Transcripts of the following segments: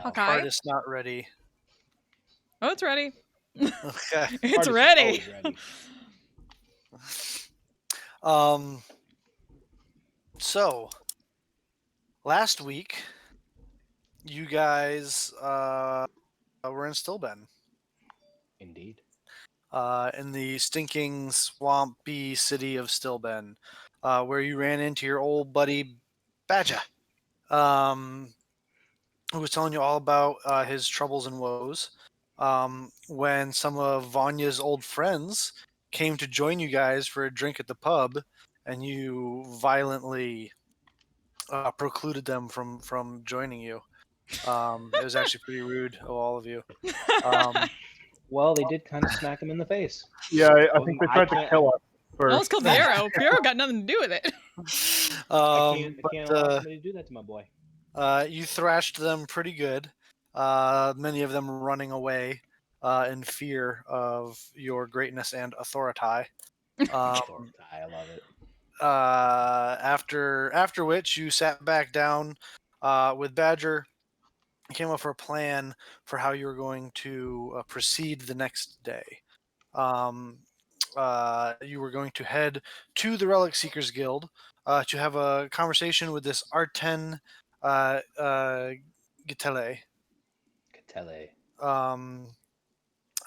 Okay. Heart is not ready. Oh, it's ready. Okay. It's Heart is ready. always ready. So last week, you guys were in Stillben. Indeed. In the stinking, swampy city of Stillben, where you ran into your old buddy Badger, who was telling you all about his troubles and woes. When some of Vanya's old friends came to join you guys for a drink at the pub, and you violently precluded them from joining you. It was actually pretty rude of all of you. Well, they did kind of smack him in the face. Yeah, I think they tried to kill us Well, it's first. called Piero. Piero got nothing to do with it. I can't But allow somebody to do that to my boy. you thrashed them pretty good. Many of them running away in fear of your greatness and authority. I love it. After which you sat back down with Badger. Came up for a plan for how you were going to proceed the next day. You were going to head to the Relic Seekers Guild to have a conversation with this Arten Gitele, Catele.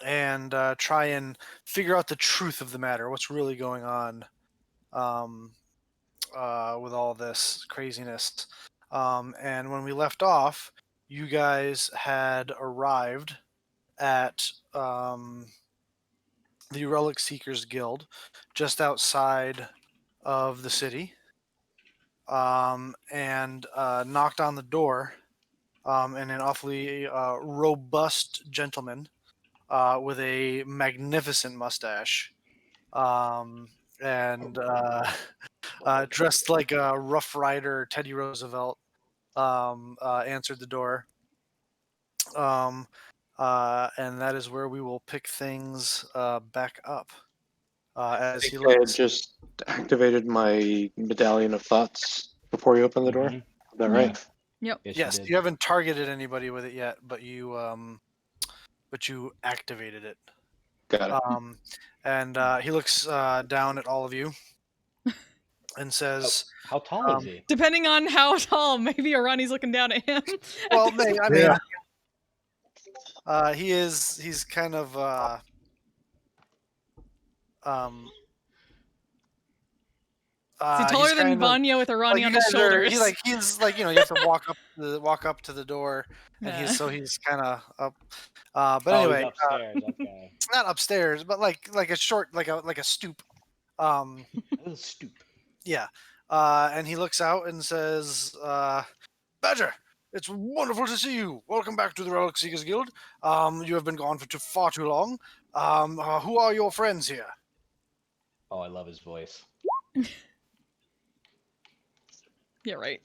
and try and figure out the truth of the matter. What's really going on with all this craziness? And when we left off, you guys had arrived at the Relic Seekers Guild just outside of the city, and knocked on the door, and an awfully robust gentleman with a magnificent mustache, and dressed like a Rough Rider Teddy Roosevelt, answered the door. And that is where we will pick things back up. As he I had looks, just activated my medallion of thoughts before you opened the door. Mhm. Is that right? Yep. yes, did. you haven't targeted anybody with it yet, but you activated it. Got it. And he looks down at all of you and says, How tall is he? Depending on how tall, maybe Arani's looking down at him. "Well, I mean, Yeah. he's kind of Is he taller he's than kind of- Vanya with Arani you on his guys shoulders? he's like you have to walk up to the door, and Yeah. he's kind of up. But Oh, anyway, he's upstairs. Okay. not upstairs, but like a short, like a stoop. A little stoop. Yeah. And he looks out and says, Badger, it's wonderful to see you. Welcome back to the Relic Seekers Guild. You have been gone for far too long. Who are your friends here? Oh, I love his voice. Yeah, right.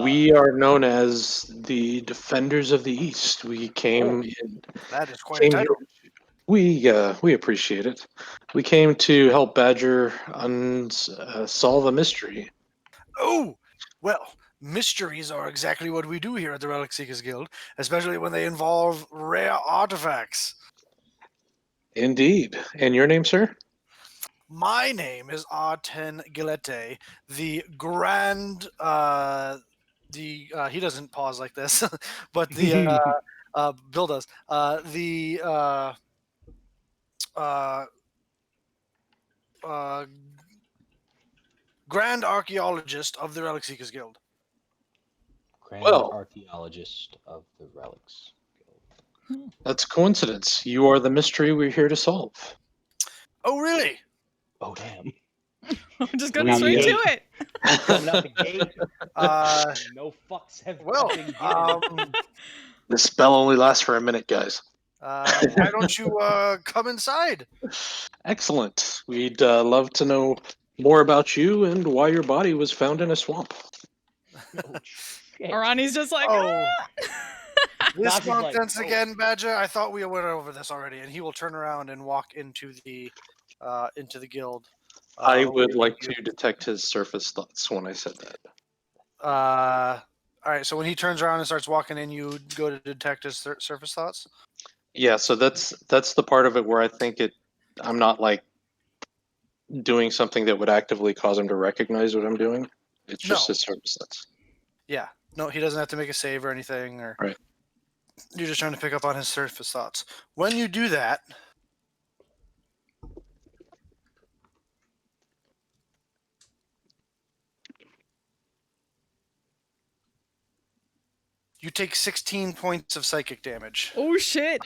We are known as the Defenders of the East. We came in. That is quite a Came title. here. We appreciate it. We came to help Badger solve a mystery. Oh, well, mysteries are exactly what we do here at the Relic Seekers Guild, especially when they involve rare artifacts. Indeed. And your name, sir? My name is Arten Gilete, the Grand. He doesn't pause like this, but the Bill does. The Grand Archaeologist of the Relic Seekers Guild. Grand Well. Archaeologist of the Relics Guild. That's a coincidence. You are the mystery we're here to solve. Oh, really? Oh, damn. I'm just going Wow, straight yeah. to it. Coming out the gate. No fucks have Well, been given. The spell only lasts for a minute, guys. why don't you come inside? Excellent. We'd love to know more about you and why your body was found in a swamp. Oh, shit. Arani's just like, Oh. This Doc is like, nonsense "Oh." again, Badger. I thought we went over this already, and he will turn around and walk into the guild. I away would from like you. to detect his surface thoughts when I said that. All right. So when he turns around and starts walking in, you go to detect his surface thoughts. Yeah, so that's the part of it where I think I'm not like doing something that would actively cause him to recognize what I'm doing. It's just No. his surface thoughts. Yeah. No, he doesn't have to make a save or anything, or Right. you're just trying to pick up on his surface thoughts. When you do that, you take 16 points of psychic damage. Oh shit!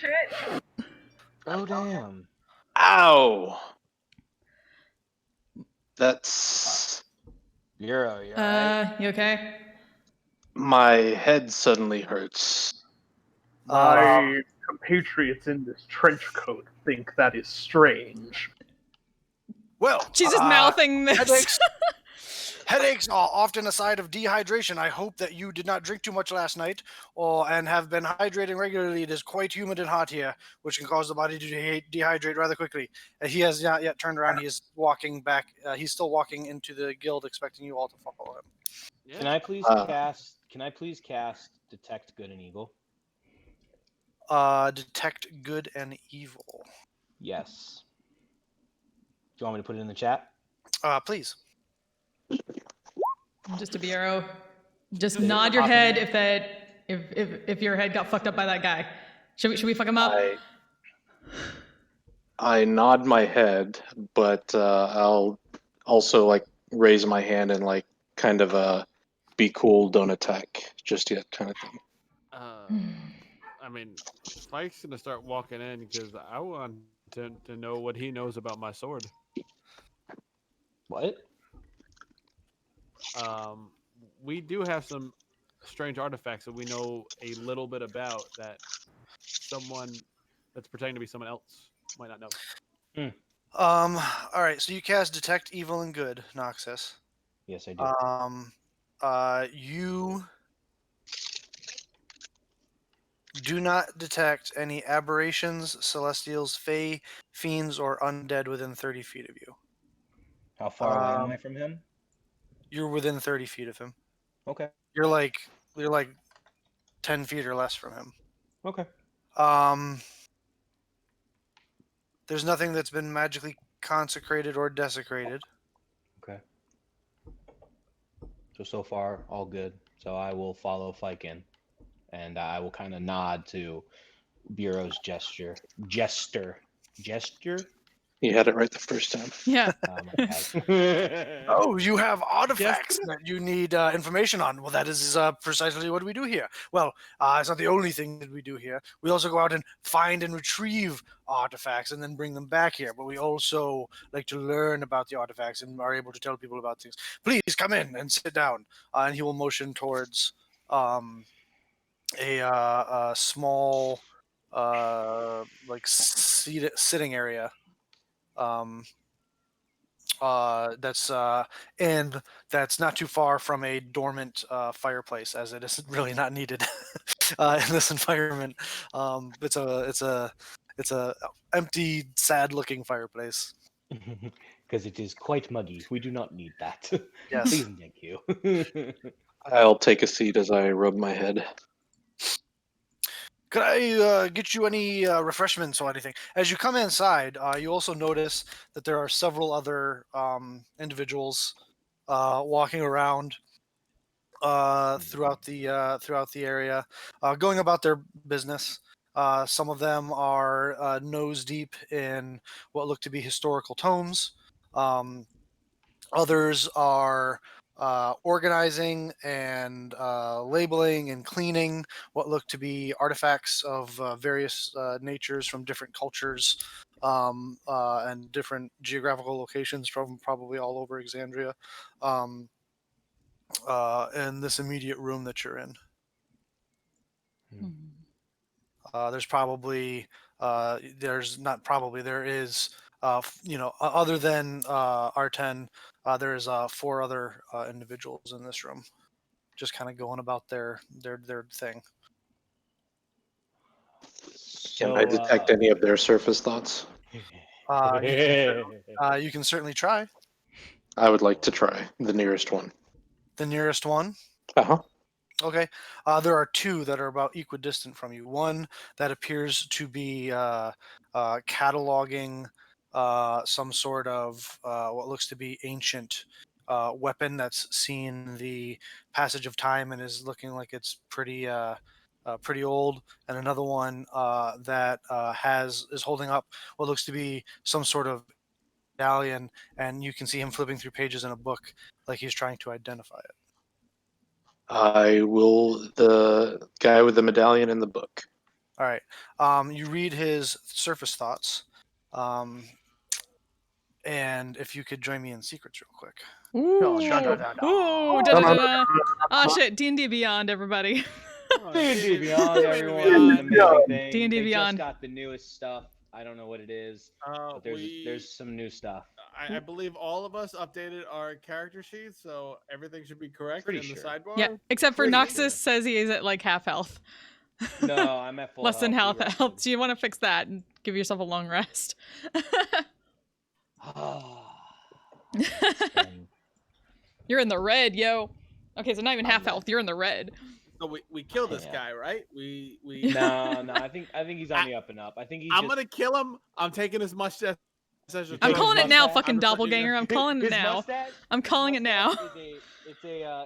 Oh damn. Ow! That's Euro, you alright? You okay? my head suddenly hurts. My compatriots in this trench coat think that is strange. Well, She's just mouthing this. headaches. Headaches are often a sign of dehydration. I hope that you did not drink too much last night, and have been hydrating regularly. It is quite humid and hot here, which can cause the body to dehydrate rather quickly. And he has not yet turned around. He is walking back. He's still walking into the guild, expecting you all to follow him. Yeah. Can I please cast Detect Good and Evil? Detect good and evil. Yes. Do you want me to put it in the chat? Please. Just a bureau. Just Is it nod your popping head there? if your head got fucked up by that guy. Should we fuck him up? I nod my head, but I'll also like raise my hand and like kind of be cool, don't attack just yet kind of thing. I mean, Spike's gonna start walking in because I want to know what he knows about my sword. What? We do have some strange artifacts that we know a little bit about that someone that's pretending to be someone else might not know. All right. So you cast detect evil and good, Noxus. Yes, I do. You do not detect any aberrations, celestials, fae, fiends, or undead within 30 feet of you. How far away am I from him? You're within 30 feet of him. Okay. You're like 10 feet or less from him. Okay. There's nothing that's been magically consecrated or desecrated. Okay. So far, all good. So I will follow Fiken, and I will kind of nod to Bureau's gesture. Gesture. You had it right the first time. Yeah. My bad. Oh, you have artifacts that you need information on. Well, that is precisely what we do here. Well, it's not the only thing that we do here. We also go out and find and retrieve artifacts and then bring them back here. But we also like to learn about the artifacts and are able to tell people about things. Please come in and sit down. And he will motion towards a small like sitting area. That's not too far from a dormant fireplace, as it is really not needed in this environment. It's a empty, sad-looking fireplace. Because it is quite muggy. We do not need that. Yes. Please and thank you. I'll take a seat as I rub my head. Could I get you any refreshments or anything? As you come inside, you also notice that there are several other individuals walking around throughout the area, going about their business. Some of them are nose deep in what look to be historical tomes. Others are organizing and labeling and cleaning what look to be artifacts of various natures from different cultures and different geographical locations from probably all over Exandria. In this immediate room that you're in. There's probably there is other than R10, there's 4 other individuals in this room, just kind of going about their thing. Can I detect any of their surface thoughts? You can certainly try. I would like to try the nearest one. The nearest one. Uh-huh. Okay. There are two that are about equidistant from you. One that appears to be cataloging some sort of what looks to be ancient weapon that's seen the passage of time and is looking like it's pretty old. And another one that is holding up what looks to be some sort of medallion, and you can see him flipping through pages in a book like he's trying to identify it. The guy with the medallion in the book. All right. You read his surface thoughts. And if you could join me in secrets real quick. Ooh. Dun, dun, dun, dun. Ooh. Dun, dun, Da-da-da-da. Oh shit. D&D Beyond, everybody. D&D Beyond, everyone. D&D Amazing Beyond. thing. D&D They Beyond. just got the newest stuff. I don't know what it is, but there's some new stuff. I believe all of us updated our character sheets, so everything should be correct Pretty in the sure. sidebar. Yeah, except for Pretty Noxus sure. says he is at like half health. No, I'm at full Less than health. half health. So you want to fix that and give yourself a long rest. You're in the red, yo. Okay, so not even half health. You're in the red. So we kill this Yeah. guy, right? We No, I think he's on the up and up. I think he's. I'm gonna kill him. I'm taking his mustache. I'm calling it now, mustache. fucking I'm just letting you doppelganger. know. I'm calling it His now. mustache- I'm his calling it now. mustache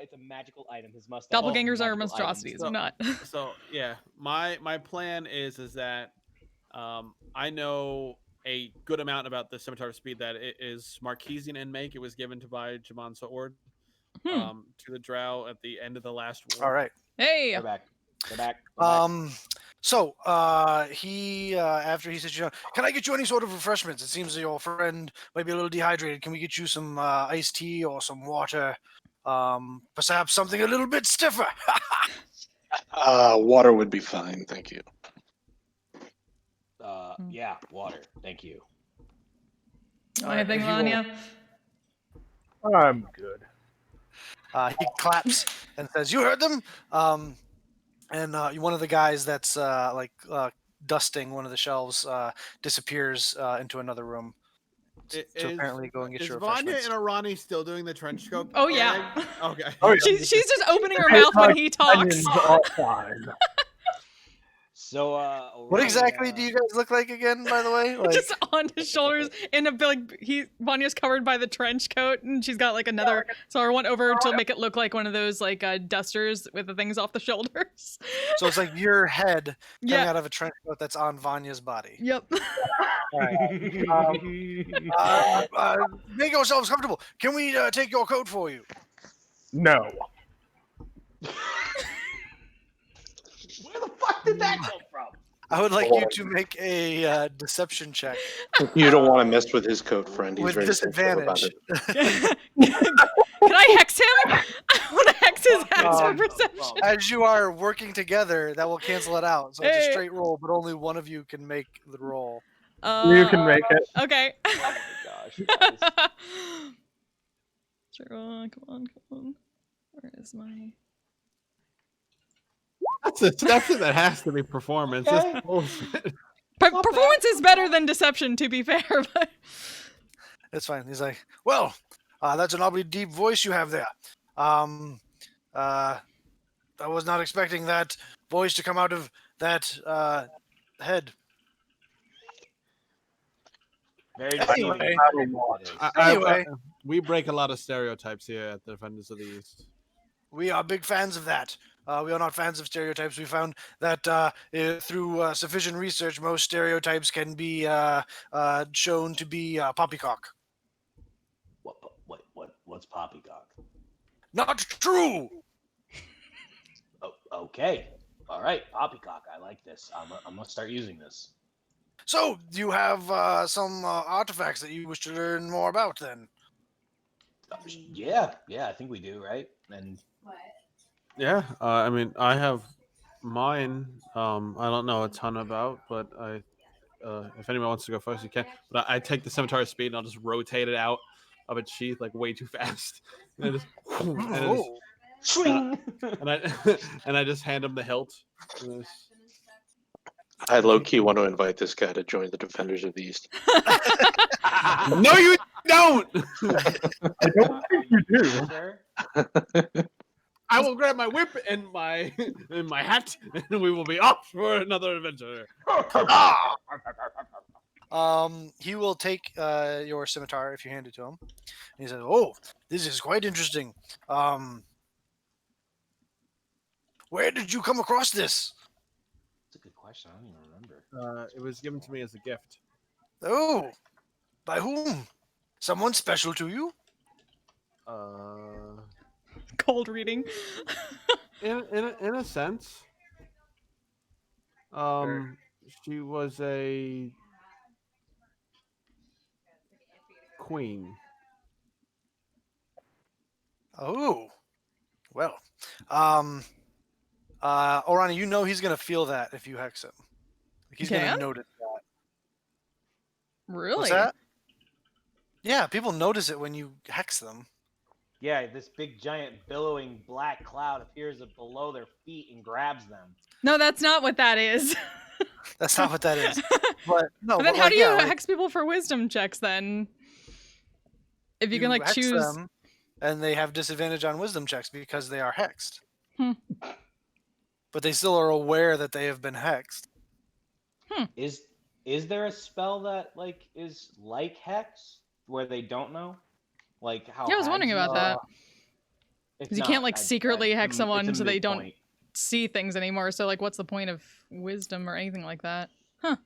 it's a magical item. His mustache. Doppelgangers are magical monstrosities. So- I'm not. So yeah, my plan is that I know a good amount about the Scimitar of Speed, that it is Marquesian in make. It was given to by Jaman Sword to the Drow at the end of the last war. All right. Hey. Go back. Go back. So he after he says, can I get you any sort of refreshments? It seems that your friend might be a little dehydrated. Can we get you some iced tea or some water? Perhaps something a little bit stiffer. Water would be fine, thank you. Yeah, water. Thank you. Anything, if you will- Vanya? I'm good. He claps and says, "You heard them." And one of the guys that's dusting one of the shelves disappears into another room to apparently go and get Is your Vanya refreshments. and Arani still doing the trench coat? Oh, yeah. gag? Okay. Oh, yeah. She's just opening her mouth when he talks. Onions are fine. So, What exactly do you guys look like again, by the way? Like, Just on his shoulders, and Vanya's covered by the trench coat, and she's got like another. So I went over to make it look like one of those like dusters with the things off the shoulders. so it's like your head coming Yeah. out of a trench coat that's on Vanya's body. Yep. Make yourselves comfortable. Can we take your coat for you? No. Where the fuck did that come from? I would like you to make a deception check You don't want to mess with his coat, friend. He's with very sensitive about disadvantage. it. Can I hex him? I want to hex his hex for perception. As you are working together, that will cancel it out. So it's Hey. a straight roll, but only one of you can make the roll. You can make it. Okay. Oh my gosh. guys. Sure, come on. Where is my? That's deception. That has to be performance. That's Okay. bullshit. Performance is better than deception, to be fair. But It's fine. He's like, well, that's an oddly deep voice you have there. I was not expecting that voice to come out of that head. Very Anyway. deceiving. It is. Anyway. We break a lot of stereotypes here at the Defenders of the East. We are big fans of that. We are not fans of stereotypes. We found that through sufficient research, most stereotypes can be shown to be poppycock. What's poppycock? Not true. Oh, okay. All right, poppycock. I like this. I'm gonna start using this. So, do you have some artifacts that you wish to learn more about then? Yeah, I think we do, right? And Yeah, I mean, I have mine. I don't know a ton about, but if anyone wants to go first, you can. But I take the Scimitar of Speed and I'll just rotate it out of its sheath like way too fast, and I just hand him the hilt. And I low key want to invite this guy to join the Defenders of the East. no, you don't. I don't think you do. Sir? I will grab my whip and my hat, and we will be off for another adventure. He will take your scimitar if you hand it to him. And he says, "Oh, this is quite interesting. Where did you come across this? That's a good question. I don't even remember. It was given to me as a gift. Oh, by whom? Someone special to you? Cold reading. In a sense, she was a queen. Oh, well. Orana, you know he's gonna feel that if you hex him. Like, he's Can? gonna notice that. Really? What's that? Yeah, people notice it when you hex them. Yeah, this big giant billowing black cloud appears below their feet and grabs them. No, that's not what that is. That's not what that is. But no. But then but how like, do you yeah, like, hex people for wisdom checks then? If you can like hex choose. them, and they have disadvantage on wisdom checks because they are hexed. Hmm. But they still are aware that they have been hexed. Is there a spell that like is like hex where they don't know? Like how? Yeah, I was wondering hags about use that. it? If Because you can't not, like secretly hex it's someone a so they moot don't point. see things anymore. So like, what's the point of wisdom or anything like that? Huh?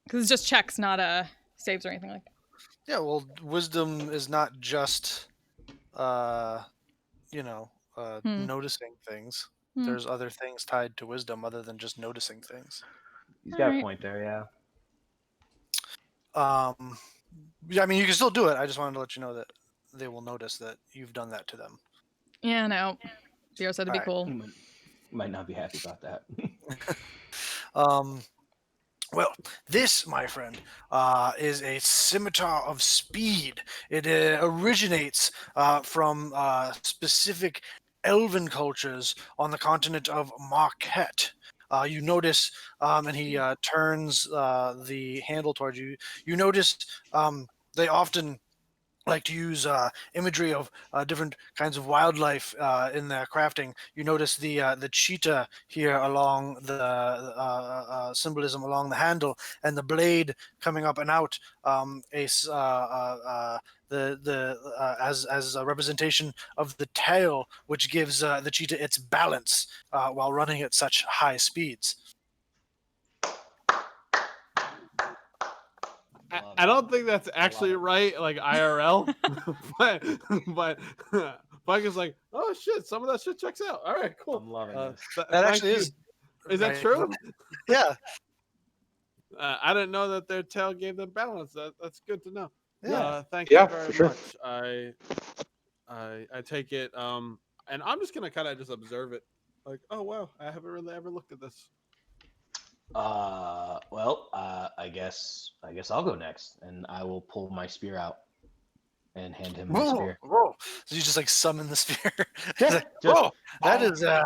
Because it's just checks, not saves or anything like that. Yeah, well, wisdom is not just, noticing things. Hmm. There's other things tied to wisdom other than just noticing things. He's got a Alright. point there, yeah. Yeah, I mean, you can still do it. I just wanted to let you know that they will notice that you've done that to them. Yeah, no. Zero said to be Alright. cool. You might not be happy about that. Well, this, my friend, is a scimitar of speed. It originates from specific elven cultures on the continent of Marquette. You notice, and he turns the handle towards you. You notice they often like to use imagery of different kinds of wildlife in their crafting. You notice the cheetah here along the symbolism along the handle, and the blade coming up and out. As a representation of the tail, which gives the cheetah its balance while running at such high speeds. I don't think that's actually right, like IRL, but Mike is like, oh shit, some of that shit checks out. All right, cool. I'm loving this. That actually is. Is that right. true? Yeah. I didn't know that their tail gave them balance. That's good to know. Yeah. Thank Yeah, you for very sure. much. I take it. And I'm just gonna kind of just observe it. Like, oh wow, I haven't really ever looked at this. I guess I'll go next, and I will pull my spear out and hand him my Whoa, spear. whoa. So you just like summon the spear. Yeah, Like, just- whoa, that is wow,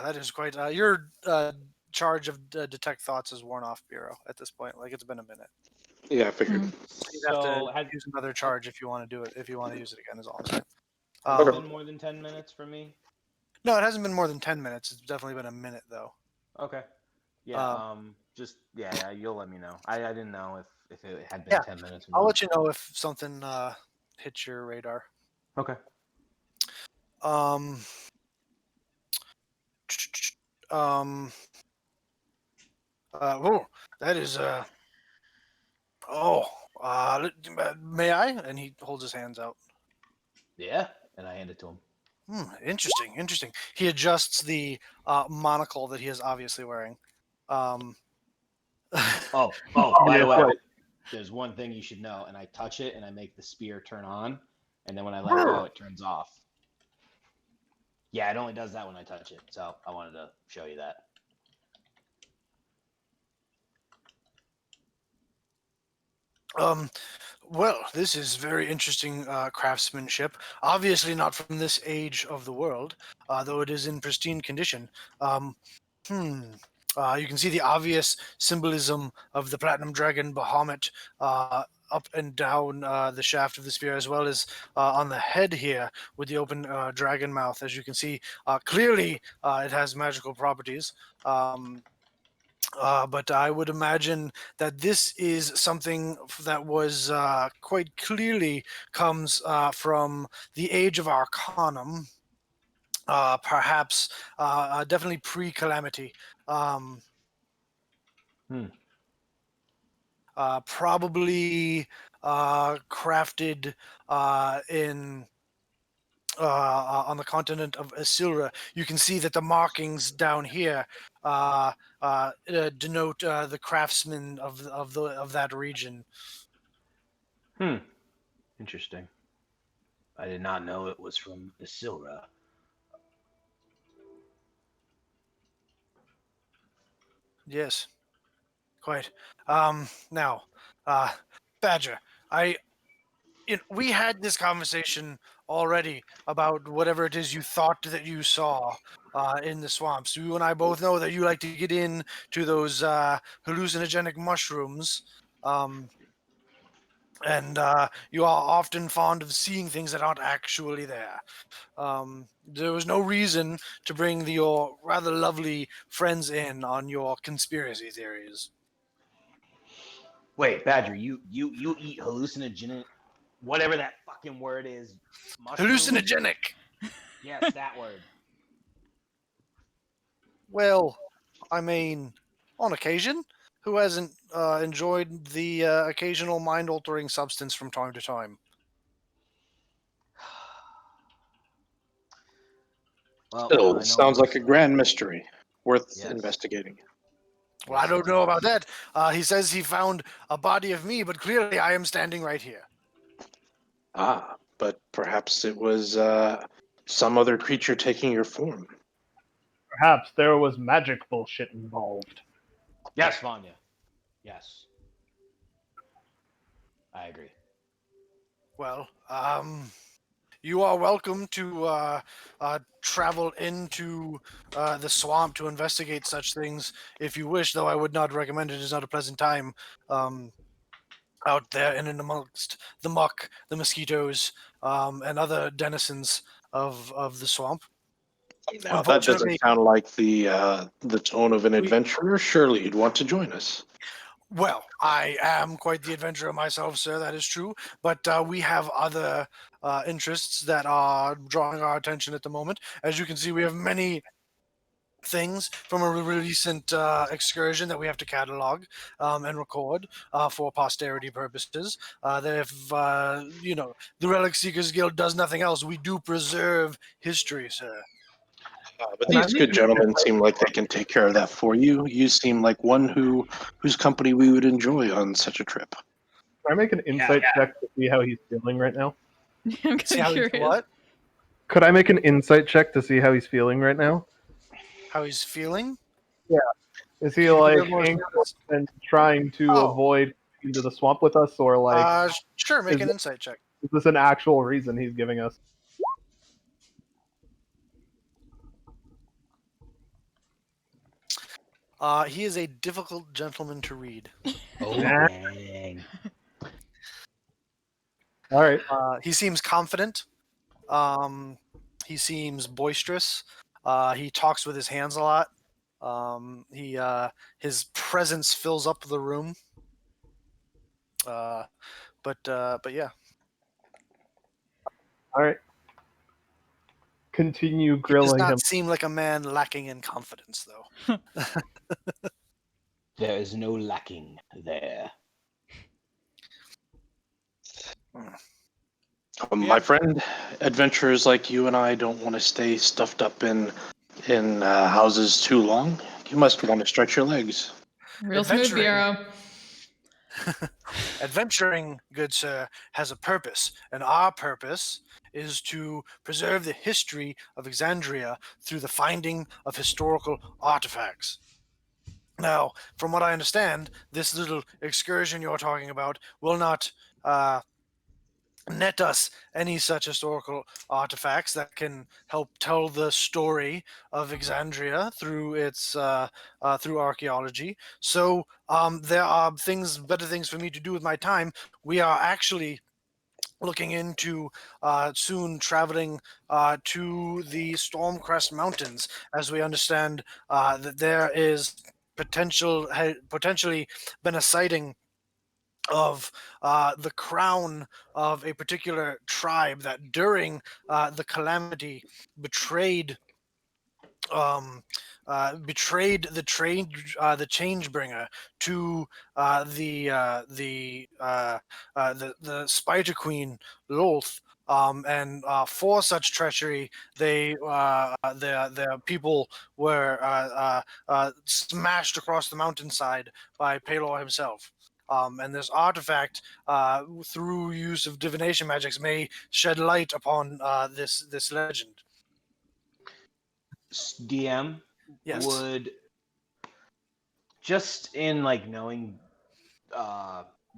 that is quite your charge of detect thoughts is worn off, Bureau, at this point. Like, it's been a minute. Yeah, I figured. You'd have So to has use another charge if you want to do it. If you want to use it again, is all I'm saying. it Okay. been more than 10 minutes for me? No, it hasn't been more than 10 minutes. It's definitely been a minute though. Okay. Yeah. Just yeah. You'll let me know. I didn't know if it had been Yeah, 10 minutes. Or I'll not. let you know if something hits your radar. Okay. Oh, that is may I? And he holds his hands out. Yeah, and I hand it to him. Interesting. He adjusts the monocle that he is obviously wearing. Oh, by the way, right. there's one thing you should know, and I touch it and I make the spear turn on, and then when I let it go, it turns off. Yeah, it only does that when I touch it, so I wanted to show you that. Well, this is very interesting craftsmanship. Obviously not from this age of the world, though it is in pristine condition. You can see the obvious symbolism of the Platinum Dragon Bahamut up and down the shaft of the spear, as well as on the head here with the open dragon mouth. As you can see, clearly it has magical properties. But I would imagine that this is something that was quite clearly comes from the age of Arcanum, perhaps definitely pre-calamity. Um, Hmm. Probably crafted in on the continent of Isilra. You can see that the markings down here denote the craftsmen of that region. Hmm. Interesting. I did not know it was from Isilra. Yes, quite. Now, Badger, we had this conversation already about whatever it is you thought that you saw in the swamps. You and I both know that you like to get in to those hallucinogenic mushrooms, and you are often fond of seeing things that aren't actually there. There was no reason to bring your rather lovely friends in on your conspiracy theories. Wait, Badger, you eat hallucinogenic, whatever that fucking word is, mushrooms? Hallucinogenic. Yes, that word. Well, I mean, on occasion, who hasn't enjoyed the occasional mind-altering substance from time to time? Well, Still, I it know sounds like most a of grand mystery worth Yes. investigating. Well, I Yes, don't it know about does. that. He says he found a body of me, but clearly I am standing right here. Ah, but perhaps it was some other creature taking your form. Perhaps there was magic bullshit involved. Yes, Vanya. Yes. I agree. Well, you are welcome to travel into the swamp to investigate such things if you wish, though I would not recommend it. It is not a pleasant time out there in and amongst the muck, the mosquitoes, and other denizens of the swamp. Now, that doesn't Unfortunately, sound like the tone of an We- adventurer. Surely you'd want to join us. well, I am quite the adventurer myself, sir, that is true, but we have other interests that are drawing our attention at the moment. As you can see, we have many things from a recent excursion that we have to catalog and record for posterity purposes. That if the Relic Seekers Guild does nothing else, we do preserve history, sir. But Can I these make good an gentlemen seem like they can take care of that for you. You seem like one whose company we would enjoy on such a trip. Can I make an insight check to see how he's feeling right now? I'm See kind how of he's curious. what? Could I make an insight check to see how he's feeling right now? How he's feeling? Is Can he you be a like little more anxious and trying to Oh. avoid into the swamp with us, or like Sure, make is, an insight check. is this an actual reason he's giving us? He is a difficult gentleman to read. Oh, Nah. dang. All right. He seems confident. He seems boisterous. He talks with his hands a lot. His presence fills up the room. But yeah. All right. Continue He does grilling not him. seem like a man lacking in confidence, though. There is no lacking there. My friend, adventurers like you and I don't want to stay stuffed up in houses too long. You must want to stretch your legs. Real smooth, Adventuring. Bureau. Adventuring, good sir, has a purpose, and our purpose is to preserve the history of Exandria through the finding of historical artifacts. Now, from what I understand, this little excursion you're talking about will not net us any such historical artifacts that can help tell the story of Exandria through its through archaeology. So there are better things for me to do with my time. We are actually looking into soon traveling to the Stormcrest Mountains, as we understand that there is potentially been a sighting of the crown of a particular tribe that during the calamity betrayed the change bringer to the Spider Queen Lolth. And for such treachery, their people were smashed across the mountainside by Palor himself. And this artifact, through use of divination magics, may shed light upon this legend. DM Yes. would just in like knowing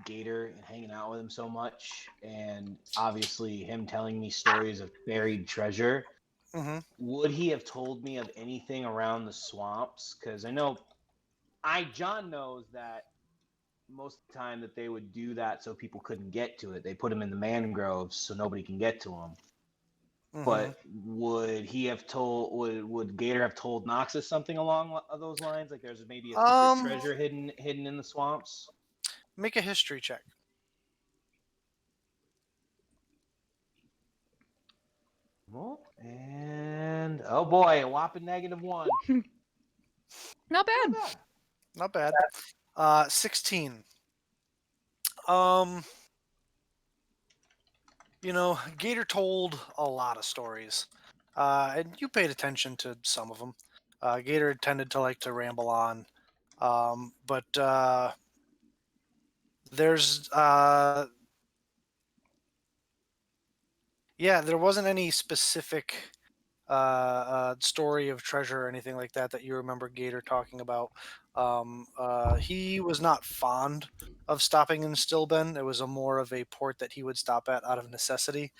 Gator and hanging out with him so much, and obviously him telling me stories of buried treasure. Mm-hmm. Would he have told me of anything around the swamps? Because I know John knows that most of the time that they would do that so people couldn't get to it. They put him in the mangroves so nobody can get to him. Mm-hmm. But would he have told? Would Gator have told Noxus something along those lines? Like there's maybe a secret treasure hidden in the swamps. Make a history check. Oh, and oh boy, a whopping -1. Not bad. Not bad. 16. Gator told a lot of stories, and you paid attention to some of them. Gator tended to like to ramble on, but there's there wasn't any specific story of treasure or anything like that you remember Gator talking about. He was not fond of stopping in Stillben. It was more of a port that he would stop at out of necessity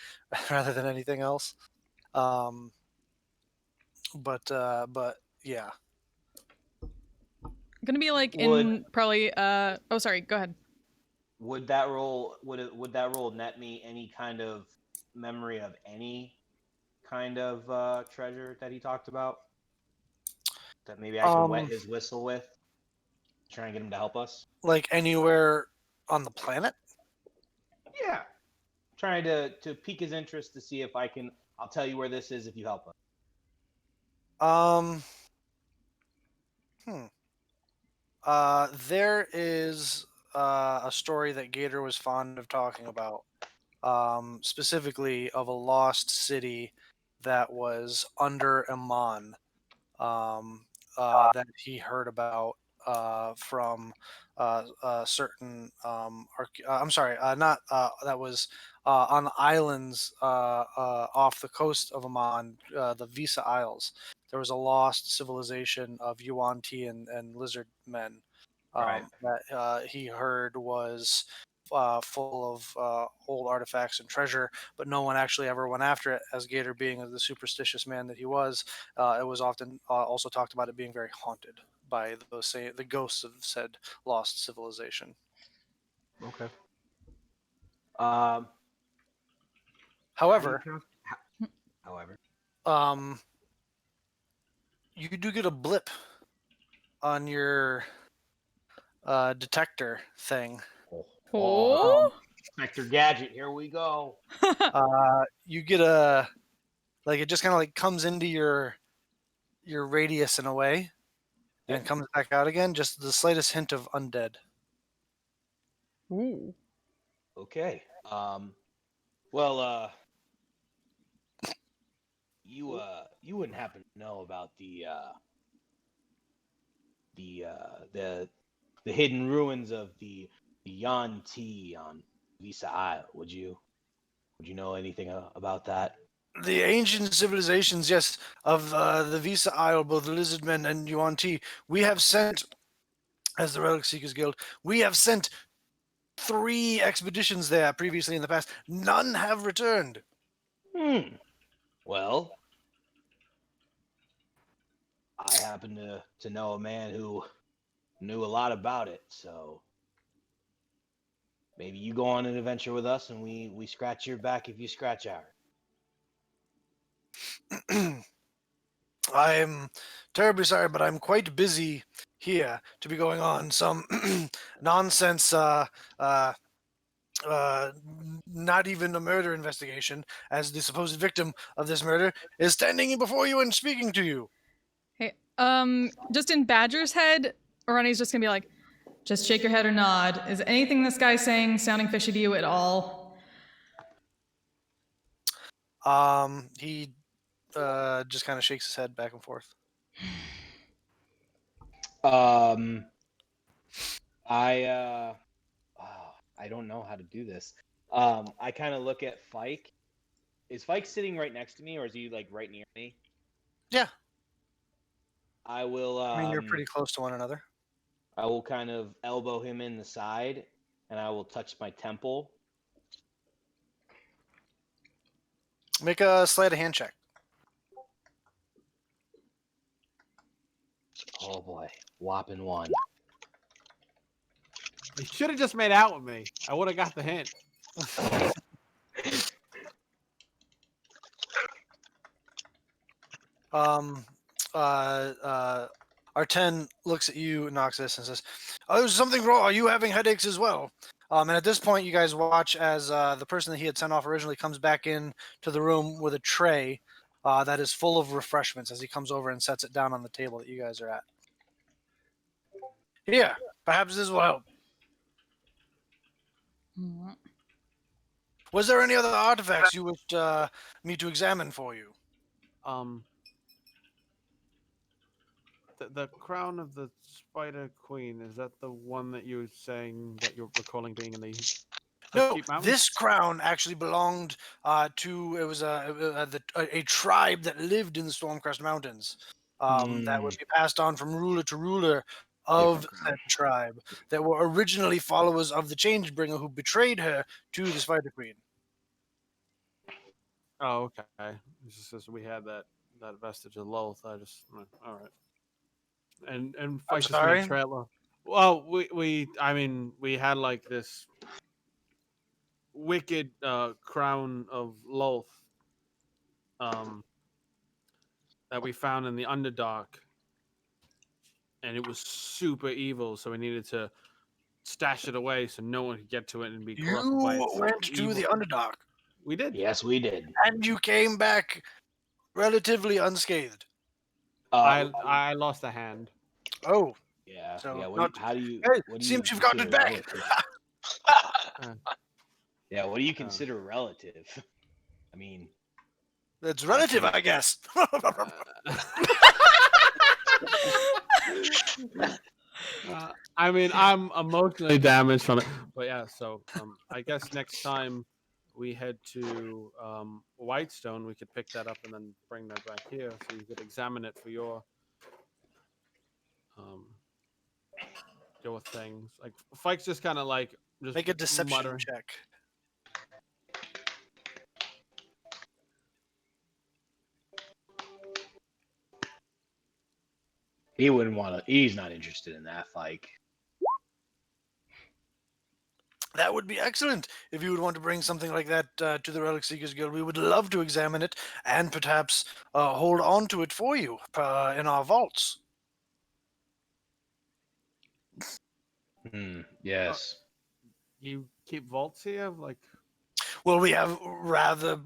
rather than anything else. But yeah. Gonna be like in probably oh sorry, go ahead. Would that roll net me any kind of memory of any kind of treasure that he talked about? That maybe I could wet his whistle with? Try and get him to help us? Like anywhere on the planet? Yeah. Trying to pique his interest to see if I'll tell you where this is if you help us. There is a story that Gator was fond of talking about, specifically of a lost city that was under Amon, that he heard about from certain. I'm sorry, not that was on the islands off the coast of Amon, the Visa Isles. There was a lost civilization of Yuan Ti and lizard men Right. that he heard was full of old artifacts and treasure, but no one actually ever went after it. As Gator being the superstitious man that he was, it was often also talked about it being very haunted by the ghosts of said lost civilization. Okay. However, you do get a blip on your detector thing. Oh, Inspector Gadget, here we go. You get it just kind of like comes into your radius in a way, and comes back out again. Just the slightest hint of undead. Ooh. Okay. Well, you wouldn't happen to know about the hidden ruins of the Yuan Ti on Visa Isle, would you? Would you know anything about that? The ancient civilizations, yes, of the Visa Isle, both Lizardmen and Yuan Ti, we have sent, as the Relic Seekers Guild, we have sent 3 expeditions there previously in the past. None have returned. Well, I happen to know a man who knew a lot about it, so maybe you go on an adventure with us and we scratch your back if you scratch ours. I'm terribly sorry, but I'm quite busy here to be going on some nonsense, not even a murder investigation, as the supposed victim of this murder is standing before you and speaking to you. Hey, just in Badger's head, Ronnie's just gonna be like, just shake your head or nod. Is anything this guy's saying sounding fishy to you at all? He just kind of shakes his head back and forth. I I don't know how to do this. I kind of look at Fike. Is Fike sitting right next to me, or is he like right near me? Yeah, I will. I mean, you're pretty close to one another. I will kind of elbow him in the side, and I will touch my temple. Make a sleight of hand check. Oh boy, whopping 1. You should have just made out with me. I would have got the hint. Arten looks at you, Noxus, and says, "Oh, there's something wrong. Are you having headaches as well?" And at this point, you guys watch as the person that he had sent off originally comes back in to the room with a tray that is full of refreshments as he comes over and sets it down on the table that you guys are at. Here, perhaps this will help. Was there any other artifacts you wished me to examine for you? The crown of the Spider Queen, is that the one that you were saying that you're recalling being in the No, Keep Mountains? this crown actually belonged to it was a tribe that lived in the Stormcrest Mountains. That would be passed on from ruler to ruler of Different that tribe that were originally followers of the Changebringer who betrayed her to the Spider Queen. Oh, okay. It's just as we had that vestige of Loth. I just all right. And Fight just sorry? made trailer. Well, we had like this wicked crown of Loth that we found in the Underdark, and it was super evil. So we needed to stash it away so no one could get to it and be corrupted by You its went to evil. the Underdark, We did. Yes, we did. and you came back relatively unscathed. I lost a hand. Oh, Yeah. so Yeah. not- How do you? hey, What do seems you you've gotten it consider back. relative? Yeah. What do you consider relative? I mean, It's relative, I guess. I mean, I'm emotionally damaged from it, but yeah. So I guess next time we head to Whitestone, we could pick that up and then bring that back here, so you could examine it for your things. Like Fike's just kind of like just Make a deception muttering. check. he wouldn't want to. He's not interested in that. Like, That would be excellent. If you would want to bring something like that to the Relic Seekers Guild, we would love to examine it and perhaps hold on to it for you in our vaults. yes. You keep vaults here, like Well, we have rather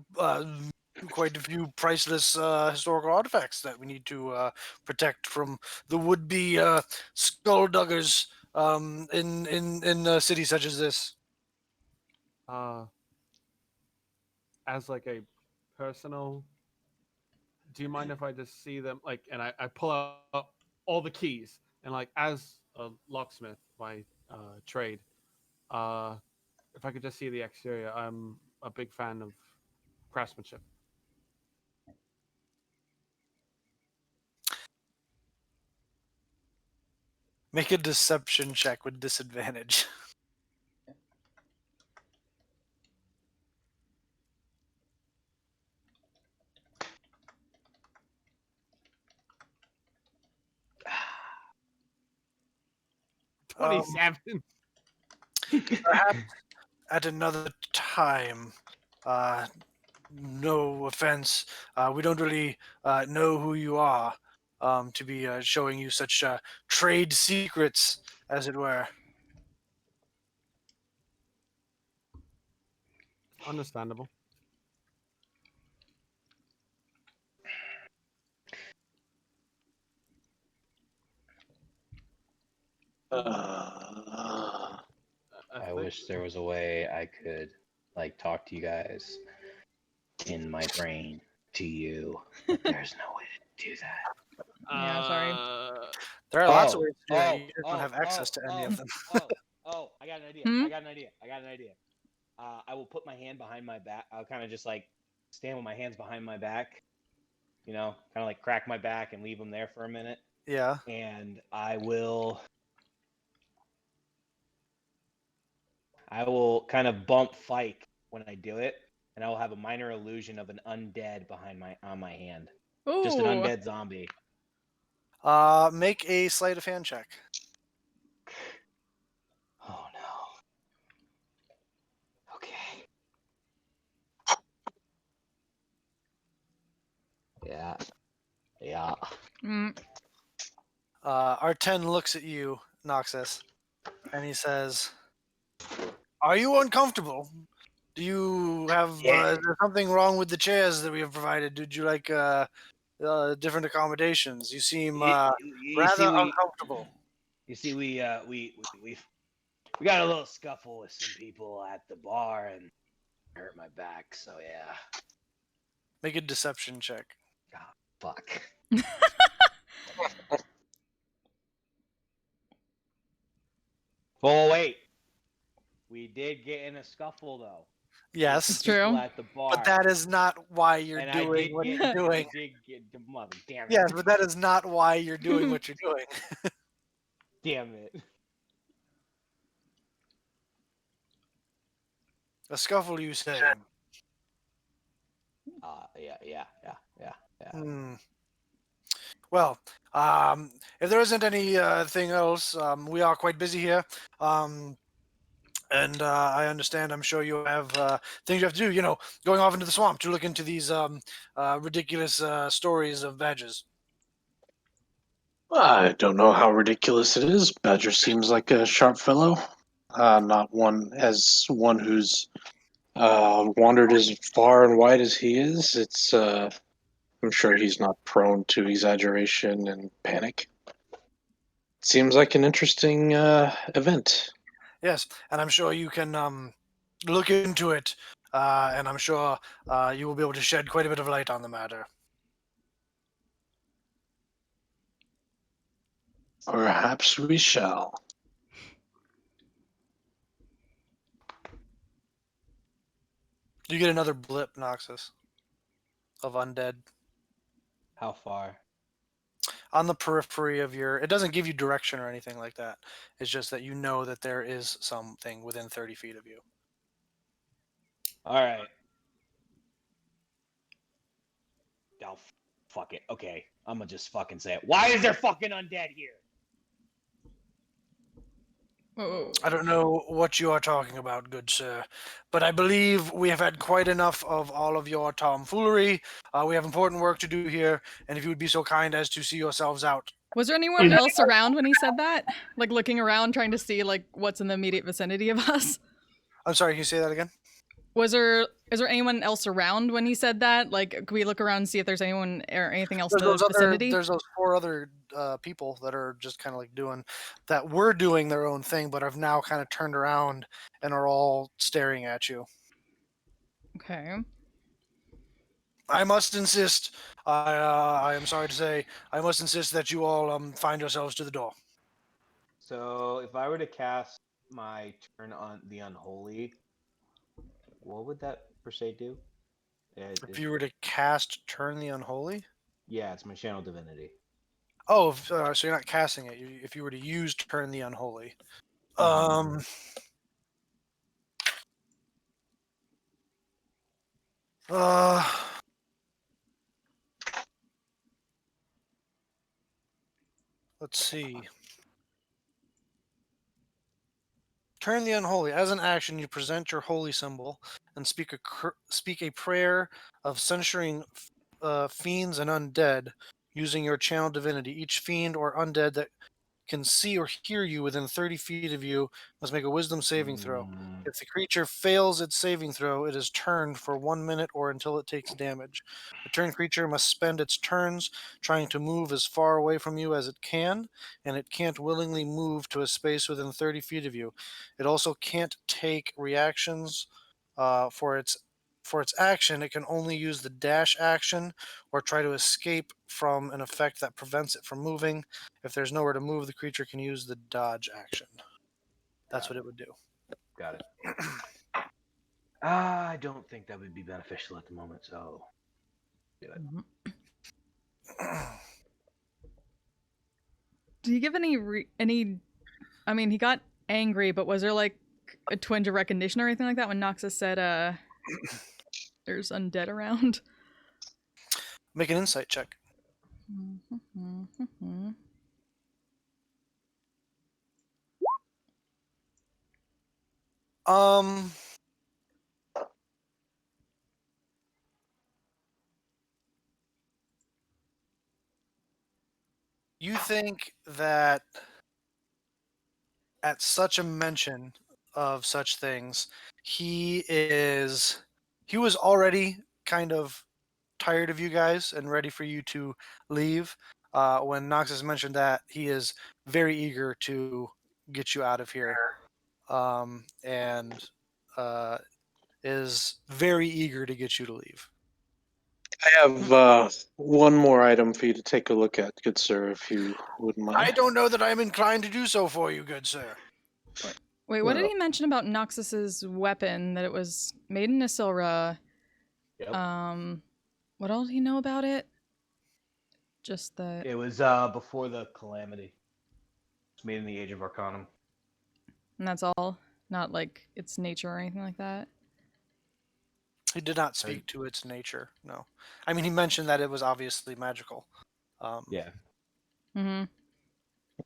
quite a few priceless historical artifacts that we need to protect from the would-be skullduggers in a city such as this. as like a personal. Do you mind if I just see them? Like, and I pull out all the keys, and like as a locksmith by trade, if I could just see the exterior, I'm a big fan of craftsmanship. Make a deception check with disadvantage. 27. Perhaps at another time. No offense, we don't really know who you are to be showing you such trade secrets, as it were. Understandable. Uh, I wish there was a way I could like talk to you guys in my brain to you, but there's no way to do that. Yeah, sorry. There are lots of Oh, ways to do that. oh, You just don't oh, have access oh, to any oh, of them. I got an idea. Hmm? I got an idea. I got an idea. I will put my hand behind my back. I'll kind of just like stand with my hands behind my back, you know, kind of like crack my back and leave them there for a minute. Yeah. And I will kind of bump Fike when I do it, and I will have a minor illusion of an undead on my hand. Ooh. Just an undead zombie. Make a sleight of hand check. Oh no. Okay. Yeah. Yeah. Mm. R10 looks at you, Noxus, and he says, "Are you uncomfortable? Do you have is there something wrong with the chairs that we have provided? Did you like different accommodations? You seem rather uncomfortable." You see, we got a little scuffle with some people at the bar and hurt my back. So yeah. Make a deception check. Oh, fuck. Oh wait. We did get in a scuffle though. Yes, It's People true. at the bar. but that is not why you're and doing what you're I doing. did get the mother. Damn it. Yes, but that is not why you're doing what you're doing. Damn it. A scuffle, you say? Yeah. Hmm. Well, if there isn't anything else, we are quite busy here. And I understand. I'm sure you have things you have to do. You know, going off into the swamp to look into these ridiculous stories of badges. I don't know how ridiculous it is. Badger seems like a sharp fellow. Not one who's wandered as far and wide as he is. I'm sure he's not prone to exaggeration and panic. Seems like an interesting event. Yes, and I'm sure you can look into it, and I'm sure you will be able to shed quite a bit of light on the matter. Perhaps we shall. You get another blip, Noxus, of undead How far? on the periphery of your. It doesn't give you direction or anything like that. It's just that you know that there is something within 30 feet of you. All right. Oh, fuck it. Okay, I'm gonna just fucking say it. Why is there fucking undead here? Whoa. I don't know what you are talking about, good sir, but I believe we have had quite enough of all of your tomfoolery. We have important work to do here, and if you would be so kind as to see yourselves out. Was there anyone else around when he said that? Like looking around, trying to see like what's in the immediate vicinity of us? I'm sorry, can you say that again? Is there anyone else around when he said that? Like, could we look around and see if there's anyone or anything else in the vicinity? There's those 4 other people that are just kind of like were doing their own thing, but have now kind of turned around and are all staring at you. Okay. I must insist. I am sorry to say, I must insist that you all find yourselves to the door. So if I were to cast my turn on the unholy, what would that per se do? If you were to cast Turn the Unholy? Yeah, it's my channel divinity. Oh, so you're not casting it. If you were to use Turn the Unholy. Let's see. Turn the unholy. As an action, you present your holy symbol and speak a prayer of censuring fiends and undead using your channel divinity. Each fiend or undead that can see or hear you within 30 feet of you must make a wisdom saving throw. If the creature fails its saving throw, it is turned for 1 minute or until it takes damage. The turned creature must spend its turns trying to move as far away from you as it can, and it can't willingly move to a space within 30 feet of you. It also can't take reactions for its action. It can only use the dash action or try to escape from an effect that prevents it from moving. If there's nowhere to move, the creature can use the dodge action. That's what it would do. Got it. I don't think that would be beneficial at the moment, so do it. Do you give any? I mean, he got angry, but was there like a twinge of recognition or anything like that when Noxus said, "There's undead around"? Make an insight check. You think that at such a mention of such things, he was already kind of tired of you guys and ready for you to leave. When Noxus mentioned that, he is very eager to get you out of here, and is very eager to get you to leave. I have one more item for you to take a look at, good sir, if you wouldn't mind. I don't know that I'm inclined to do so for you, good sir. Wait, what did Well- he mention about Noxus's weapon? That it was made in Isilra. Yep. What all did he know about it? Just that. It was before the calamity. It's made in the Age of Arcanum. And that's all? Not like its nature or anything like that? He did not speak to its nature, no. I mean, he mentioned that it was obviously magical. Yeah. Mm-hmm.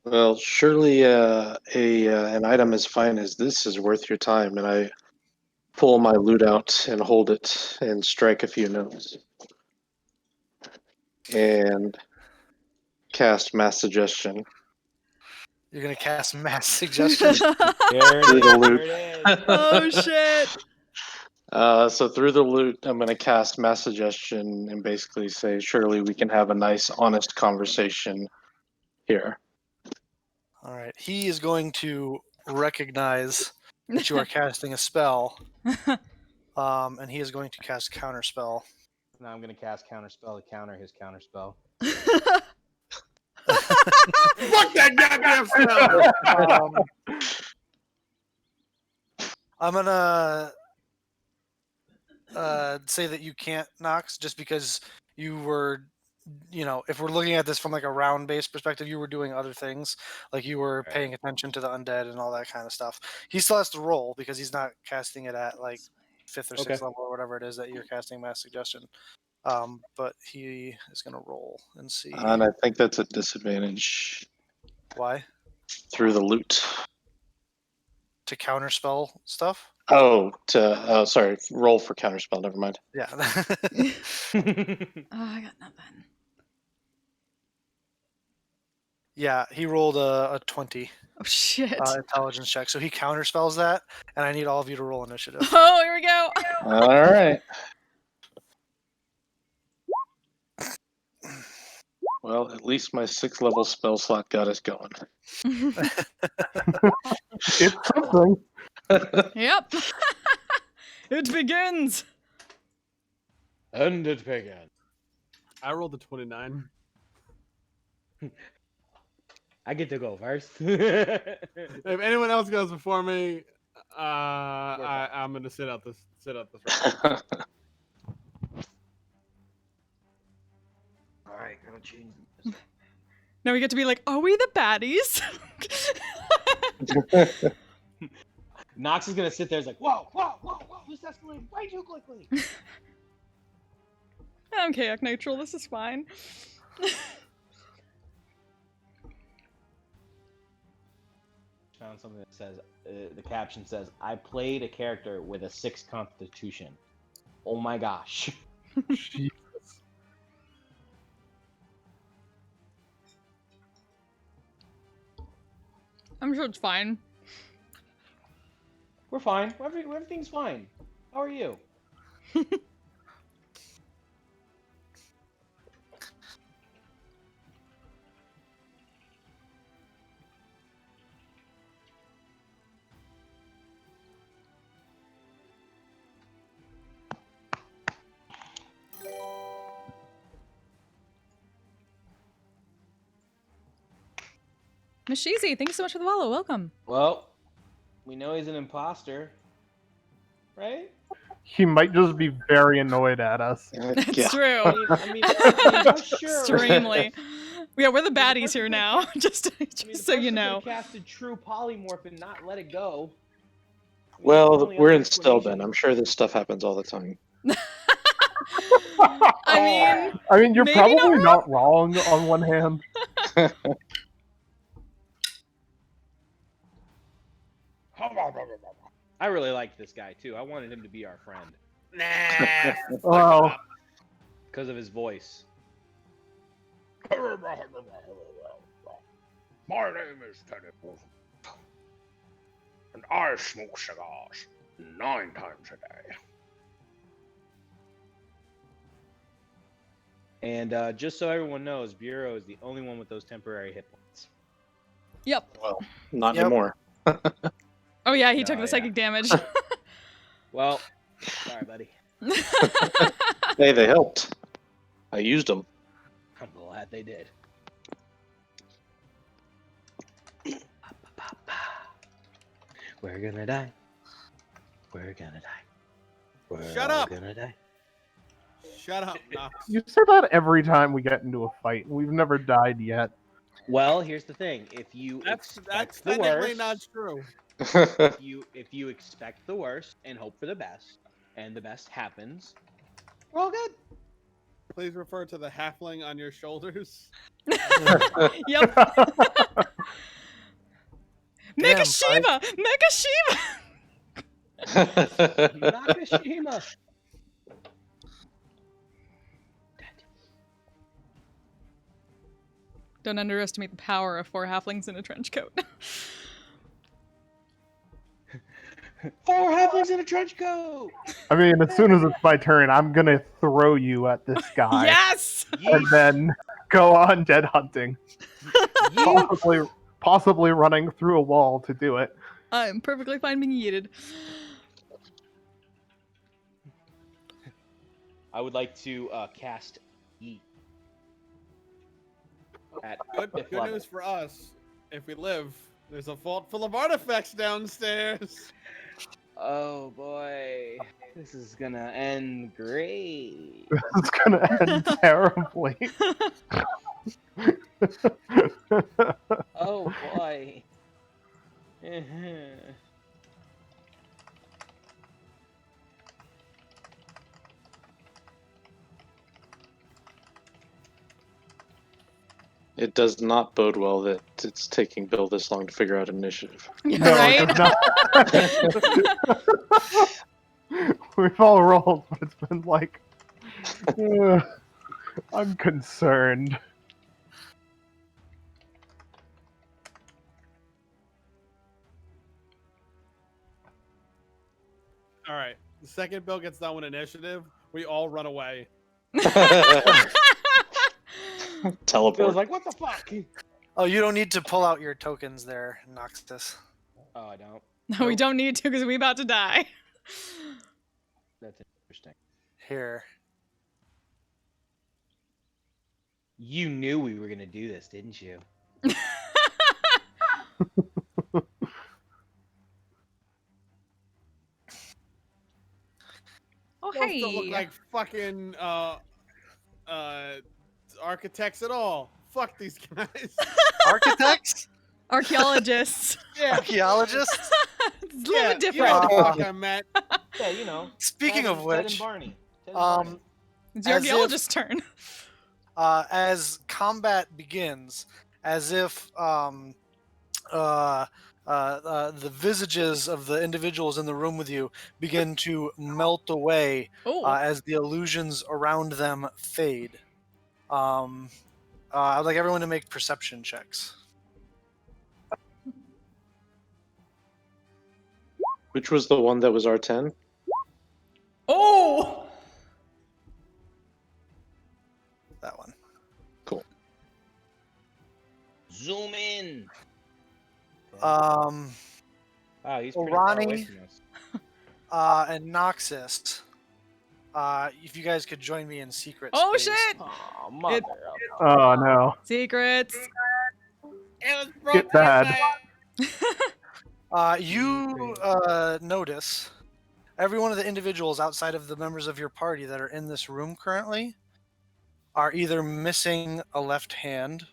Well, surely an item as fine as this is worth your time, and I pull my lute out and hold it and strike a few notes. And cast Mass Suggestion. You're going to cast Mass Suggestion? There it Through is. the There loop. it is. Oh shit! So through the lute, I'm going to cast Mass Suggestion and basically say, surely we can have a nice, honest conversation here. All right. He is going to recognize that you are casting a spell, and he is going to cast Counterspell. Now I'm gonna cast Counterspell to counter his Counterspell. Fuck that goddamn spell! I'm gonna say that you can't, Nox, just because you were, if we're looking at this from like a round-based perspective, you were doing other things, like you were paying attention to the undead and all that kind of stuff. He still has to roll because he's not casting it at like 5th or 6th level or whatever it is that you're casting Mass Suggestion. But he is gonna roll and see. And I think that's a disadvantage Why? through the lute. To counterspell stuff? Sorry, roll for Counterspell, never mind. Yeah. Oh, I got nothing. Yeah, he rolled a 20 Oh shit! intelligence check, so he counterspells that, and I need all of you to roll initiative. Oh, here we go. All right. Well, at least my 6th level spell slot got us going. It's something. Yep. It begins. And it began. I rolled a 29. I get to go first. If anyone else goes before me, I'm gonna sit out this round. All right, gonna change. Now we get to be like, are we the baddies? Nox is gonna sit there. Is like, whoa, whoa, whoa, whoa! This escalated way too quickly. I'm chaotic neutral. This is fine. found something that says the caption says, "I played a character with a 6 constitution." Oh my gosh. Jesus. I'm sure it's fine. We're fine. Everything's fine. How are you? Miss Sheezy, thank you so much for the follow. Welcome. Well, we know he's an imposter, right? He might just be very annoyed at us. That's Yeah. true. I mean, sure. Extremely. Yeah, we're the I mean, the baddies person here could've now. Just I mean, the so you person know. could've casted True Polymorph and not let it go. I mean, that's the Well, only we're other in Stelben. explanation. I'm sure this stuff happens all the time. I mean, I mean, you're maybe probably not not wrong on one hand. I really liked this guy too. I wanted him to be our friend Nah. Well, because of his voice. My name is Teddy Wilson, and I smoke cigars 9 times a day. And just so everyone knows, Bureau is the only one with those temporary hit points. Yep. Well, not Yep. anymore. Oh yeah, he No, took the yeah. psychic damage. Well, sorry, buddy. Hey, they helped. I used them. I'm glad they did. We're gonna die. We're gonna die. We're Shut all up. gonna die. Shut up, Knox. you say that every time we get into a fight. We've never died yet. Well, here's the thing: if you That's expect the technically worst, not true. if you expect the worst and hope for the best, and the best happens, we're all good. Please refer to the halfling on your shoulders. Yep. Mega Damn, Shiva! Mega Shiva! Nakashima. Don't underestimate the power of 4 halflings in a trench coat. 4 halflings in a trench coat. I mean, as soon as it's my turn, I'm gonna throw you at this guy, Yes! and then go on dead hunting. Possibly running through a wall to do it. I'm perfectly fine being yeeted. I would like to cast Yeet. At Good, fifth good level. news for us. If we live, there's a vault full of artifacts downstairs. Oh boy, this is gonna end great. It's gonna end terribly. Oh boy. It does not bode well that it's taking Bill this long to figure out initiative. Yeah, No, right? it does not. We've all rolled, but it's been like, I'm concerned. All right. The second Bill gets done with initiative, we all run away. Teleport. Feels like, what the fuck? Oh, you don't need to pull out your tokens there, Noxus. Oh, I don't. No, we don't need to because we're about to die. That's interesting. Here. You knew we were gonna do this, didn't you? Oh, Those hey. don't look like fucking architects at all. Fuck these guys. Architects? Archaeologists. Yeah. Archaeologists? It's a little bit You different. know what the fuck I meant. Yeah, you know. Speaking of Ted which, and Barney. Ted and Barney. It's the as if- archaeologist's turn. as combat begins, as if the visages of the individuals in the room with you begin to melt away Oh. as the illusions around them fade. I'd like everyone to make perception checks. Which was the one that was R10? Oh. That one. Zoom in. Um, Wow, he's pretty far away Ronnie, from us. and Noxus. If you guys could join me in secrets. Oh please. shit. Oh, mother of Oh no. Secrets. It was Get bad. You notice every one of the individuals outside of the members of your party that are in this room currently are either missing a left hand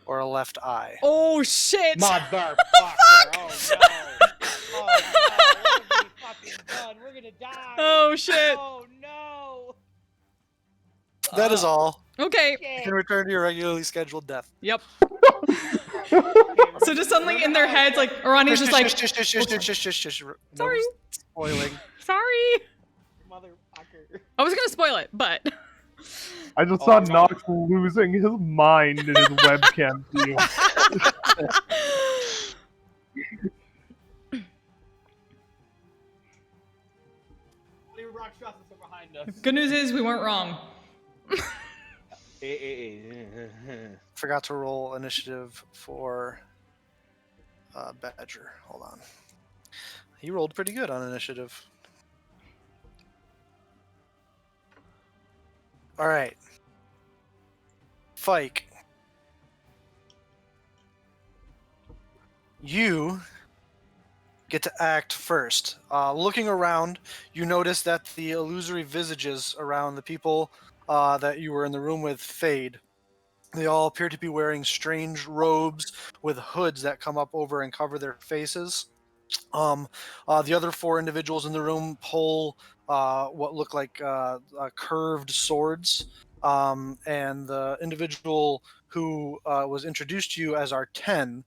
or a left eye. Oh shit. Motherfucker! Oh no! Oh no! What have we fucking done? We're gonna die! Oh shit. Oh no! That is all. Okay. You Shit. can return to your regularly scheduled death. Yep. Okay, So just suddenly in their heads, like Ronnie's just like, No sorry, spoiling. sorry. motherfucker. I was gonna spoil it, but I just Oh, saw no. Nox losing his mind in his webcam view. Rock shots are behind us. good news is we weren't wrong. Forgot to roll initiative for Badger. Hold on. He rolled pretty good on initiative. All right. Fike. You get to act first. Looking around, you notice that the illusory visages around the people that you were in the room with fade. They all appear to be wearing strange robes with hoods that come up over and cover their faces. The other four individuals in the room pull what look like curved swords. And the individual who was introduced to you as our 10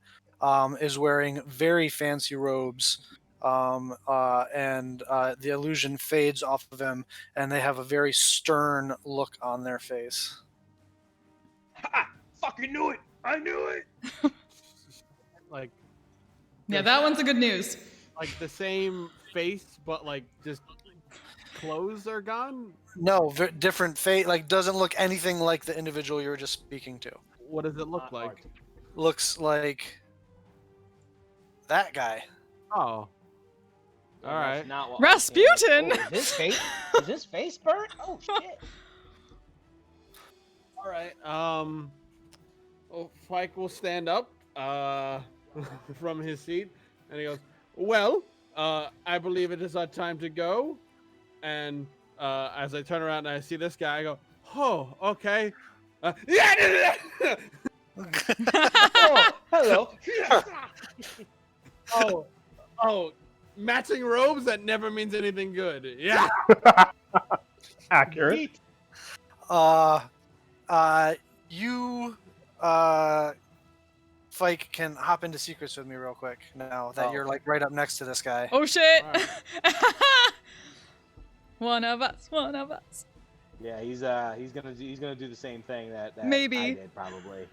is wearing very fancy robes. And the illusion fades off of him, and they have a very stern look on their face. Ha! Fucking knew it! I knew it! Like Yeah, that one's the good news. the same face, but like just clothes are gone. No, different face. Like, doesn't look anything like the individual you were just speaking to. What does it look like? Looks like that guy. Oh, all right. That's not what Rasputin! Oh, is his face burnt? Oh shit! All right. Fike will stand up from his seat, and he goes, "Well, I believe it is our time to go." And as I turn around and I see this guy, I go, "Oh, okay." Yeah. Oh, hello. Oh, matching robes? That never means anything good. Yeah. Accurate. You, Fike, can hop into secrets with me real quick now that you're like right up next to this guy. Oh shit. Alright. One of us. One of us. Yeah, he's gonna do the same thing that Maybe. I did probably.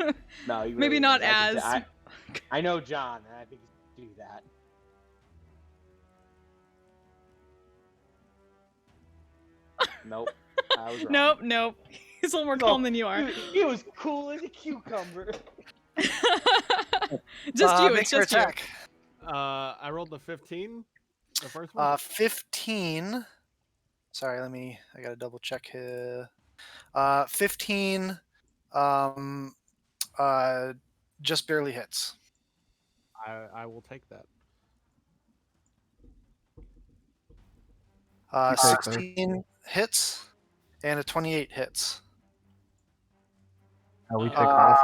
No, he Maybe really not is. I can as. say- I know John, and I think he's gonna do that. Nope. I was wrong. Nope. He's a little more calm than you are. He was cool as a cucumber. Just you. Make It's your just you. attack. I rolled the 15. The first one. 15. Sorry, I gotta double check here. 15. Just barely hits. I will take that. You take 16 hits and a 28 hits. We take Uh, both.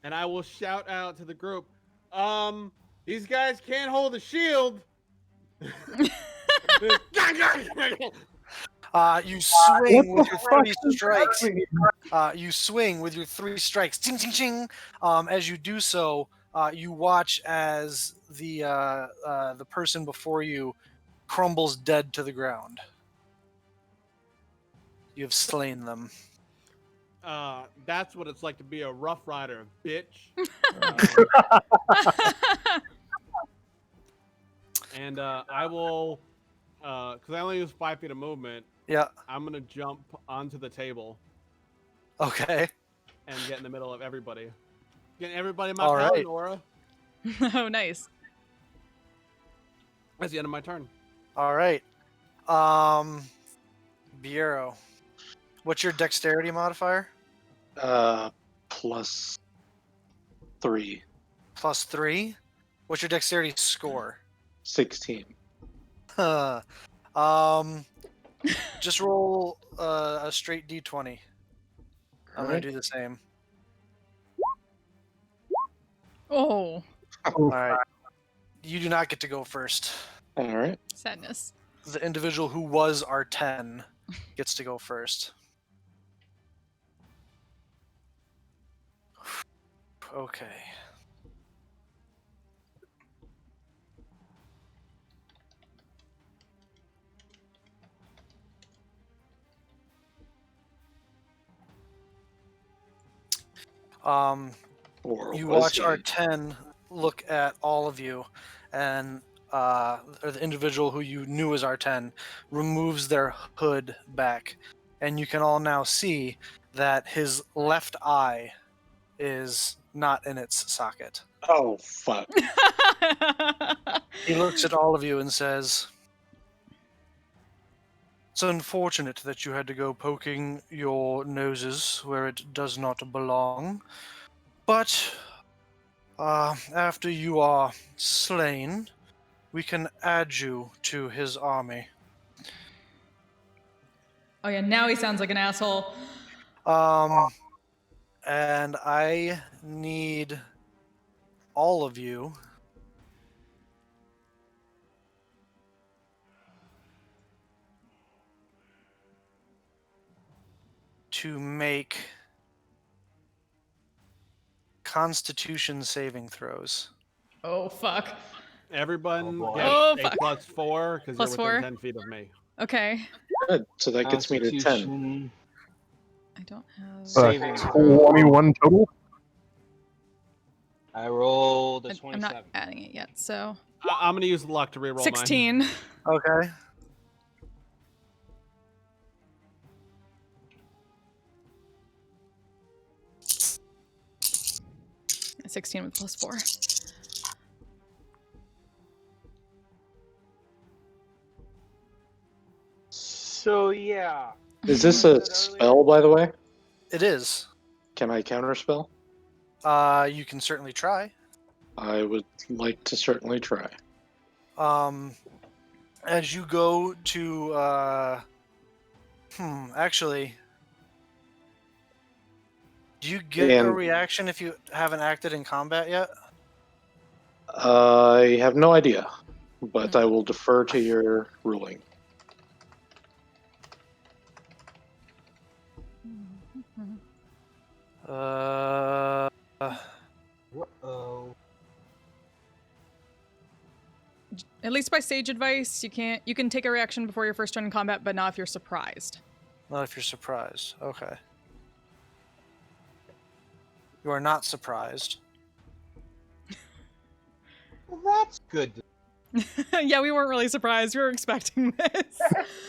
And I will shout out to the group. These guys can't hold a shield. You swing with your fuck 3 is strikes. happening? You swing with your 3 strikes. Ching, ching, ching. As you do so, You watch as the person before you crumbles dead to the ground. You have slain them. That's what it's like to be a rough rider, bitch. And I will, because I only use 5 feet of movement. Yeah. I'm gonna jump onto the table Okay. and get in the middle of everybody. Getting everybody in my All paladin right. aura. Oh, nice. That's the end of my turn. All right. Bureau. What's your dexterity modifier? Plus 3. +3. What's your dexterity score? 16. Just roll a straight d20. I'm gonna Alright. do the same. Oh, All right. You do not get to go first. Alright. sadness. The individual who was R10 gets to go first. Okay. Or You was watch he? R10 look at all of you, and or the individual who you knew as R10 removes their hood back, and you can all now see that his left eye is not in its socket. Oh, fuck. He looks at all of you and says, "It's unfortunate that you had to go poking your noses where it does not belong, but after you are slain, we can add you to his army." Oh yeah, now he sounds like an asshole. And I need all of you to make Constitution saving throws. Oh fuck. Everyone boy. gets Oh, a fuck. +4 because you're within +4? 10 feet of me. Okay. Good. So that gets me to 10. Constitution I don't have. saving throw. 21 total. I rolled a I'm 27. not adding it yet, so I'm gonna use luck to reroll mine. 16. Okay. A 16 with +4. So yeah. Is this a spell, by the way? It is. Can I counterspell? You can certainly try. I would like to certainly try. As you go to, actually, do you get a And- reaction if you haven't acted in combat yet? I have no idea, but I will defer to your ruling. Uh, Uh-oh. At least by sage advice, you can take a reaction before your first turn in combat, but not if you're surprised. not if you're surprised. Okay. You are not surprised. Well, that's good. Yeah, we weren't really surprised. We were expecting this.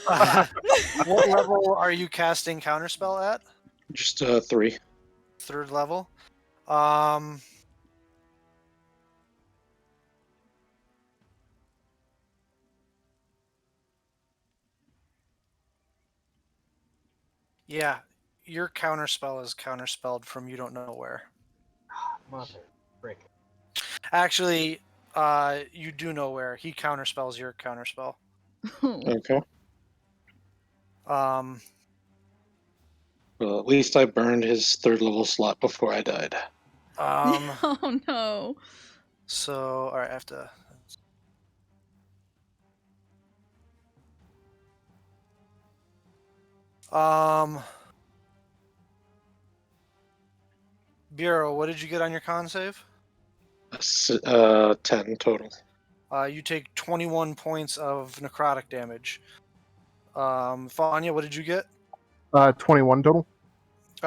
What level are you casting Counterspell at? Just 3. 3rd level. Yeah, your counterspell is counterspelled from you don't know where. Mother frick. Actually, you do know where. He counterspells your counterspell. Okay. Um, Well, at least I burned his 3rd level slot before I died. Oh no. So, all right, I have to. Bureau, what did you get on your con save? A 10 total. You take 21 points of necrotic damage. Fanya, what did you get? 21 total.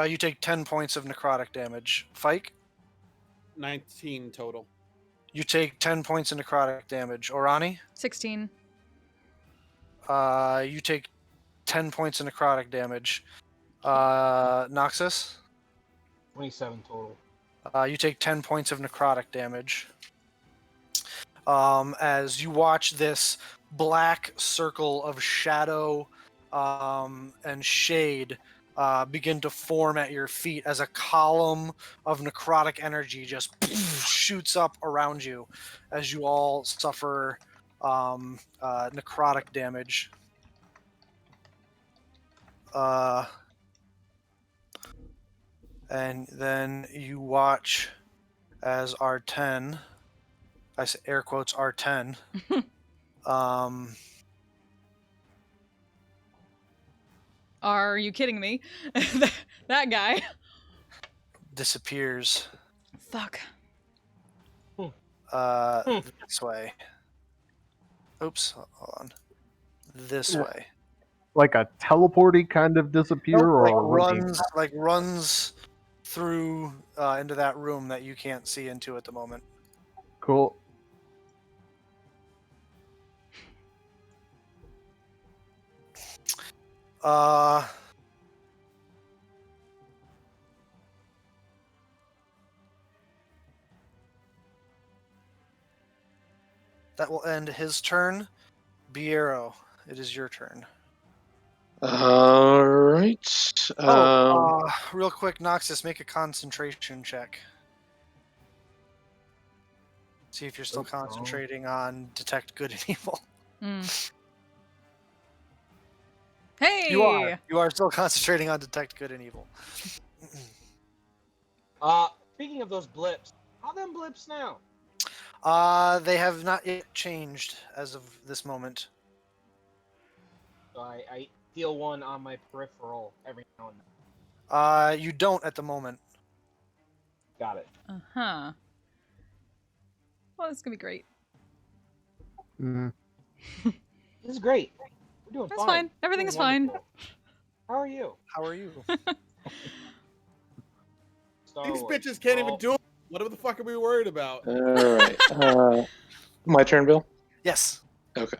You take 10 points of necrotic damage. Fike, 19 total. you take 10 points of necrotic damage. Orani, 16. you take 10 points of necrotic damage. Noxus, 27 total. you take 10 points of necrotic damage. As you watch this black circle of shadow and shade begin to form at your feet as a column of necrotic energy just shoots up around you as you all suffer necrotic damage. And then you watch as R10, I say air quotes R10, Are you kidding me? That guy. disappears Fuck. this way. Oops, hold on. This Yeah. way. Like a teleporty kind of disappear, Nope, or what do you- runs through into that room that you can't see into at the moment. Cool. That will end his turn. Biero, it is your turn. All right. Real quick, Noxus, make a concentration check. See if you're still concentrating on detect good and evil. Mm. Hey! You are. You are still concentrating on detect good and evil. Speaking of those blips, how them blips now? They have not yet changed as of this moment. So I feel one on my peripheral every now and then. You don't at the moment. Got it. Uh-huh. Well, this is gonna be great. Mm. This is great. We're doing That's fine. fine. Everything Doing is fine. wonderful. How are you? How are you? These bitches can't even do it. What the fuck are we worried about? All right. My turn, Bill? Yes. Okay.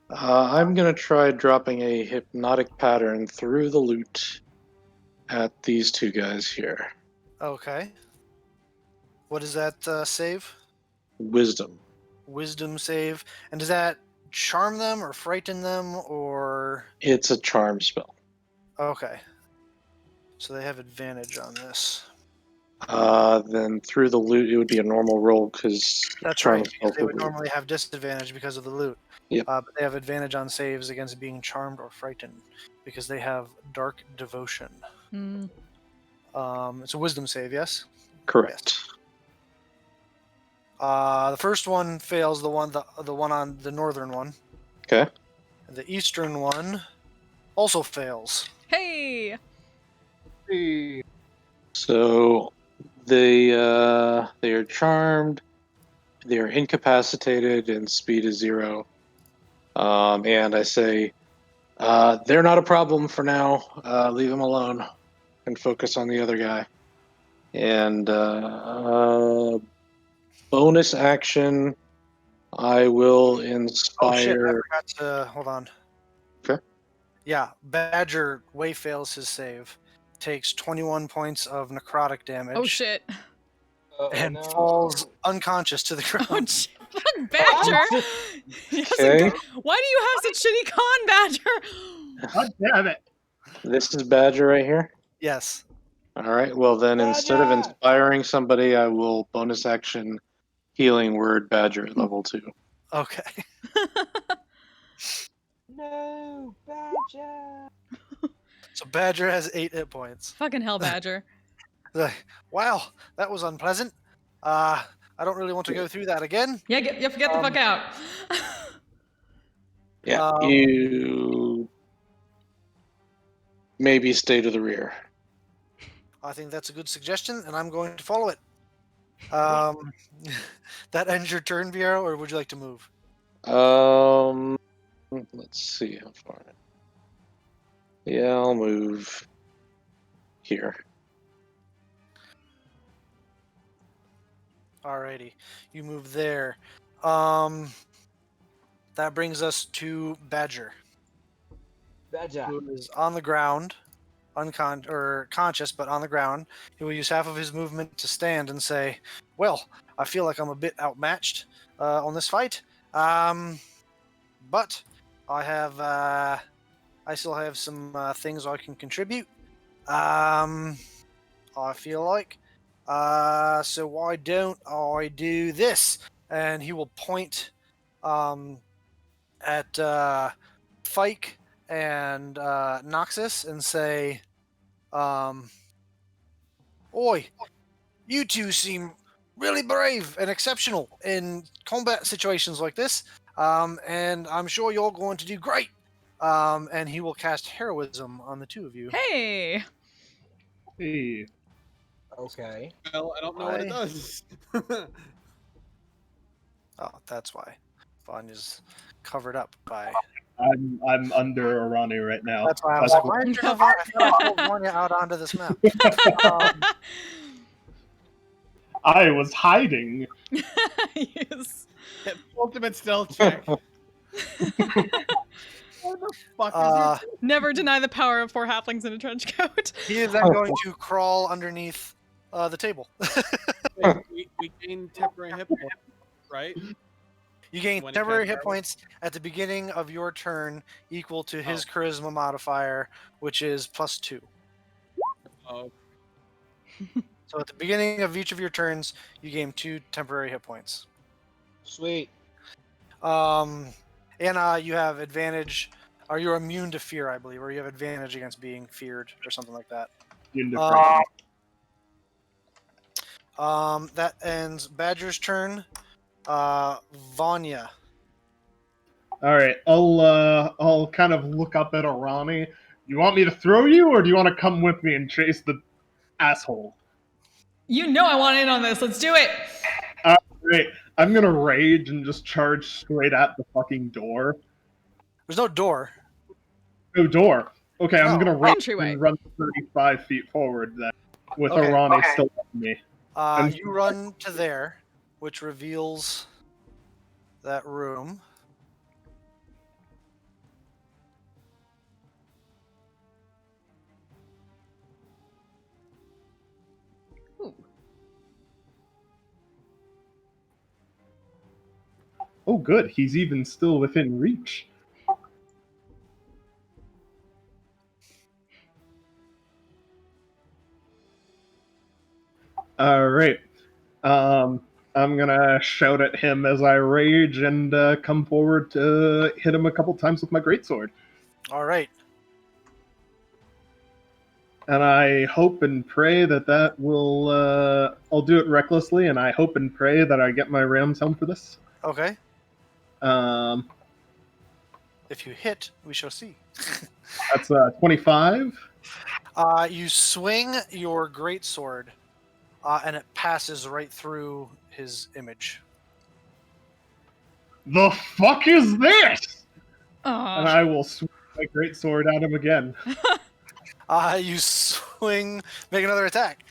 I'm going to try dropping a hypnotic pattern through the loot at these two guys here. Okay. What does that save? Wisdom. Wisdom save. And does that charm them or frighten them or... It's a charm spell. Okay. So they have advantage on this. Then through the loot, it would be a normal roll because That's right. Because they would normally have disadvantage because of the loot. Yep. But they have advantage on saves against being charmed or frightened because they have dark devotion. Mm. It's a wisdom save, yes? Correct. The first one fails. The one on the northern one. Okay. The eastern one also fails. Hey! Hey. So they are charmed. They are incapacitated, and speed is 0. And I say, they're not a problem for now. Leave them alone, and focus on the other guy. And bonus action, I will inspire. Oh shit! I forgot to hold on. Okay. Yeah, Badger way fails his save. Takes 21 points of necrotic damage. Oh shit. And no. falls unconscious to the ground. Oh shit. Fuck Badger! Yes, Okay. why do you have such shitty con, Badger? God damn it. This is Badger right here. Yes. All right. Well, then instead of Badger! inspiring somebody, I will bonus action healing word Badger at level 2. Okay. No, Badger. So Badger has 8 hit points. Fucking hell, Badger. Like, wow, that was unpleasant. I don't really want to go through that again. Yeah, get the fuck out. Yeah. You maybe stay to the rear. I think that's a good suggestion, and I'm going to follow it. Um, that ends your turn, Viero, or would you like to move? Let's see how far. Yeah, I'll move here. Alrighty, you move there. That brings us to Badger, Badger. who is on the ground, conscious, but on the ground. He will use half of his movement to stand and say, "Well, I feel like I'm a bit outmatched on this fight, but I still have some things I can contribute. I feel like. So why don't I do this?" And he will point at Fike and Noxus and say, "Oi, you two seem really brave and exceptional in combat situations like this, and I'm sure you're going to do great." And he will cast heroism on the two of you. Hey. Hey, Okay. Well, I don't know what it Why? does. Oh, that's why. Vanya's covered up by. I'm under Arani right now. That's why I was That's like, why did you have I thought I pulled Vanya out onto this map? Um, I was hiding. Yes. Hit ultimate stealth check. What the fuck uh, is Never deny the power of 4 halflings in a trench coat. he is then going to crawl underneath the table. your... we gain temporary hit points, right? You gain When it temporary casts hit points at the beginning of your turn equal to his Oh. charisma modifier, which is +2. Oh, So at the beginning of each of your turns, you gain 2 temporary hit points. Sweet. And you have advantage, or you're immune to fear, I believe, or you have advantage against being feared, or something like that. That ends Badger's turn. Vanya. All right, I'll kind of look up at Arani. You want me to throw you, or do you want to come with me and chase the asshole? You know I want in on this. Let's do it. Great. I'm gonna rage and just charge straight at the fucking door. There's no door. No door. Okay, I'm No. gonna rage Entryway. and run 35 feet forward then, with Okay. Arani still on me. You run to there, which reveals that room. Ooh. Oh, good. He's even still within reach. All right. I'm gonna shout at him as I rage and come forward to hit him a couple times with my greatsword. All right. And I hope and pray that will. I'll do it recklessly, and I hope and pray that I get my ram's helm for this. Okay. Um, If you hit, we shall see. that's 25. You swing your greatsword, and it passes right through his image. The fuck is this? And Aw. I will swing my greatsword at him again. You swing, make another attack.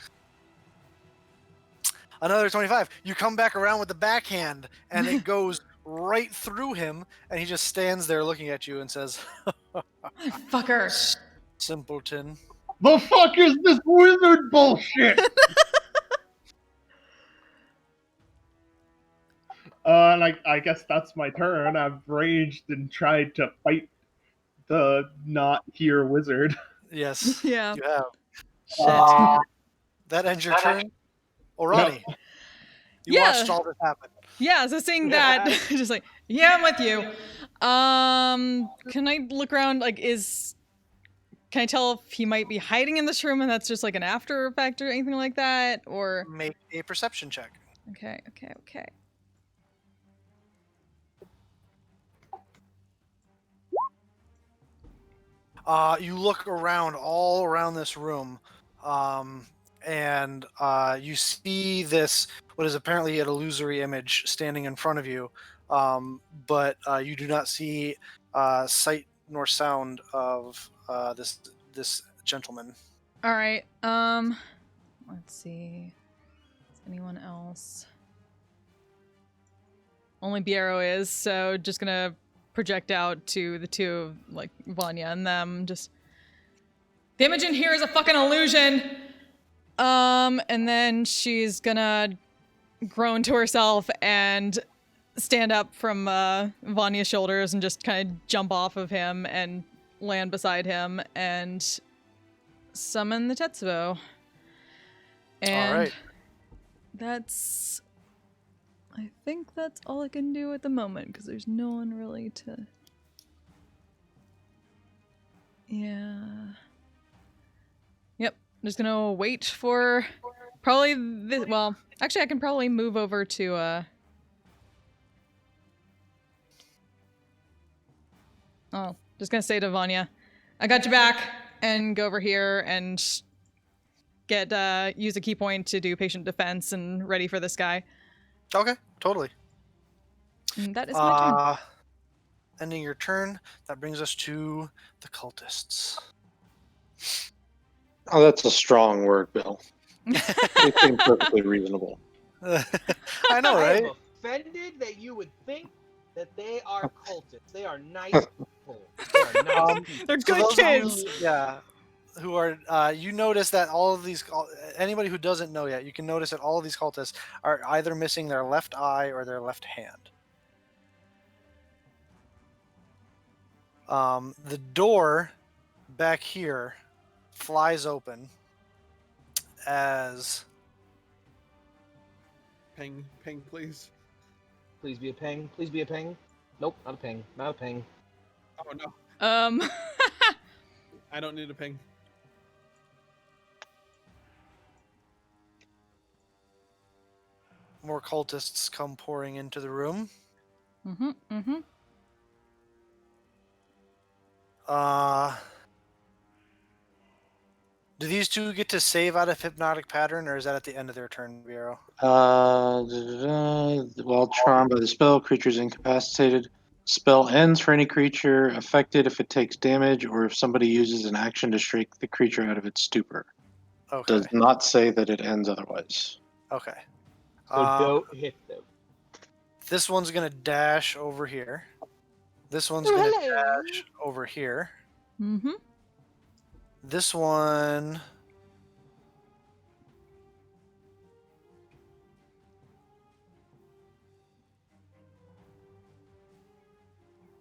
Another 25. You come back around with the backhand, and it goes right through him, and he just stands there looking at you and says, Fucker. "Simpleton." The fuck is this wizard bullshit? And I guess that's my turn. I've raged and tried to fight the not here wizard. Yes, Yeah. you have. Shit. That ends your turn. Orani, you Yeah. watched all this happen. Yeah, so seeing that, just like, yeah, I'm with you. Can I look around? Like, can I tell if he might be hiding in this room and that's just like an after effect or anything like that? Or Make a perception check. okay. You look around all around this room, and you see this what is apparently an illusory image standing in front of you, but you do not see sight nor sound of this gentleman. All right. Let's see. Is anyone else? Only Biero is, so just gonna project out to the two of like Vanya and them. Just the image in here is a fucking illusion. And then she's gonna groan to herself and stand up from Vanya's shoulders and just kind of jump off of him and land beside him and summon the Tetsuo. And All right. that's... I think that's all I can do at the moment, because there's no one really to... Yeah... Yep, I'm just gonna wait for probably this... Well, actually I can probably move over to, Oh, just gonna say to Vanya, I got you back, and go over here and get, use a key point to do patient defense and ready for this guy. Okay, totally. And that is my turn. Ending your turn, that brings us to the cultists. Oh, that's a strong word, Bill. It seems perfectly reasonable. I know, right? I am offended that you would think that they are cultists. They are nice people. They are nice people. They're So good those kids! of you, yeah, who are, you notice that all of these, anybody who doesn't know yet, you can notice that all of these cultists are either missing their left eye or their left hand. The door back here flies open as Ping, ping, please. Please be a ping. Please be a ping. Nope, not a ping. Not a ping. Oh no, I don't need a ping. more cultists come pouring into the room. Do these two get to save out of hypnotic pattern, or is that at the end of their turn, Vero? While charmed by the spell, creature is incapacitated. Spell ends for any creature affected if it takes damage or if somebody uses an action to shake the creature out of its stupor. Okay. Does not say that it ends otherwise. Okay. So don't hit them. This one's gonna dash over here. This one's gonna dash over here. This one...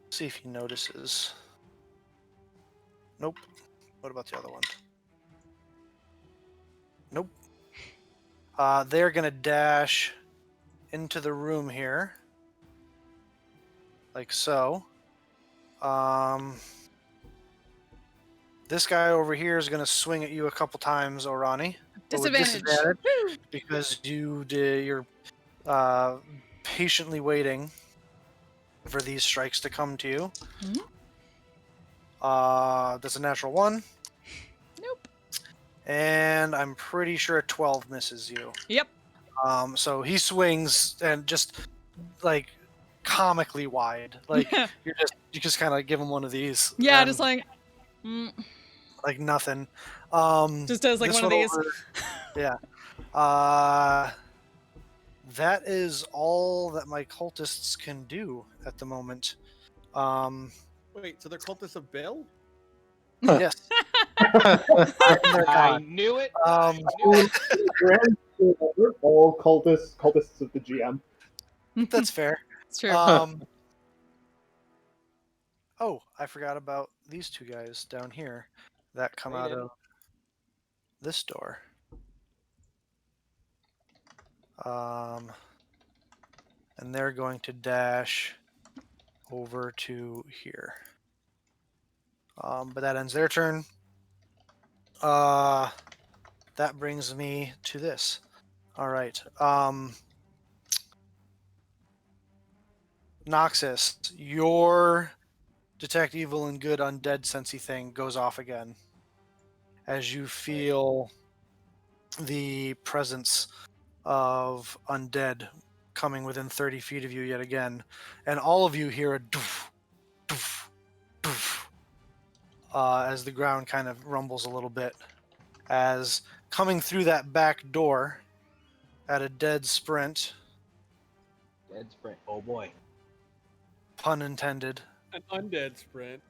See if he notices. Nope. What about the other one? Nope. They're gonna dash into the room here. Like so. This guy over here is gonna swing at you a couple times, Orani. But with Disadvantage. because you're patiently waiting for these strikes to come to you. That's a natural 1. Nope. And I'm pretty sure a 12 misses you. Yep. So he swings and just like comically wide. Like you just kind of give him one of these. Yeah, and, just like... like nothing. just does like this one of these. yeah. That is all that my cultists can do at the moment. Wait, so they're cultists of Bill? Yes. I knew it. I knew it. We're all cultists of the GM. That's fair. It's true. Oh, I forgot about these two guys down here that come out of this door. And they're going to dash over to here. But that ends their turn. That brings me to this. All right. Noxus, your detect evil and good undead sensey thing goes off again as you feel the presence of undead coming within 30 feet of you yet again, and all of you hear a doof, doof, doof, as the ground kind of rumbles a little bit. As coming through that back door at a dead sprint, Dead sprint. Oh boy. pun intended, An undead sprint.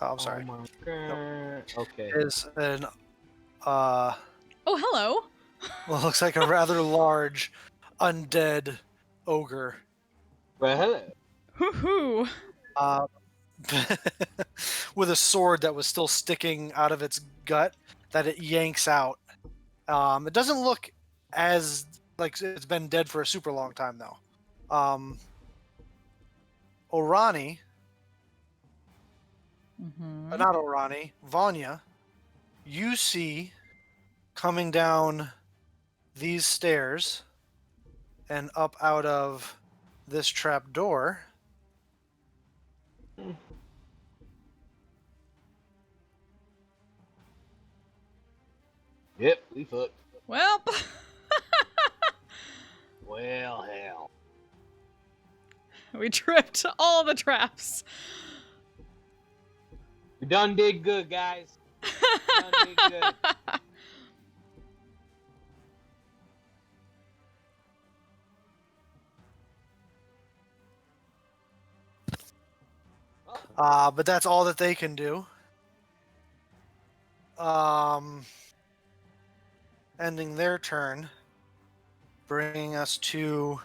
oh, I'm sorry, Oh my god. Okay. is an Oh, hello. well, looks like a rather large undead ogre. Well, hello. Hoo-hoo. Uh, with a sword that was still sticking out of its gut that it yanks out. It doesn't look as like it's been dead for a super long time though. Orani, Mm-hmm. not Orani, Vanya, you see coming down these stairs and up out of this trap door. Yep, we fucked. Well, Well, hell. we tripped all the traps. We done did good, guys. Done did good. But that's all that they can do. Ending their turn, bringing us to,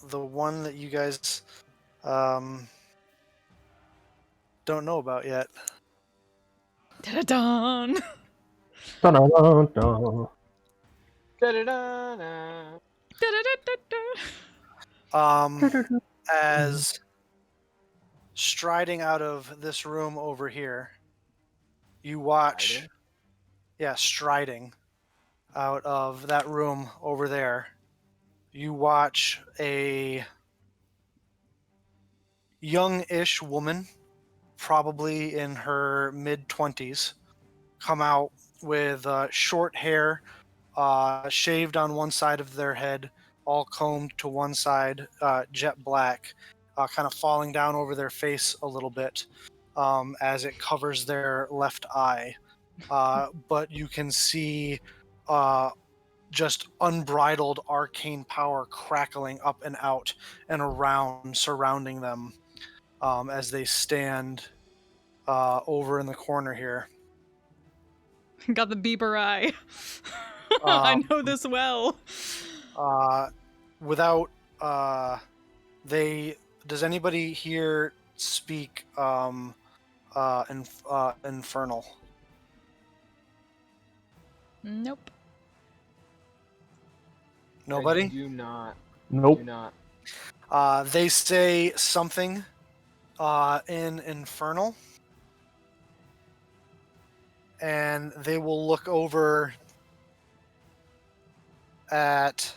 the one that you guys, don't know about yet. Da-da-dun. Dun-dun-dun-dun. Da-da-da-da. Da-da-da-da-da. As striding out of this room over here, you watch, Striding? yeah, striding out of that room over there, you watch a young-ish woman, probably in her mid-20s, come out with short hair, shaved on one side of their head, all combed to one side, jet black, kind of falling down over their face a little bit as it covers their left eye. But you can see just unbridled arcane power crackling up and out and around, surrounding them as they stand over in the corner here. Got the Bieber eye. I know this well. Without they, does anybody here speak infernal? Nope. I Nobody. do not. Nope. Do not. They say something in infernal, and they will look over at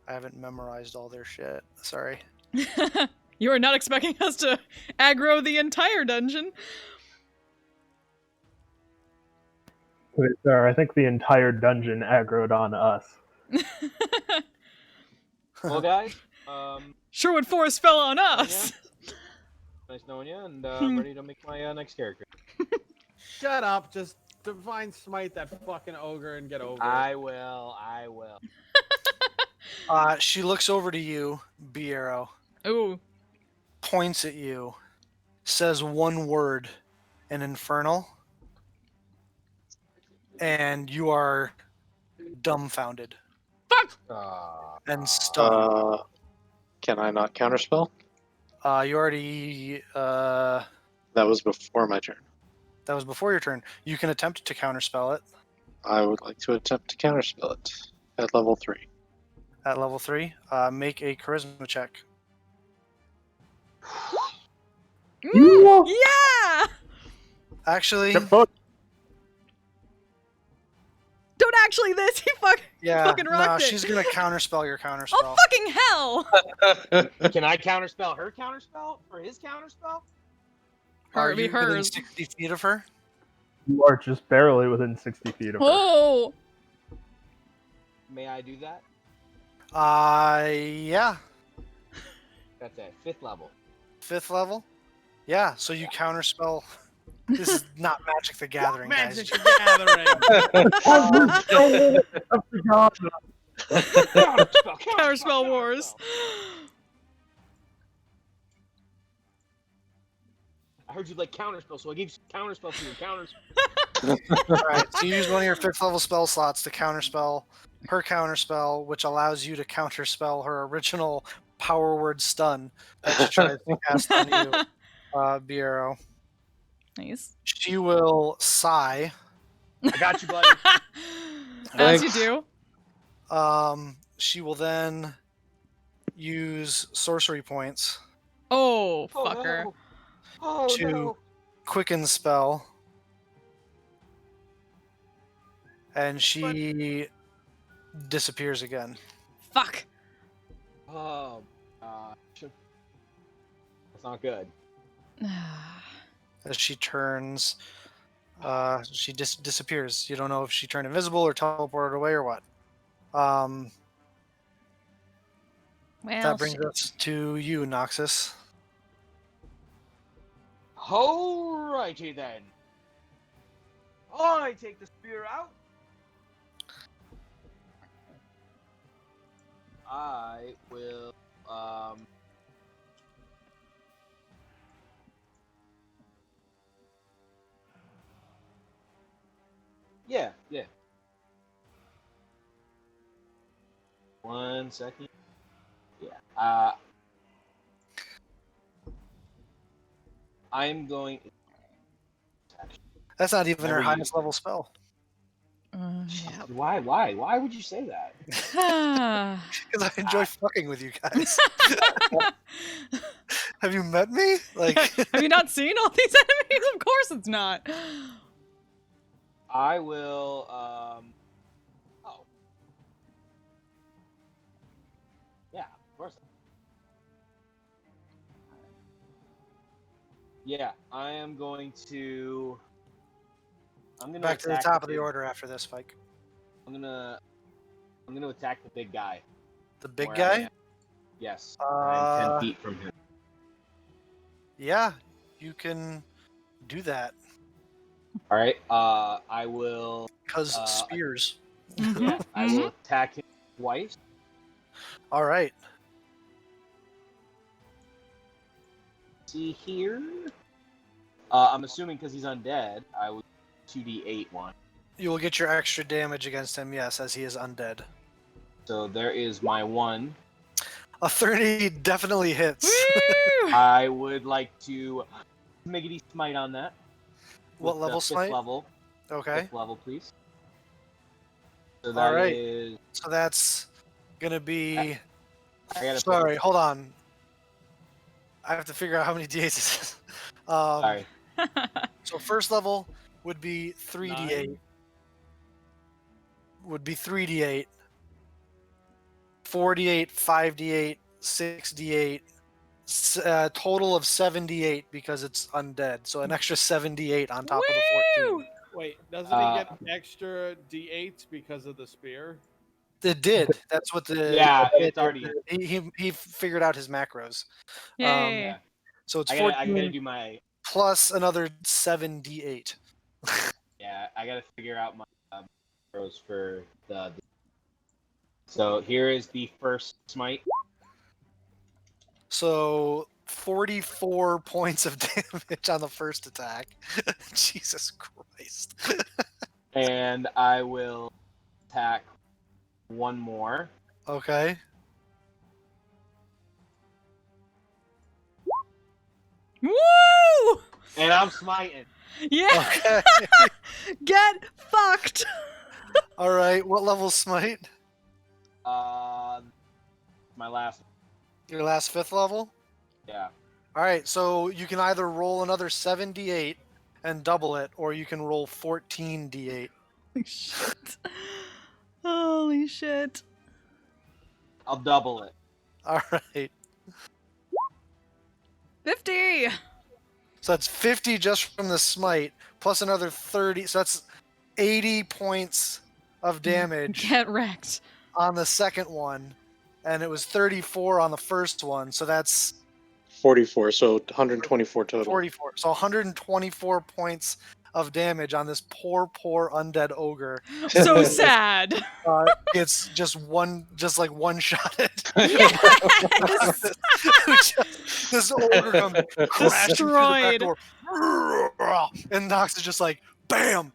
I haven't memorized all their shit. Sorry. You are not expecting us to aggro the entire dungeon. Wait, sir, I think the entire dungeon aggroed on us. Well, guys, Sherwood Forest fell on us. nice knowing you, and I'm ready to make my next character. Shut up. Just divine smite that fucking ogre and get over it. I will. I will. She looks over to you, Biero, Ooh. points at you, says one word in infernal, and you are dumbfounded and stunned. Can I not counterspell? You already That was before my turn. That was before your turn. You can attempt to counterspell it I would like to attempt to counterspell it at level 3. at level 3. Make a charisma check. Yeah! Actually, Don't Don't actually this. He yeah, fucking rocked no, it. she's gonna counterspell your Oh counterspell. fucking hell! Can I counterspell her counterspell for his counterspell? Are It'd be you within hers. 60 feet of her? You are just barely within 60 feet of her. Oh! May I do that? Yeah, That's at 5th level. 5th level. Yeah, so you counterspell. This is not Magic the Gathering, Magic guys. the Gathering. I forgot. Counterspell wars. I heard you like counterspell, so I gave you counterspell for your counterspell. Alright, so you use one of your 5th level spell slots to counterspell her counterspell, which allows you to counterspell her original power word stun that she tries to cast on you, Biero. Nice. She will sigh. I got you, buddy. As you Thanks. do. She will then use sorcery points Oh, Oh, fucker. no. Oh, to no. quicken spell. And she disappears again. Fuck. Oh, that's not good. As she turns, she disappears. You don't know if she turned invisible or teleported away or what. Well, That brings us to you, Noxus. Alrighty then. I take the spear out. I will, yeah. 1 second. Yeah. I'm going. That's not even her Never highest used level spell. yeah. Why would you say that? Because I enjoy fucking with you guys. Have you met me? Like, Have you not seen all these enemies? Of course it's not. I will. Oh. Yeah, of course. Yeah, I am going to. I'm gonna back to the attack top of the big- order after this, Spike. I'm gonna attack the big guy. The big where I guy? am. Yes. I'm 10 Uh, feet from him. yeah, you can do that. All right. I will. Because Uh, spears. Yeah, I will attack him twice. All right. See here. I'm assuming because he's undead, I would 2d8 one. You will get your extra damage against him, yes, as he is undead. So there is my 1. A 30 definitely hits. Woo! I would like to miggity smite on that. What with the level fifth smite? Level. Okay. 5th level, please. So All that right. is. So that's gonna be. I gotta put- Sorry, hold on. I have to figure out how many d8s this is. Sorry. So first level would be 3d8. 9. Would be 3d8. 4d8, 5d8, 6d8. Total of 7d8 because it's undead. So an extra 7d8 on top of the 14. Woo! Wait, doesn't he get extra d8s because of the spear? It did. That's what the Yeah, it's already. he figured out his macros. Yay. Yeah. So it's I 14 gotta do my. plus another 7d8. Yeah, I gotta figure out my throws for the. So here is the first smite. So 44 points of damage on the first attack. Jesus Christ. And I will attack one more. Okay. Woo! And I'm smiting. Yeah. Okay. Get fucked. All right. What level smite? My last. Your last 5th level? Yeah. All right. So you can either roll another 7d8 and double it, or you can roll 14d8. Holy shit. Holy shit. I'll double it. All right. 50. So that's 50 just from the smite, plus another 30. So that's 80 points of damage Get wrecked. on the second one. And it was 34 on the first one. So that's 44, so 124 total. 44. So 124 points of damage on this poor undead ogre. So sad. It's just one shot it. Yes. This ogre comes crashing through the back Destroyed. door, and Nox is just like bam,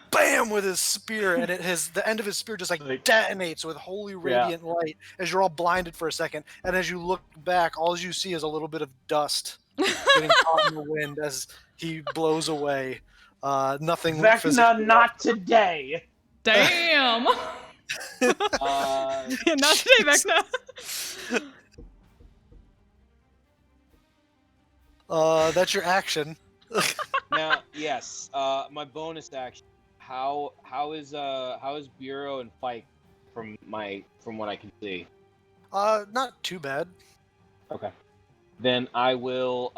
bam with his spear, and the end of his spear just like detonates with holy radiant light as you're all blinded for a second, and as you look back, all you see is a little bit of dust getting caught in the wind as he blows away. Nothing. Vecna, not today. Damn. Yeah, not today, Vecna. That's your action. Now, yes. My bonus action. How is Bureau and Pike from what I can see? Not too bad. Okay. Then I will.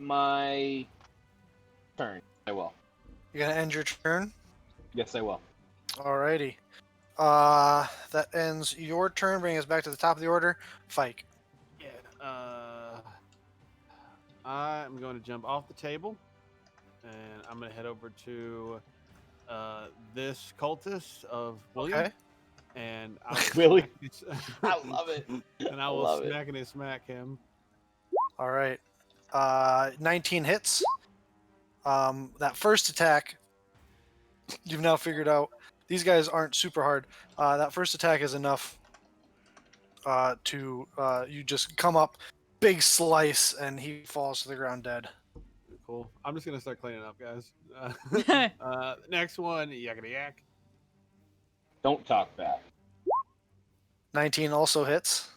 My turn. I will. You're gonna end your turn. Yes, I will. Alrighty. That ends your turn, bringing us back to the top of the order. Fike. Yeah. I'm going to jump off the table, and I'm going to head over to this cultist of William. Okay. And I'll Willie? I love it. And I will smack him. All right. 19 hits. That first attack, you've now figured out. These guys aren't super hard. That first attack is enough to you just come up, big slice, and he falls to the ground dead. Cool. I'm just gonna start cleaning up, guys. Next one, yakety yak. Don't talk back. 19 also hits.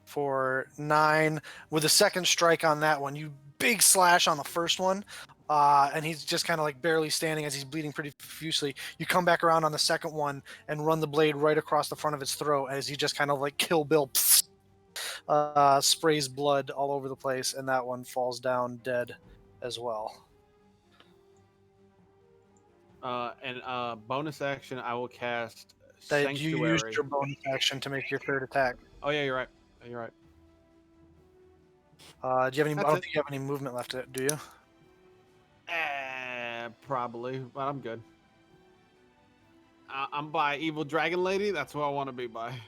For 9 with a second strike on that one. You big slash on the first one, and he's just kind of like barely standing as he's bleeding pretty profusely. You come back around on the second one and run the blade right across the front of his throat as he just kind of like Kill Bill sprays blood all over the place, and that one falls down dead as well. And bonus action, I will cast That Sanctuary. you used your bonus action to make your third attack. Oh yeah, you're right. You're right. Do you have any? That's I don't it. think you have any movement left. Do you? Probably, but I'm good. I'm by Evil Dragon Lady. That's who I want to be by.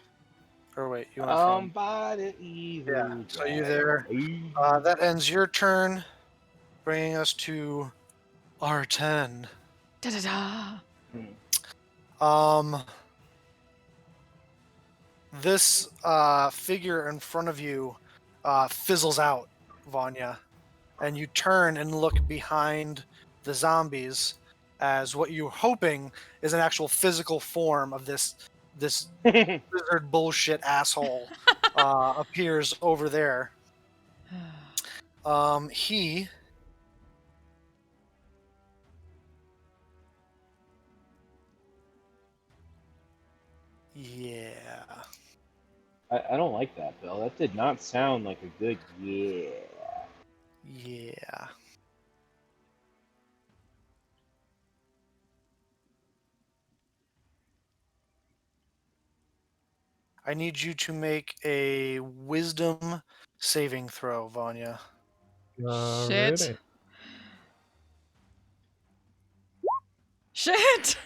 Or wait, you want from? By the evil. Yeah. So you there? That ends your turn, bringing us to R10. Da da da. This figure in front of you fizzles out, Vanya, and you turn and look behind the zombies as what you're hoping is an actual physical form of this wizard bullshit asshole appears over there. He yeah. I don't like that, Bill. That did not sound like a good yeah. Yeah. I need you to make a wisdom saving throw, Vanya. Shit. Shit.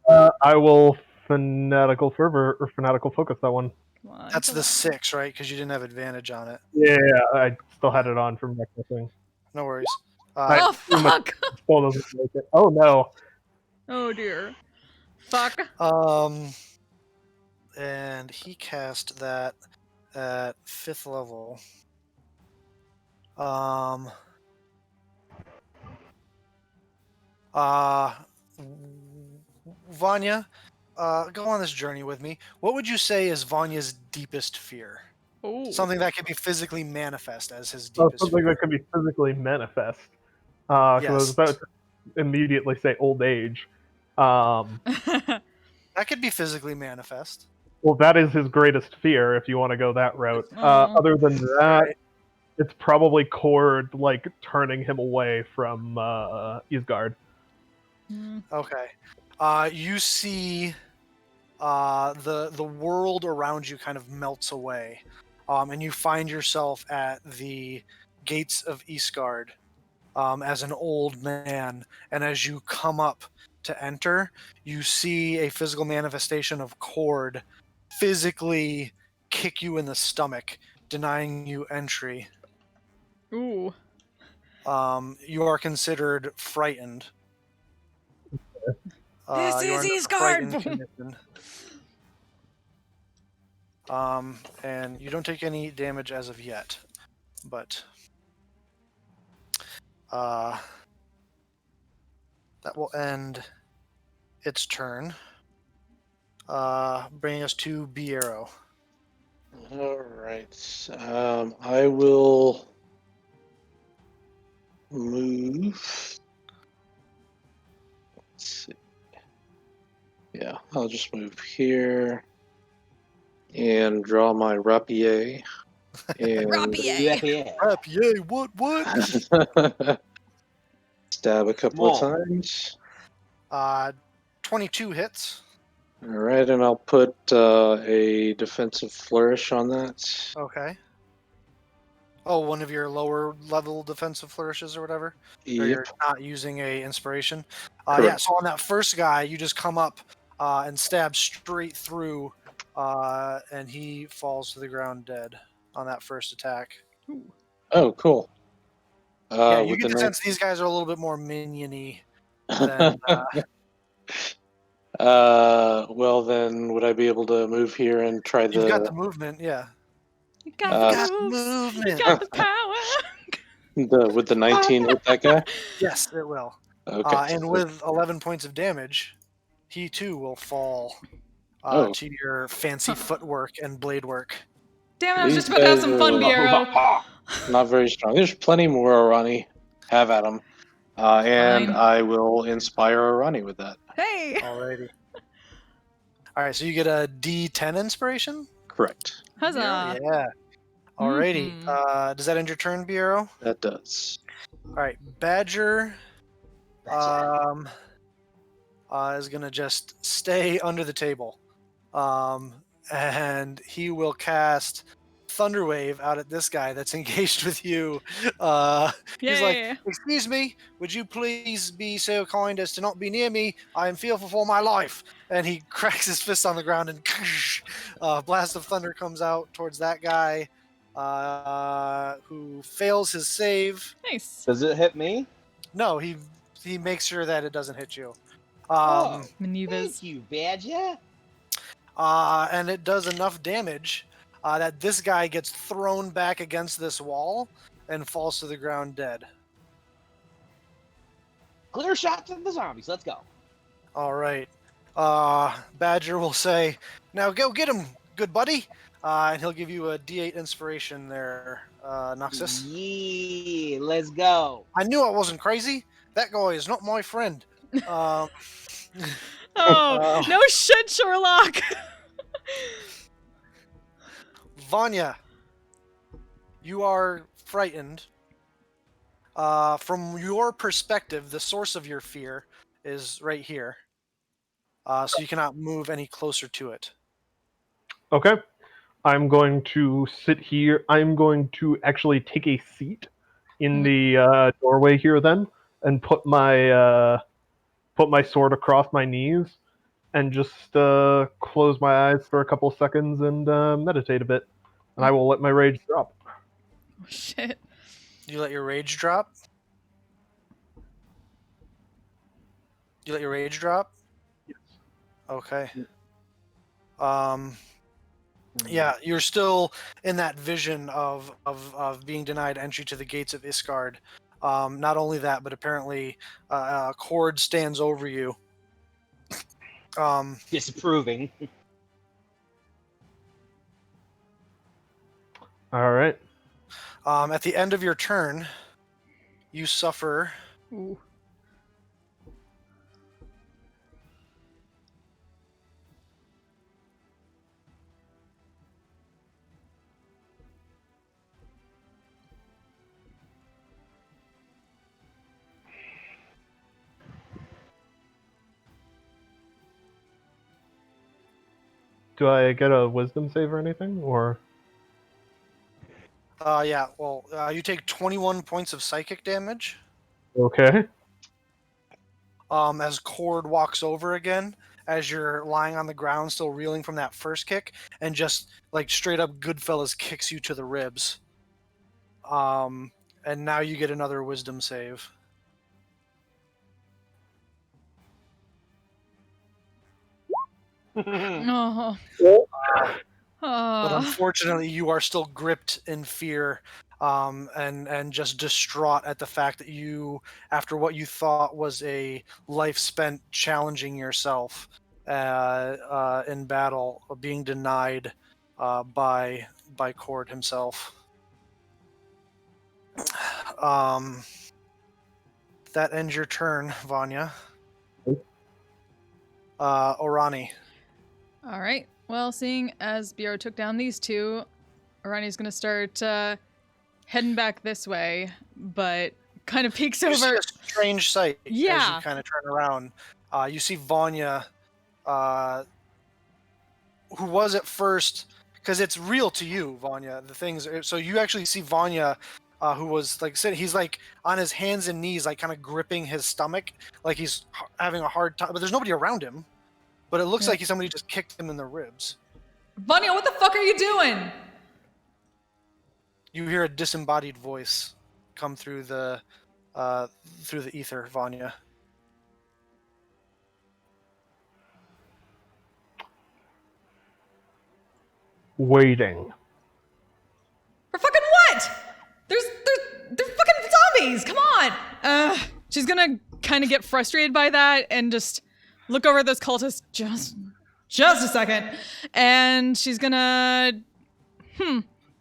I will fanatical fervor or fanatical focus that one. Come on, That's come the on. 6, right? Because you didn't have advantage on it. Yeah, I still had it on from that thing. No worries. Oh fuck. Still doesn't make it. Oh no. Oh dear. Fuck. And he cast that, at 5th level. Uh, Vanya, go on this journey with me. What would you say is Vanya's deepest fear? Oh. Something that can be physically manifest as his Oh, deepest something fear. that can be physically manifest. Because I was Yes. about to immediately say old age. Um, That could be physically manifest. well, that is his greatest fear, if you want to go that route. Aw. Other than that, Alright. it's probably Cord, like, turning him away from Isgard. Mm. Okay. You see the world around you kind of melts away. And you find yourself at the gates of Isgard as an old man. And as you come up to enter, you see a physical manifestation of Cord physically kick you in the stomach, denying you entry. Ooh. You are considered frightened. This You are is in his a frightened card. condition. And you don't take any damage as of yet, but that will end its turn, bringing us to Biero. All right. I will move. Let's see. Yeah, I'll just move here and draw my rapier and Rapier. Yeah. Crap! Yay! What? stab a couple of Whoa. times. 22 hits. All right, and I'll put a defensive flourish on that. Okay. Oh, one of your lower level defensive flourishes or whatever. Or Yep. you're not using a inspiration. Yeah. Correct. So on that first guy, you just come up and stab straight through, and he falls to the ground dead on that first attack. Ooh. Oh, cool. Yeah, you with get the the sense these guys are a little bit more minion-y than. well, then would I be able to move here and try You've got the the movement, yeah. You got Uh, the Got moves. movement. You got the power. with the 19 hit that guy? Yes, it will. Okay. And with 11 points of damage, he too will fall Oh. to your fancy footwork and blade work. Damn it, I was These just about to have guys some fun, are Biero. not very strong. There's plenty more Arani. Have at them. And Fine. I will inspire Arani with that. Hey. Alrighty. Alright, so you get a D10 inspiration? Correct. Huzzah. Yeah. Alrighty. Mhm. Does that end your turn, Biero? That does. Alright, Badger is gonna just stay under the table. And he will cast Thunderwave out at this guy that's engaged with you. He's like, Yeah. "Excuse me, would you please be so kind as to not be near me? I am fearful for my life." And he cracks his fist on the ground, and blast of thunder comes out towards that guy, who fails his save. Nice. Does it hit me? No, he makes sure that it doesn't hit you. Oh, Maneuvers. thank you, Badger. And it does enough damage that this guy gets thrown back against this wall and falls to the ground dead. Clear shot to the zombies. Let's go. All right. Badger will say, "Now go get him, good buddy." And he'll give you a D8 inspiration there, Noxus. Yeah, let's go. I knew I wasn't crazy. That guy is not my friend. Oh, Oh. no shit, Sherlock. Vanya, you are frightened. From your perspective, the source of your fear is right here. So you cannot move any closer to it. Okay. I'm going to sit here. I'm going to actually take a seat in the doorway here then, and put my sword across my knees, and just close my eyes for a couple seconds and meditate a bit. And I will let my rage drop. Oh, shit. You let your rage drop? You let your rage drop? Yes. Okay. Yeah, you're still in that vision of being denied entry to the gates of Iscard. Not only that, but apparently Cord stands over you. Disapproving. All right. At the end of your turn, you suffer Ooh. Do I get a wisdom save or anything, or? yeah, well, you take 21 points of psychic damage. Okay. As Cord walks over again, as you're lying on the ground, still reeling from that first kick, and just like straight up Goodfellas kicks you to the ribs. And now you get another wisdom save. Oh. But unfortunately, you are still gripped in fear, and just distraught at the fact that you, after what you thought was a life spent challenging yourself in battle, being denied by Cord himself. That ends your turn, Vanya. Orani. All right. Well, seeing as Bureau took down these two, Arani's gonna start heading back this way, but kind of peeks You see over. a strange sight as you Yeah. kind of turn around. You see Vanya, who was at first, because it's real to you, Vanya. The things. So you actually see Vanya, who was like I said, he's like on his hands and knees, like kind of gripping his stomach, like he's having a hard time. But there's nobody around him. But it looks Yeah. like somebody just kicked him in the ribs. Vanya, what the fuck are you doing? You hear a disembodied voice come through the ether, Vanya. Waiting. For fucking what? They're fucking zombies. Come on. She's gonna kind of get frustrated by that and just look over at those cultists just a second, and she's gonna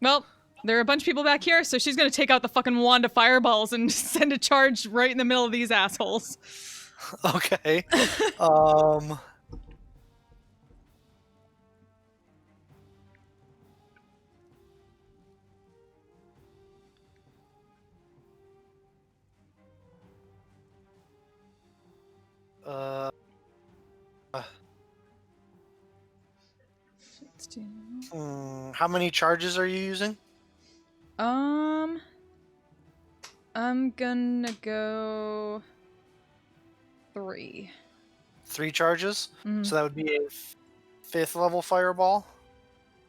well, there are a bunch of people back here, so she's gonna take out the fucking wand of fireballs and send a charge right in the middle of these assholes. Okay. Uh, how many charges are you using? I'm gonna go 3. 3 charges. Mhm. So that would be a 5th level fireball.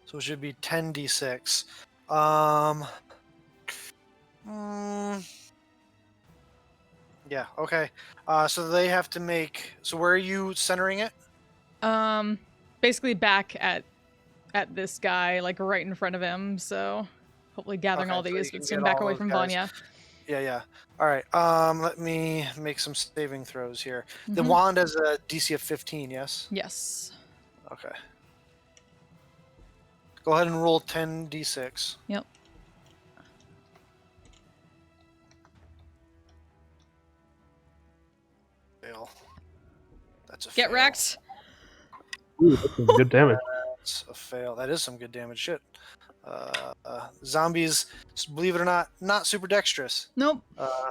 So it should be 10d6. Yeah. Okay. So they have to make. So where are you centering it? Basically back at this guy, like right in front of him. So hopefully gathering Okay, all so these, you can but get staying back all away those from guys. Vanya. Yeah. All right. Let me make some saving throws here. The Mhm. wand has a DC of 15. Yes. Yes. Okay. Go ahead and roll 10d6. Yep. Fail. That's a Get fail. wrecked. Ooh, that's some good damage. That's a fail. That is some good damage. Shit. Zombies, believe it or not super dexterous. Nope.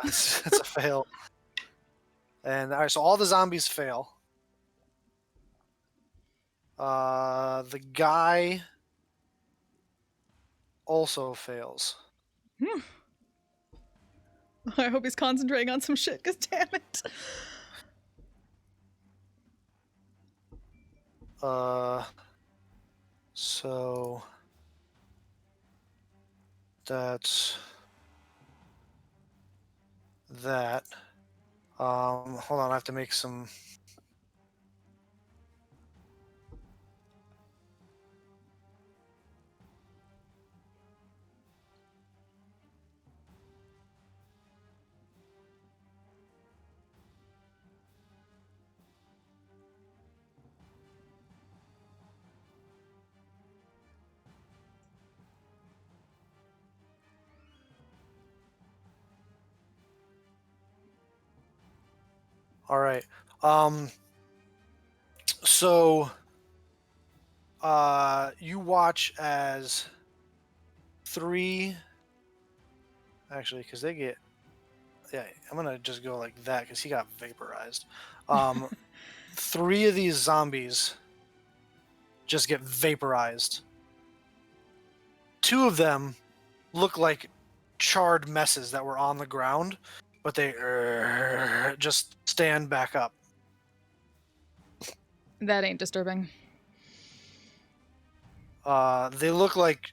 It's a fail. And all right, so all the zombies fail. The guy also fails. I hope he's concentrating on some shit, cause damn it. So that's that. Hold on, I have to make some. – All right. So you watch as 3 actually, because they get, yeah, I'm gonna just go like that because he got vaporized. 3 of these zombies just get vaporized. 2 of them look like charred messes that were on the ground, but they just stand back up. That ain't disturbing. They look like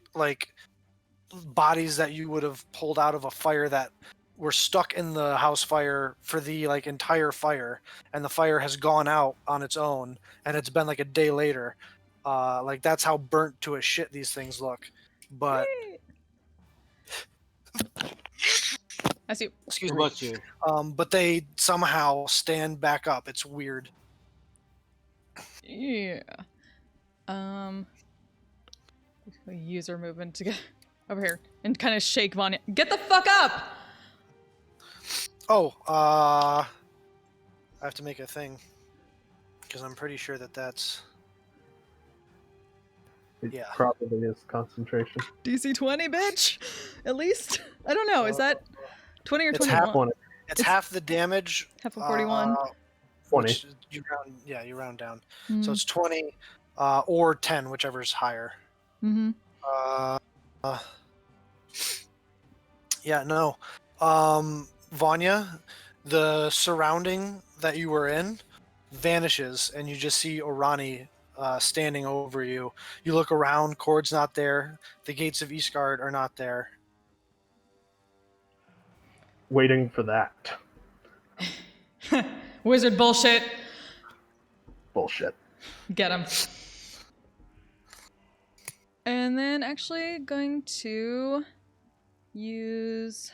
bodies that you would have pulled out of a fire that were stuck in the house fire for the like entire fire, and the fire has gone out on its own, and it's been like a day later. Like that's how burnt to a shit these things look. But I see. excuse Who me. about you? But they somehow stand back up. It's weird. Yeah. User movement to get over here and kind of shake Vanya. Get the fuck up! Oh, I have to make a thing because I'm pretty sure that's. It Yeah. probably is concentration. DC 20, bitch. At least I don't know. Is that 20 or It's 21? half 20. It's half the damage. Half of 41. 20. Which you round down. Mm. So it's 20 or 10, whichever's higher. Mm-hmm. Yeah, no. Vanya, the surrounding that you were in vanishes, and you just see Orani standing over you. You look around, Cord's not there. The gates of Eastgard are not there. Waiting for that. Wizard bullshit. Bullshit. Get him. And then actually going to use,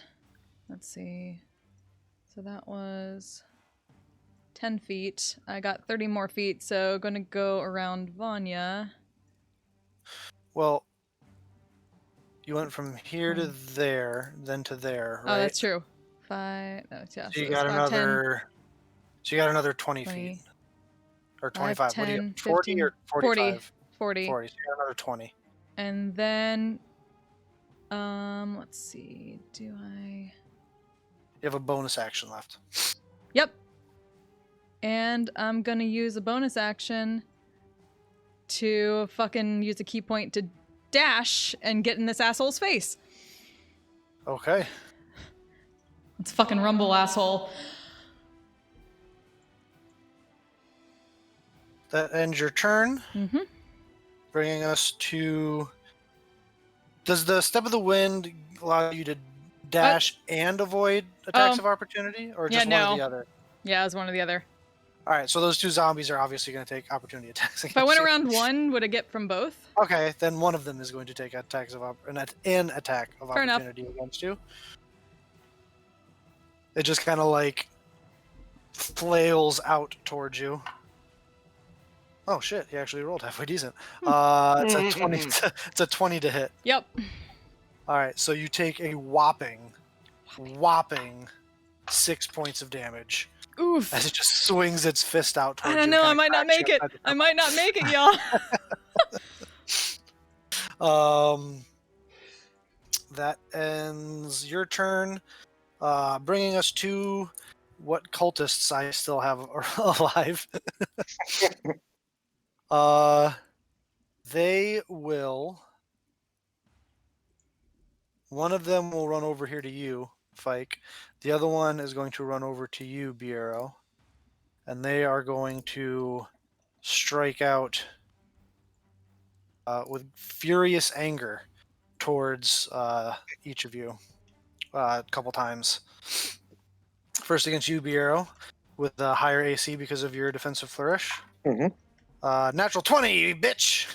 let's see. So that was 10 feet. I got 30 more feet, so going to go around Vanya. Well, you went from here to there, then to there, right? Oh, that's true. 5, no, yeah. So you it's got 5, another. 10, So you got another 20 20, feet or 5, 25. What do you 10, got? 40 15, or 45? 40. 40. So you got another 20. And then, let's see. Do I? You have a bonus action left. Yep. And I'm gonna use a bonus action to fucking use a key point to dash and get in this asshole's face. Okay. Let's fucking rumble, asshole. That ends your turn, Mm-hmm. bringing us to. Does the Step of the Wind allow you to dash and avoid attacks of opportunity, or yeah, just one or no. the other? Yeah, it was one or the other. All right, so those 2 zombies are obviously going to take opportunity attacks. If I went against you. around one, would I get from both? Okay, then one of them is going to take attacks of an attack of Fair enough. opportunity against you. It just kind of like flails out towards you. Oh shit! He actually rolled halfway decent. It's a 20. It's a 20 to hit. Yep. All right, so you take a whopping 6 points of damage Oof. as it just swings its fist out towards you. I don't know. and I might not cracks make you it. upside the I might not make it, y'all. That ends your turn, bringing us to what cultists I still have alive. They will. One of them will run over here to you, Fike. The other one is going to run over to you, Biero. And they are going to strike out with furious anger towards each of you a couple times. First against you, Biero, with a higher AC because of your defensive flourish. Mhm. Natural 20, bitch.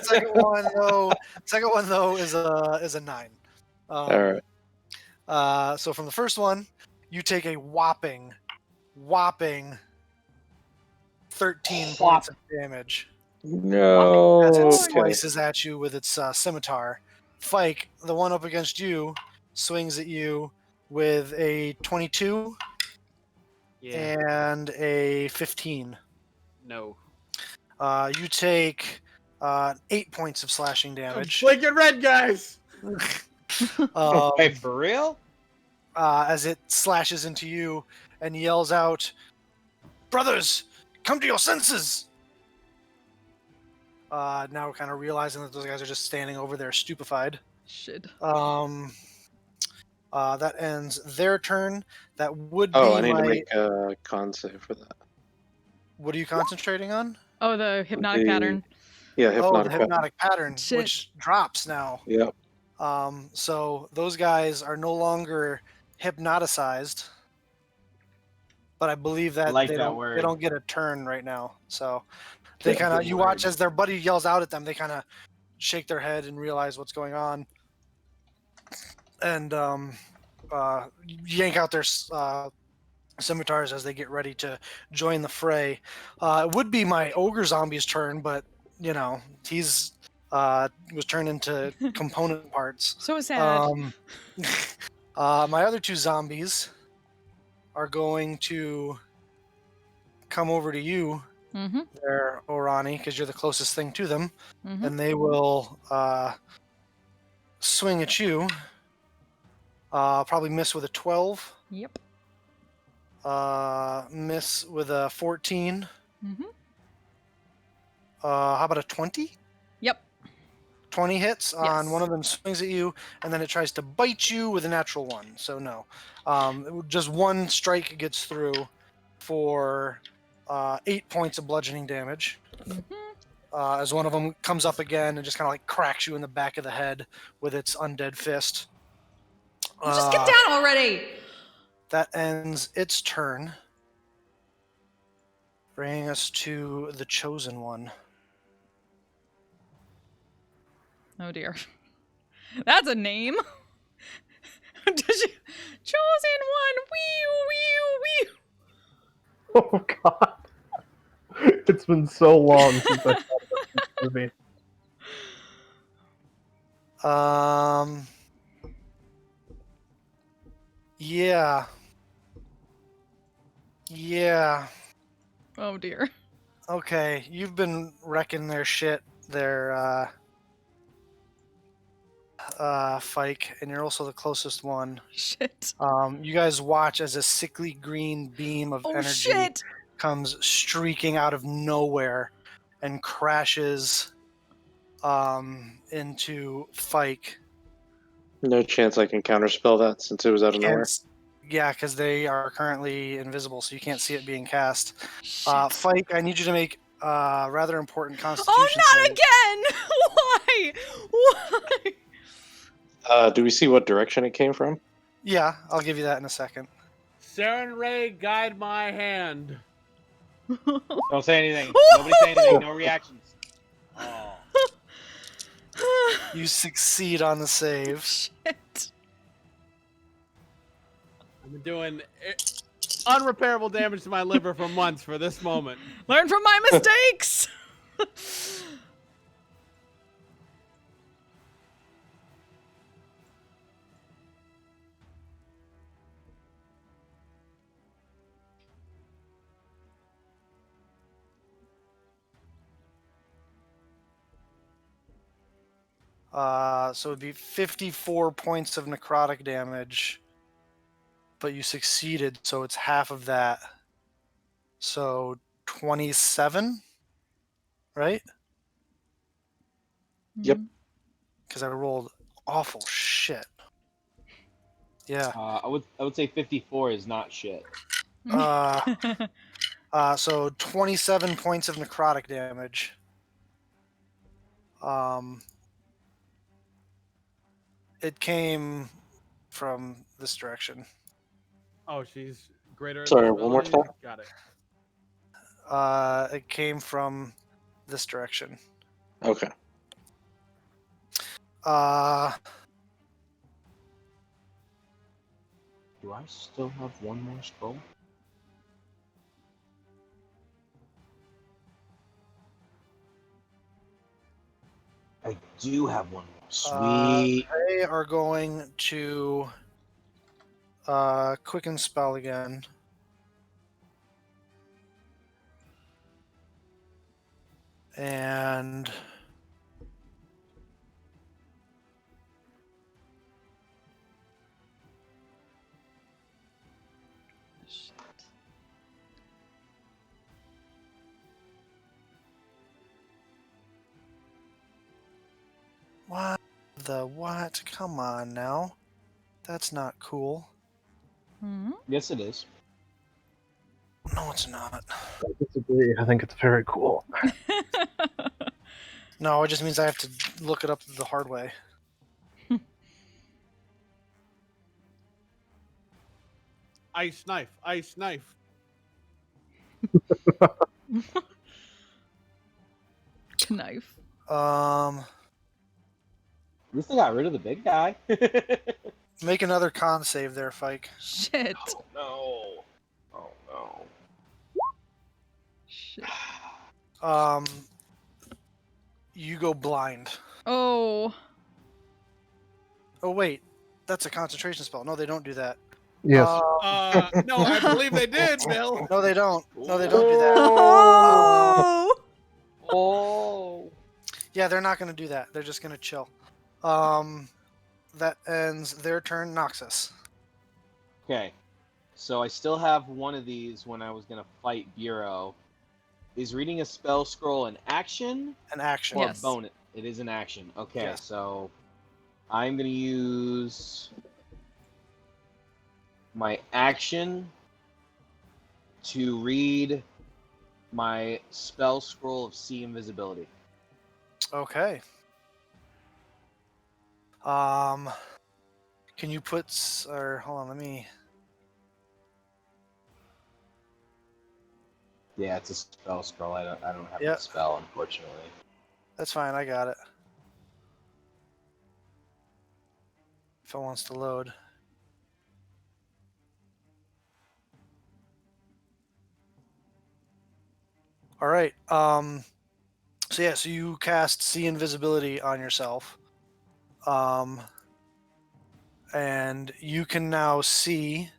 Second one though is a 9. All right. So from the first one, you take a whopping 13 points of damage No. as it Okay. slices at you with its scimitar. Fike, the one up against you, swings at you with a 22 Yeah. and a 15. No. You take 8 points of slashing I'm damage. blinking red, guys. Wait, for real? As it slashes into you and yells out, "Brothers, come to your senses!" Now we're kind of realizing that those guys are just standing over there stupefied. Shit. That ends their turn. That would Oh, be I need my... to make a con save for that. What are you concentrating on? Oh, the hypnotic The- pattern. Yeah, Oh, the hypnotic. hypnotic pattern, Shit. which drops now. Yep. So those guys are no longer hypnoticized, but I believe that like they that don't word. get a turn right now. So they Okay. kind of Good you watch word. as their buddy yells out at them. They kind of shake their head and realize what's going on, and yank out their scimitars as they get ready to join the fray. It would be my ogre zombie's turn, but you know he's was turned into component parts. So sad. My other two zombies are going to come over to you Mm-hmm. there, Orani, because you're the closest thing to them, Mm-hmm. and they will swing at you. Probably miss with a 12. Yep. Miss with a 14. Mm-hmm. How about a 20? Yep. 20 hits on Yes. one of them, swings at you, and then it tries to bite you with a natural one. So no. Just one strike gets through for 8 points of bludgeoning damage. Mm-hmm. As one of them comes up again and just kind of like cracks you in the back of the head with its undead fist. Just get down already. That ends its turn, bringing us to the chosen one. Oh dear. That's a name. Did you... Chosen one. Wee wee wee. Oh god. It's been so long since I thought about this movie. Yeah. Yeah. Oh dear. Okay, you've been wrecking their shit, their Fike, and you're also the closest one. Shit. You guys watch as a sickly green beam of Oh energy shit. comes streaking out of nowhere and crashes into Fike. No chance I can counterspell that since it was out of nowhere. Yeah, because they are currently invisible, so you can't see it being cast. Shit. Fike, I need you to make rather important Oh, Constitution not save. again! Why? Why? Do we see what direction it came from? Yeah, I'll give you that in a second. Saren Ray, guide my hand. Don't say anything. Nobody say anything. No reactions. Oh. You succeed on the save. Shit. I've been doing unrepairable damage to my liver for months for this moment. Learn from my mistakes. So it'd be 54 points of necrotic damage, but you succeeded, so it's half of that. So 27, right? Yep. Because I rolled awful shit. Yeah. I would say 54 is not shit. So 27 points of necrotic damage. It came from this direction. Oh, she's greater. Sorry, one more invisibility? time? Got it. It came from this direction. Okay. Do I still have one more scroll? I do have one more. Sweet. They are going to quicken spell again. And what the what? Come on now. That's not cool. Hmm? Yes, it is. No, it's not. I disagree. I think it's very cool. No, it just means I have to look it up the hard way. Ice knife, ice knife. Knife. At least I got rid of the big guy. Make another con save there, Fike. Shit. Oh no. Oh no. Shit. You go blind. Oh. Oh wait, that's a concentration spell. No, they don't do that. Yes. No, I believe they did, Bill. No, they don't. No, they don't do that. Oh. Oh. Yeah, they're not going to do that. They're just going to chill. That ends their turn. Noxus. Okay. So I still have one of these when I was gonna fight Bureau. Is reading a spell scroll an action An action. or Yes. a bonus? It is an action. Okay, Yes. so I'm gonna use my action to read my spell scroll of see invisibility. Okay. Can you put or hold on? Let me. Yeah, it's a spell scroll. I don't have Yep. a spell, unfortunately. That's fine. I got it. If it wants to load. All right. So yeah. So you cast see invisibility on yourself. And you can now see.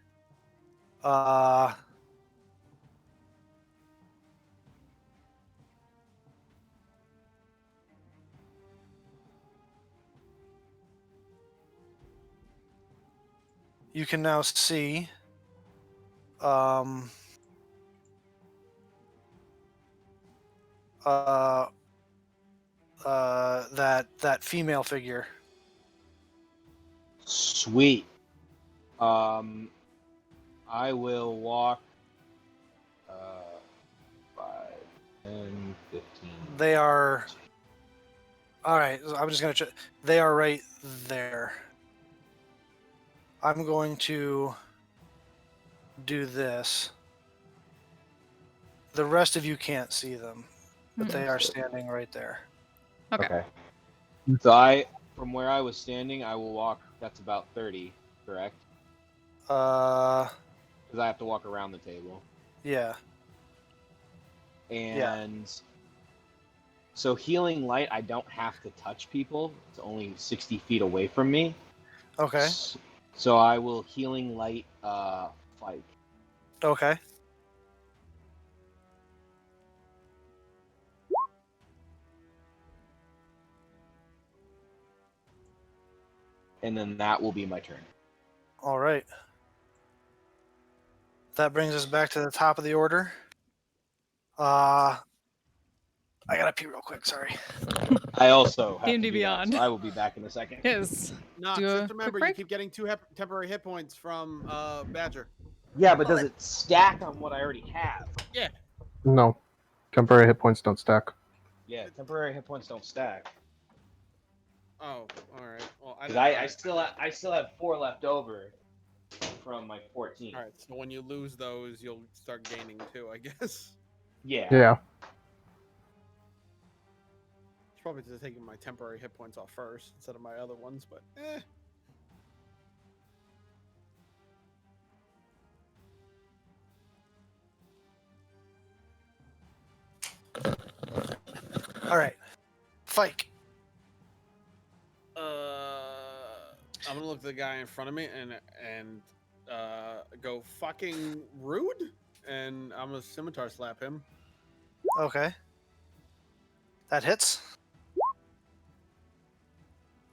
You can now see. That female figure. Sweet. I will walk 5, 10, 15. They are. All right. I'm just gonna. They are right there. I'm going to do this. The rest of you can't see them, but they are standing right there. Okay. So from where I was standing, I will walk. That's about 30, correct? Uh, Because I have to walk around the table. yeah. And so healing light, I don't have to touch people. It's only 60 feet away from me. Okay. So I will healing light fight. Okay. And then that will be my turn. All right. That brings us back to the top of the order. I gotta pee real quick. Sorry. I also have D&D to do that, Beyond. so I will be back in a second. Yes. Nox, Do a just remember, quick you break? keep getting 2 temporary hit points from Badger. Yeah, but does it stack on what I already have? Yeah. No. Temporary hit points don't stack. Yeah, temporary hit points don't stack. Oh, all right. Well, Because I still have 4 left over from my 14. All right. So when you lose those, you'll start gaining 2, I guess. Yeah. Yeah. It's probably just taking my temporary hit points off first instead of my other ones, but All right. Fike. I'm gonna look at the guy in front of me and go fucking rude, and I'm gonna scimitar slap him. Okay. That hits.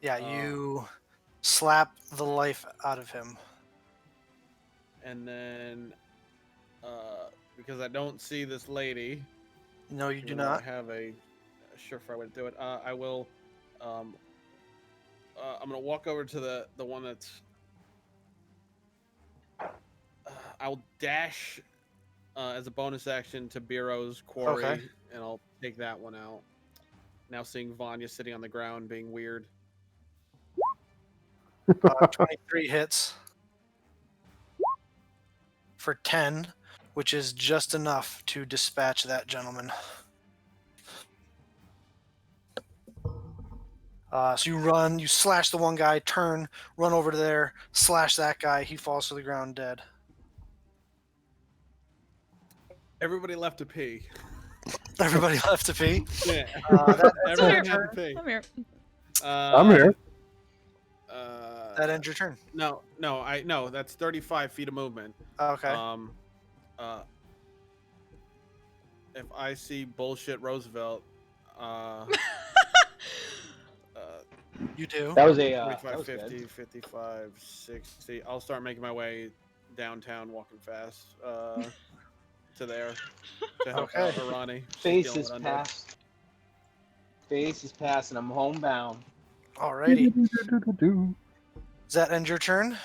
Yeah, Oh. you slap the life out of him. And then, because I don't see this lady, No, you do even though I not. have a surefire way to do it. I will. I'm gonna walk over to the one that's. I'll dash as a bonus action to Bureau's quarry, Okay. and I'll take that one out. Now seeing Vanya sitting on the ground being weird. 23 hits for 10, which is just enough to dispatch that gentleman. So you run, you slash the one guy, turn, run over to there, slash that guy. He falls to the ground dead. Everybody left to pee. Everybody left to pee. Yeah. That ends your Everyone had to turn. pee. I'm here. I'm here. That ends your turn. No, that's 35 feet of movement. Okay. If I see bullshit Roosevelt, You do. That was a 45, that was 50, good. 55, 60. I'll start making my way downtown, walking fast to there to help Okay. out Arani. She's Face dealing is with undead. past. Face is past, and I'm homebound. Alrighty. Does that end your turn?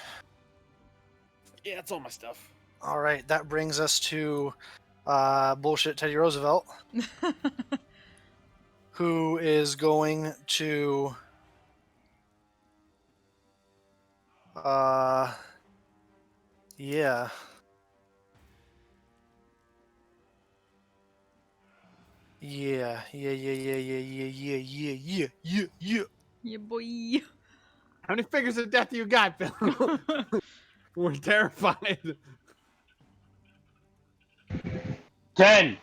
Yeah, that's all my stuff. All right. That brings us to bullshit Teddy Roosevelt, who is going to yeah. Yeah. Yeah, boy. How many figures of death you got, Bill? We're terrified. 10.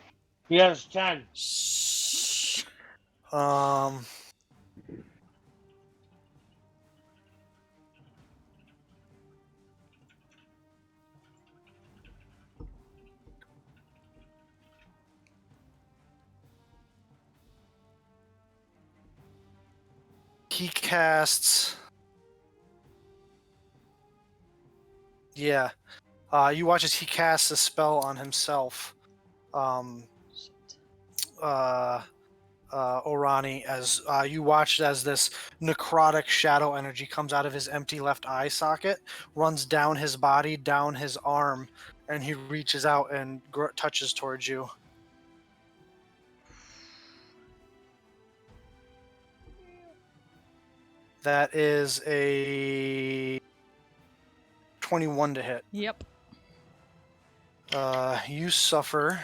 He has 10. Um. He casts. Yeah. You watch as he casts a spell on himself. Orani, as you watched as this necrotic shadow energy comes out of his empty left eye socket, runs down his body, down his arm, and he reaches out and touches towards you. That is a 21 to hit. Yep. You suffer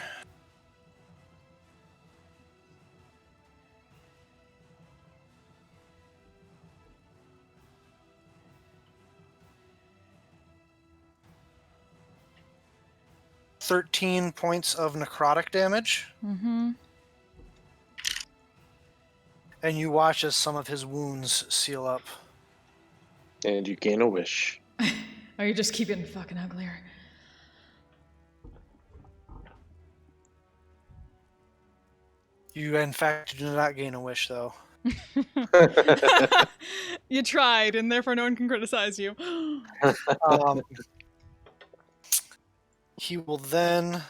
13 points of necrotic damage, Mm-hmm. and you watch as some of his wounds seal up. And you gain a wish. Oh, you just keep getting fucking uglier. You, in fact, do not gain a wish, though. You tried, and therefore no one can criticize you. He will then...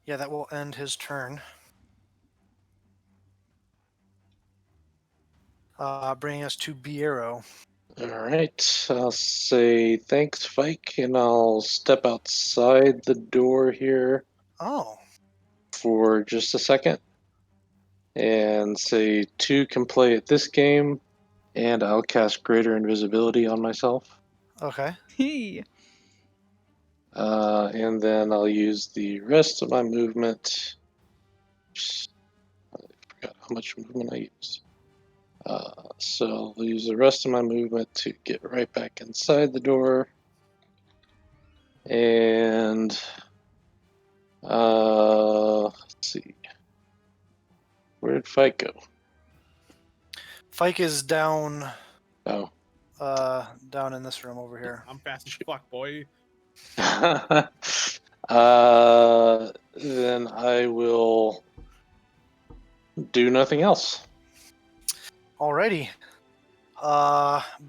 Yeah, that will end his turn. Bringing us to Biero. All right, I'll say thanks, Fike, and I'll step outside the door here Oh, for just a second and say 2 can play at this game, and I'll cast Greater Invisibility on myself. okay. Hey. And then I'll use the rest of my movement. I forgot how much movement I used. So I'll use the rest of my movement to get right back inside the door. And let's see. Where did Fight go? Fike is down. Oh. Down in this room over here. I'm fast as fuck, boy. Then I will do nothing else. Alrighty.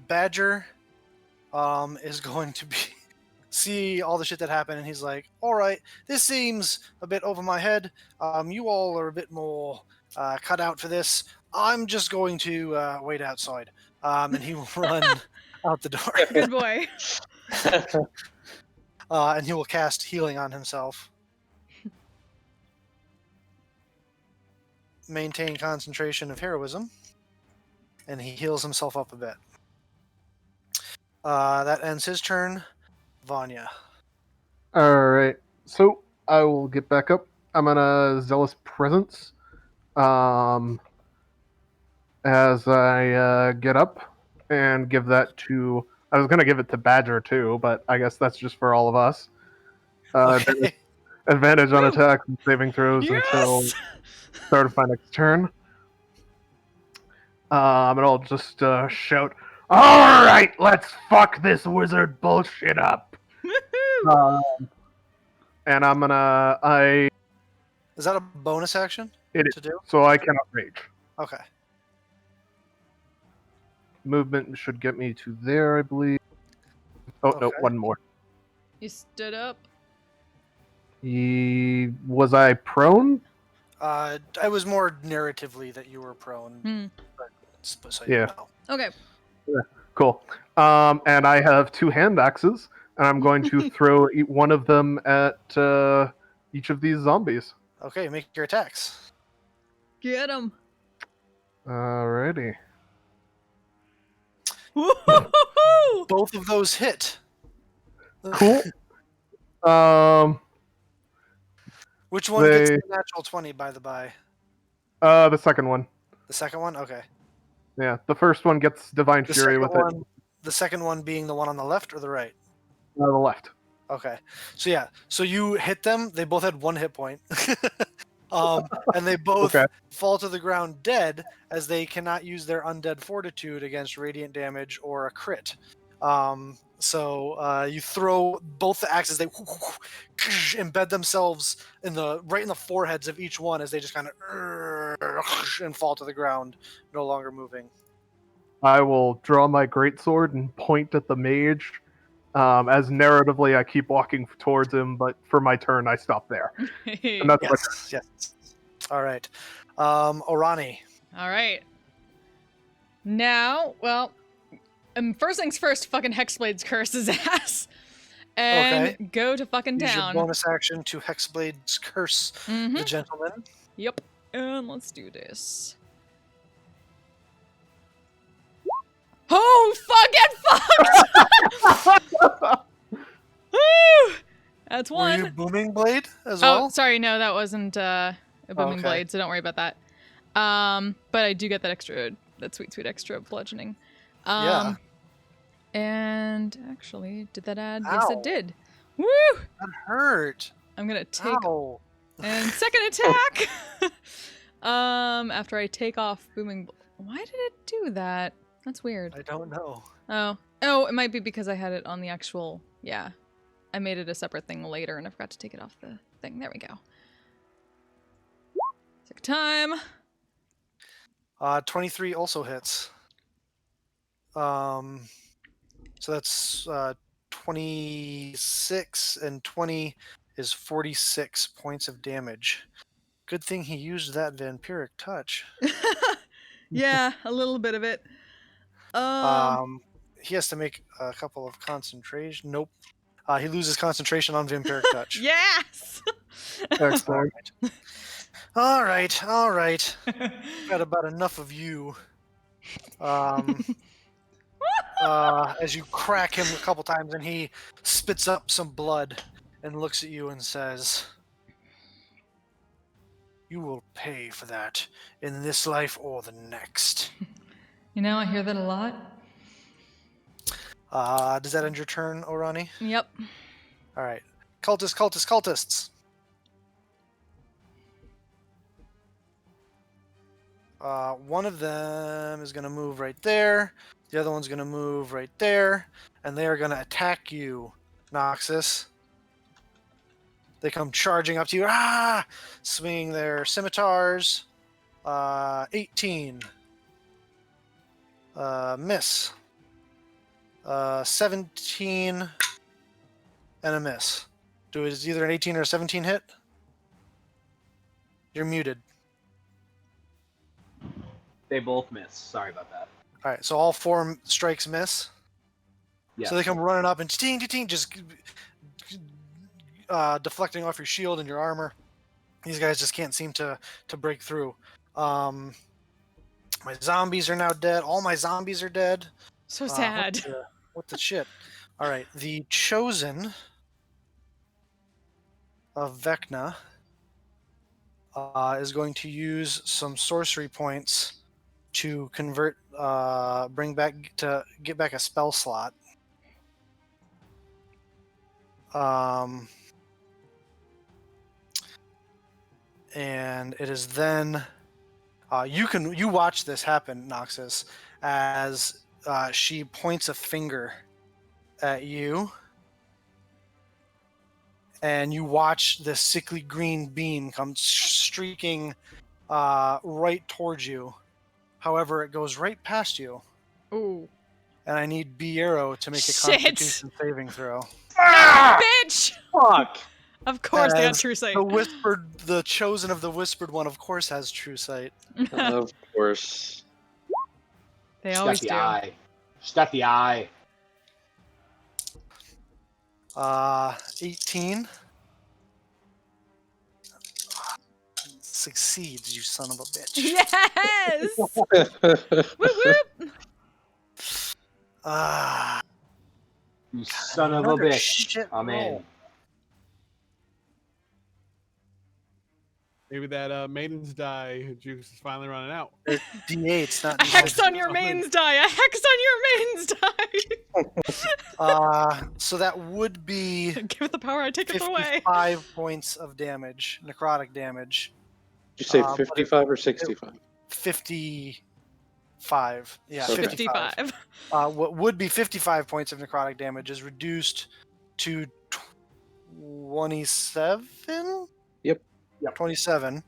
Badger is going to be see all the shit that happened, and he's like, "All right, this seems a bit over my head. You all are a bit more cut out for this. I'm just going to wait outside." And he will run out the door, Good boy. and he will cast healing on himself. Maintain concentration of heroism, and he heals himself up a bit. That ends his turn. Vanya. Alright, so I will get back up. I'm gonna Zealous Presence as I get up and give that to. I was gonna give it to Badger too, but I guess that's just for all of us. Okay. Advantage on Woo! attacks and saving throws until Yes! start of my next turn. And I'll just shout, "All right, let's fuck this wizard bullshit up." Woohoo! And Is that a bonus action it is, to do? so I cannot rage. Okay. Movement should get me to there, I believe. Oh no, Okay. one more. You stood up. Was I prone? I was more narratively that you were prone. Hmm. So Yeah. no. Okay. Cool. And I have 2 hand axes, and I'm going to throw one of them at each of these zombies. Okay, make your attacks. Get him. Alrighty. Woo-hoo-hoo-hoo! Both of those hit. Cool. Which one gets They- the natural 20, by the by? The second one. The second one? Okay. Yeah, the first one gets Divine The Fury second with one, the second one being the one on the left or the right? it on the left. Okay. So yeah, so you hit them. They both had 1 hit point. And they both Okay. fall to the ground dead as they cannot use their undead fortitude against radiant damage or a crit. So you throw both the axes. They embed themselves right in the foreheads of each one as they just kind of and fall to the ground, no longer moving. I will draw my greatsword and point at the mage. As narratively, I keep walking towards him, but for my turn, I stop there. And that's my turn. Yes. All right. Orani. All right. Now, well, first things first, fucking Hexblade's curse his ass. And go to fucking Use your town. bonus action to Hexblade's curse Mm-hmm. the gentleman. Yep. And let's do this. Oh, fuck, get fucked! Woo! That's Were one. you booming blade as Oh, well? sorry, no, that wasn't a booming Okay. blade, so don't worry about that. But I do get that sweet extra bludgeoning. Yeah. And actually, did that add? Ow. Yes, it did. Woo! That hurt. I'm gonna take Ow. and second attack. After I take off booming. Why did it do that? That's weird. I don't know. Oh, it might be because I had it on the actual. Yeah, I made it a separate thing later, and I forgot to take it off the thing. There we go. Second time. 23 also hits. So that's 26 and 20 is 46 points of damage. Good thing he used that vampiric touch. Yeah, a little bit of it. He has to make a couple of concentration. Nope. He loses concentration on vampiric touch. Yes. Excellent. All right. Got about enough of you. As you crack him a couple times, and he spits up some blood and looks at you and says, "You will pay for that in this life or the next." You know, I hear that a lot. Does that end your turn, Orani? Yep. All right. Cultists. One of them is going to move right there. The other one's going to move right there. And they are going to attack you, Noxus. They come charging up to you, swinging their scimitars. 18. Miss. 17 and a miss. Is either an 18 or a 17 hit? You're muted. They both miss. Sorry about that. All right, so all 4 strikes miss. Yes. So they come running up and ting, just deflecting off your shield and your armor. These guys just can't seem to break through. My zombies are now dead. All my zombies are dead. So sad. What the shit? All right, the Chosen of Vecna is going to use some sorcery points to convert, get back a spell slot. And it is then you watch this happen, Noxus, as she points a finger at you, and you watch this sickly green beam come streaking right towards you. However, it goes right past you. Ooh. And I need Biero to make a Shit. Constitution saving throw. Bitch! Fuck! Of course they got As true sight. The Chosen of the Whispered One, of course, has true sight. Of course. They She's got always the do. eye. She's got the eye. 18. Succeeds, you son of a bitch. Yes! Whoop whoop! You son of a Another bitch. shit I'm in. roll. Maybe that Maiden's Die juice is finally running out. D8's not A hex D6. on your mains die! A hex on your mains die! So that would be Give it the power, I take it away. 55 points of damage, necrotic damage. Did you say but 55 or 65? 55. Yeah, Okay. 55. What would be 55 points of necrotic damage is reduced to 27? Yep. 27.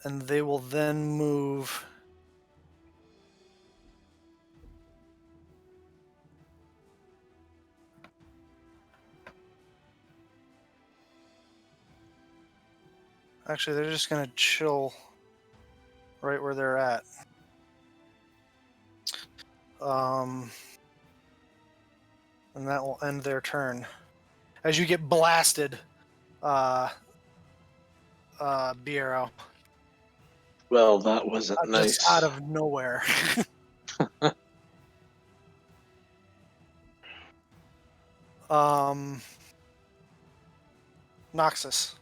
And they will then move. Actually, they're just going to chill right where they're at. And that will end their turn. As you get blasted, Biero, Well, that wasn't nice. just out of nowhere. Noxus.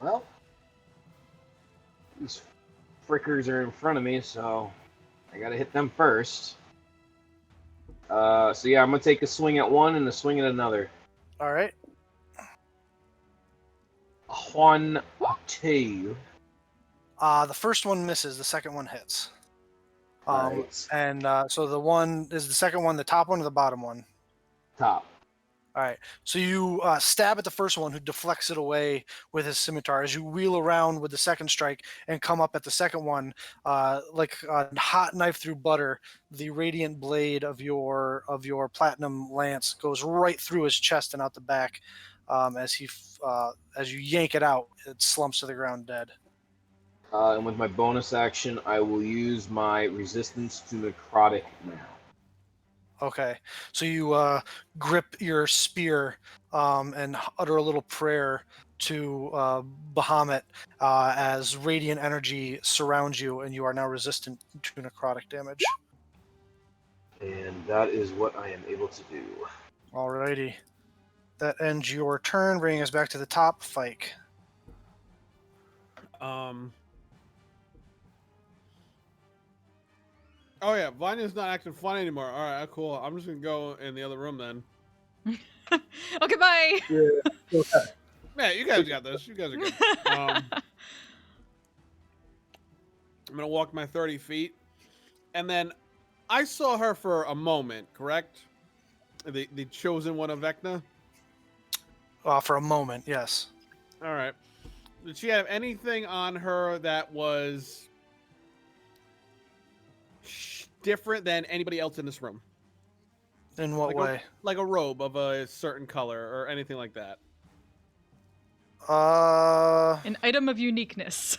Well, these frickers are in front of me, so I gotta hit them first. So yeah, I'm gonna take a swing at one and a swing at another. All right. 1, 2. The first one misses. The second one hits. Alright. And so the second one the top one or the bottom one? Top. All right. So you stab at the first one, who deflects it away with his scimitar. As you wheel around with the second strike and come up at the second one, like a hot knife through butter, the radiant blade of your platinum lance goes right through his chest and out the back. As you yank it out, it slumps to the ground dead. And with my bonus action, I will use my resistance to necrotic now. Okay, so you grip your spear and utter a little prayer to Bahamut as radiant energy surrounds you, and you are now resistant to necrotic damage. And that is what I am able to do. Alrighty. That ends your turn, bringing us back to the top. Fike. Oh yeah, Vanya's not acting funny anymore. All right, cool. I'm just gonna go in the other room then. Okay, bye. Okay. Yeah, you guys got this. You guys are good. I'm gonna walk my 30 feet, and then I saw her for a moment. Correct? The chosen one of Vecna. For a moment, yes. All right. Did she have anything on her that was different than anybody else in this room? In what way? Like a robe of a certain color or anything like that? An item of uniqueness.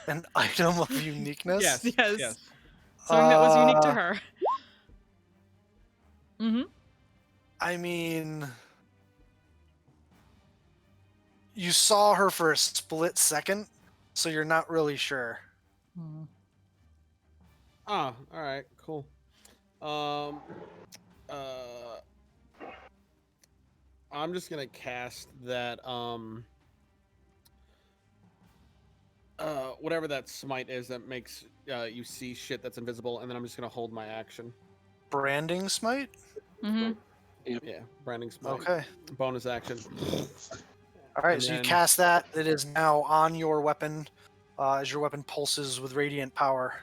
An item of uniqueness? Yes. Yes. Yes. Something that was unique to her. Mm-hmm. I mean, you saw her for a split second, so you're not really sure. Oh, all right, cool. I'm just gonna cast that whatever that smite is that makes you see shit that's invisible, and then I'm just gonna hold my action. Branding smite? Mm-hmm. Yeah, branding smite. Okay. Bonus action. All right, And so you then- cast that. It is now on your weapon as your weapon pulses with radiant power.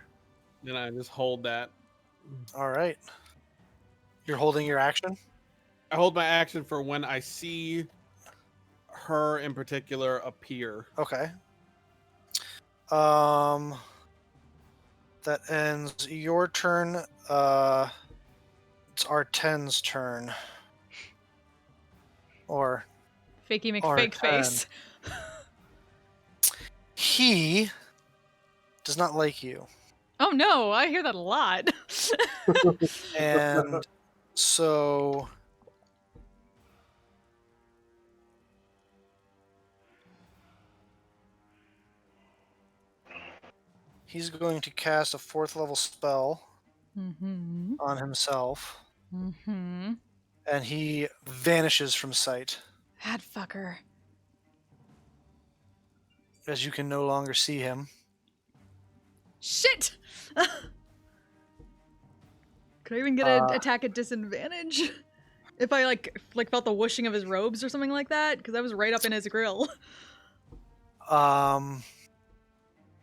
Then I just hold that. All right. You're holding your action? I hold my action for when I see her in particular appear. Okay. That ends your turn. It's R10's turn. Or Fakey R10. McFake face. He does not like you. Oh no, I hear that a lot. And so he's going to cast a 4th level spell Mm-hmm. on himself. Mm-hmm. And he vanishes from sight, That fucker. as you can no longer see him. Shit! Could I even get an attack at disadvantage? If I like felt the whooshing of his robes or something like that? Because I was right up in his grill.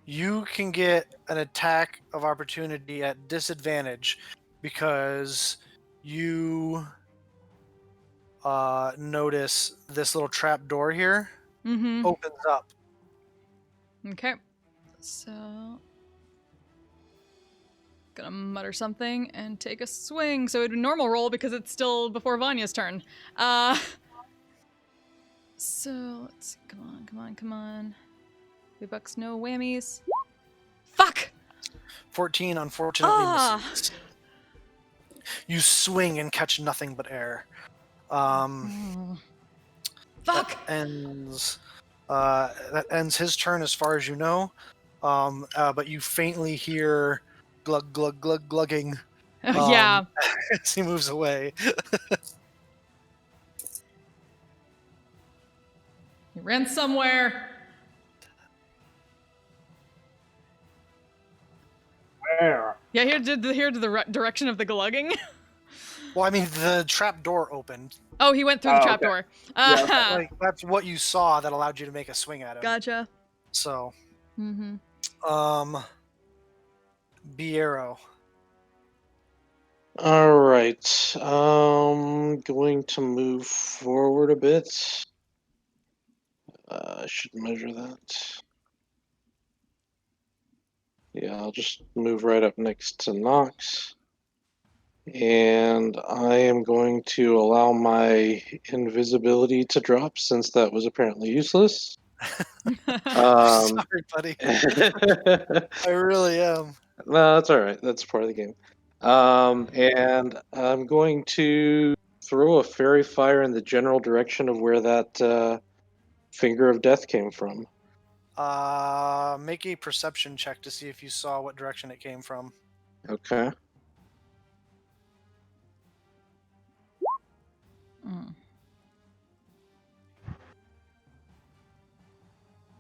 You can get an attack of opportunity at disadvantage because you notice this little trap door here Mm-hmm. opens up. Okay. So gonna mutter something and take a swing. So it'd be normal roll because it's still before Vanya's turn. So let's see. Come on. $3, no whammies. Fuck! 14 unfortunately Ah! misses. You swing and catch nothing but air. Fuck! That ends his turn as far as you know. But you faintly hear glug glug glug glugging Yeah. as he moves away. He ran somewhere. Where? Yeah, here to the direction of the glugging. Well, I mean, the trap door opened. Oh, he went through the Oh, trapdoor. Yeah, Like that's what you saw that allowed you to make a swing at him. Gotcha. So, Mm-hmm. Biero. All right. Going to move forward a bit. I should measure that. Yeah, I'll just move right up next to Nox. And I am going to allow my invisibility to drop since that was apparently useless. Sorry, buddy. I really am. No, that's all right. That's part of the game. And I'm going to throw a fairy fire in the general direction of where that finger of death came from. Make a perception check to see if you saw what direction it came from. Okay. Mm.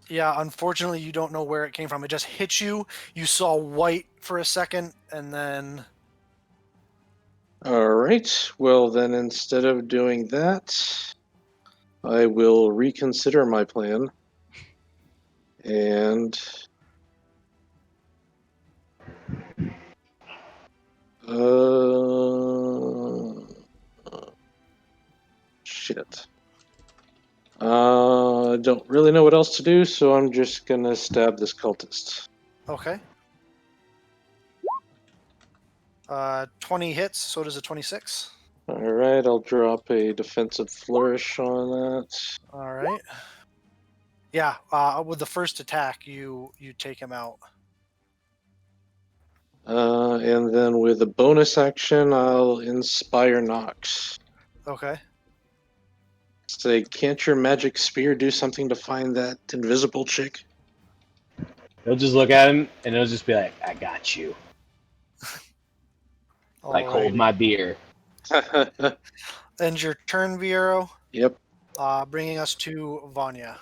Yeah, unfortunately, you don't know where it came from. It just hit you. You saw white for a second, and then All right. Well, then instead of doing that, I will reconsider my plan. And shit. I don't really know what else to do, so I'm just gonna stab this cultist. Okay. 20 hits, so does a 26. All right, I'll drop a defensive flourish on that. All right. Yeah, with the first attack, you take him out. And then with a bonus action, I'll inspire Nox. Okay. Say, can't your magic spear do something to find that invisible chick? He'll just look at him and he'll just be like, "I got you." Like, hold Alrighty. my beer. Ends your turn, Viero. Yep. Bringing us to Vanya.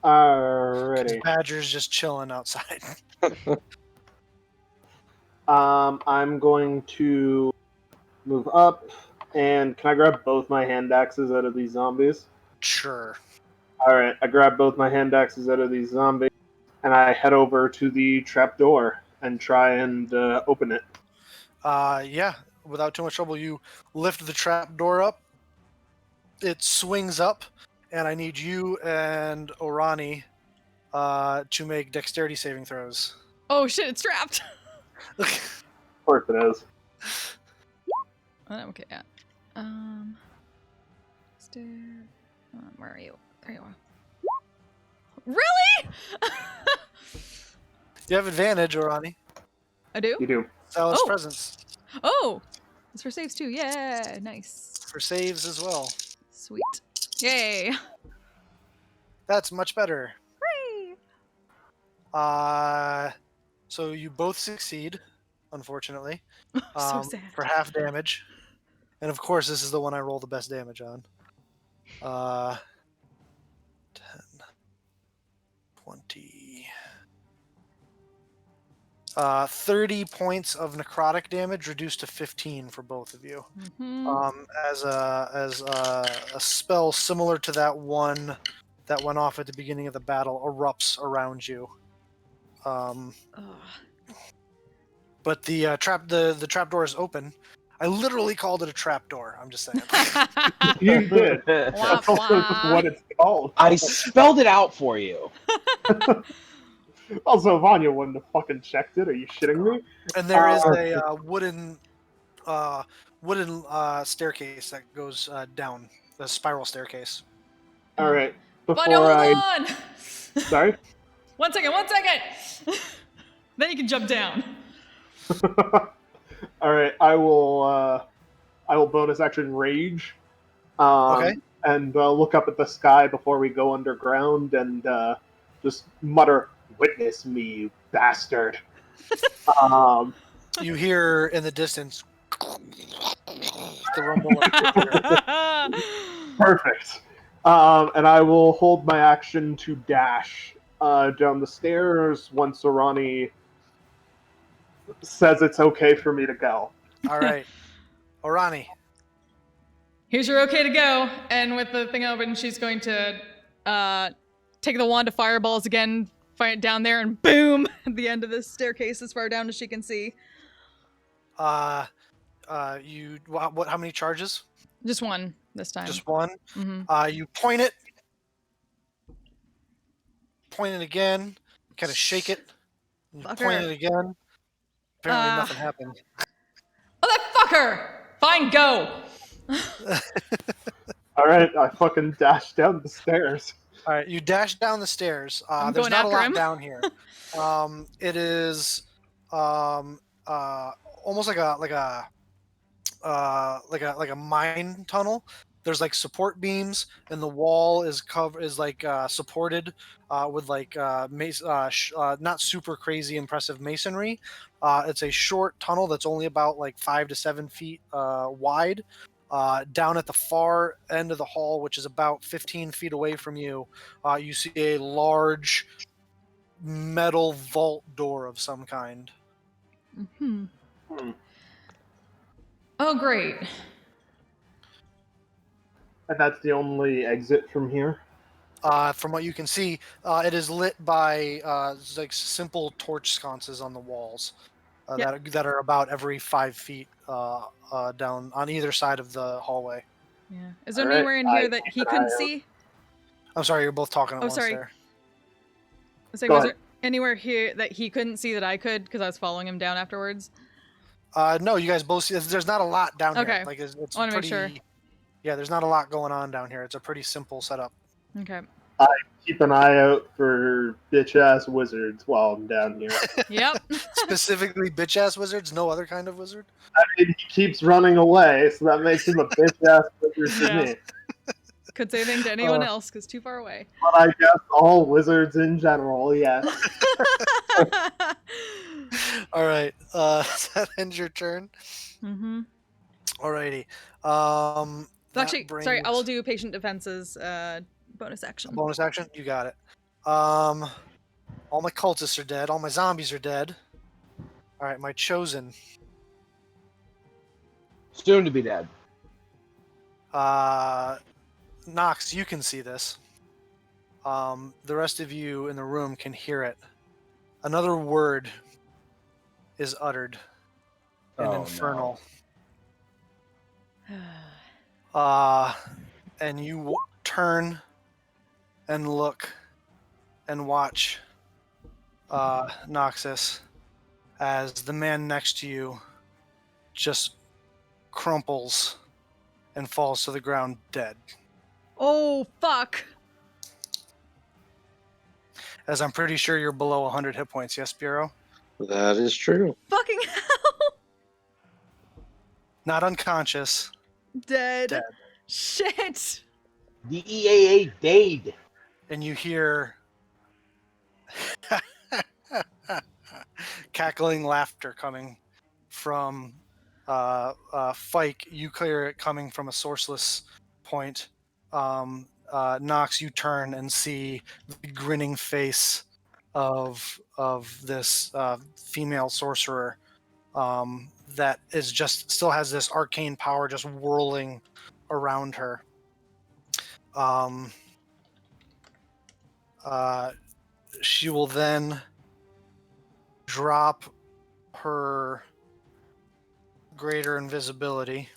Alrighty. Badger's just chilling outside. I'm going to move up, and can I grab both my hand axes out of these zombies? Sure. Alright, I grab both my hand axes out of these zombies, and I head over to the trapdoor and try and open it. Yeah, without too much trouble, you lift the trap door up. It swings up, and I need you and Orani to make dexterity saving throws. Oh shit, it's trapped. Of course it is. Okay, yeah. Stair. Where are you? There you are. Really? You have advantage, Orani. I do? You do. Sal's Oh. presence Oh! It's for saves too. Yeah, nice. for saves as well. Sweet. Yay. That's much better. Hooray! So you both succeed, unfortunately, So sad. for half damage. And of course, this is the one I roll the best damage on. 10, 20. 30 points of necrotic damage reduced to 15 for both of you. Mm-hmm. As a spell similar to that one that went off at the beginning of the battle erupts around you. But the trap door is open. I literally called it a trap door. I'm just saying. You did. Wah, That's also just wah. what it's called. I spelled it out for you. Also, Vanya wouldn't have fucking checked it. Are you shitting me? And there is a wooden staircase that goes down, the spiral staircase. All right. Vanya, Before hold I. on! Sorry? 1 second, 1 second! Then you can jump down. All right. I will bonus action rage. Okay. And look up at the sky before we go underground and just mutter, "Witness me, you bastard." You hear in the distance the rumble of thunder. Perfect. And I will hold my action to dash down the stairs once Orani says it's okay for me to go. All right. Orani. Here's your okay to go. And with the thing open, she's going to take the wand of fireballs again, fire it down there, and boom! At the end of this staircase as far down as she can see. How many charges? Just one this time. Just one. Mm-hmm. You point it again, kind of shake it, you Fucker. point it again. Apparently nothing happened. Oh, that fucker! Fine, go! All right, I fucking dash down the stairs. All right, you dash down the stairs. I'm There's going not a after lot him. down here. It is almost like a mine tunnel. There's like support beams, and the wall is supported with like not super crazy impressive masonry. It's a short tunnel that's only about like 5 to 7 feet wide. Down at the far end of the hall, which is about 15 feet away from you, you see a large metal vault door of some kind. Mm-hmm. Oh, great. And that's the only exit from here. From what you can see, it is lit by like simple torch sconces on the walls Yep. that are about every 5 feet down on either side of the hallway. Yeah. Is there All right, anywhere in here I that keep he an couldn't eye out. see? I'm sorry, you're both talking at Oh, once sorry. there. I was saying, Go was ahead. there anywhere here that he couldn't see that I could because I was following him down afterwards? No, you guys both see. There's not a lot down Okay. here. Like it's I wanna make pretty. sure. Yeah, there's not a lot going on down here. It's a pretty simple setup. Okay. Keep an eye out for bitch-ass wizards while I'm down here. Yep. Specifically, bitch-ass wizards. No other kind of wizard. I mean, he keeps running away, so that makes him a bitch-ass wizard to Yeah. me. Could say anything to anyone else because too far away. But I guess all wizards in general, yes. All right. That ends your turn. Mm-hmm. Alrighty. So actually, sorry, I will do patient defenses bonus action. Bonus action. You got it. All my cultists are dead. All my zombies are dead. All right, my chosen. Soon to be dead. Nox, you can see this. The rest of you in the room can hear it. Another word is uttered in infernal. And you turn and look and watch Noxus as the man next to you just crumples and falls to the ground dead. Oh, fuck. As I'm pretty sure you're below 100 hit points, yes, Bureau? That is true. Fucking hell. Not unconscious. Dead. Dead. Shit. The EAA died. And you hear cackling laughter coming from Fike. You clear it coming from a sourceless point. Nox, you turn and see the grinning face of this female sorcerer that is just still has this arcane power just whirling around her. She will then drop her greater invisibility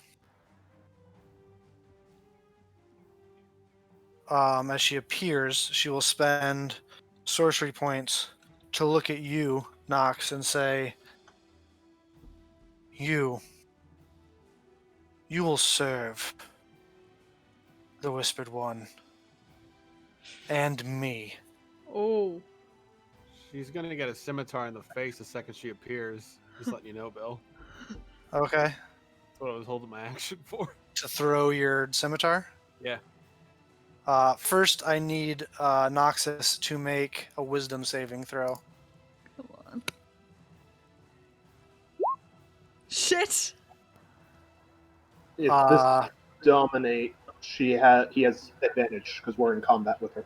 as she appears. She will spend sorcery points to look at you, Nox, and say, you will serve the Whispered One and me. Oh. She's gonna get a scimitar in the face the second she appears. Just letting you know, Bill. Okay. That's what I was holding my action for. To throw your scimitar? Yeah. First, I need Noxus to make a wisdom saving throw. Come on. Shit. If this dominate, he has advantage because we're in combat with her.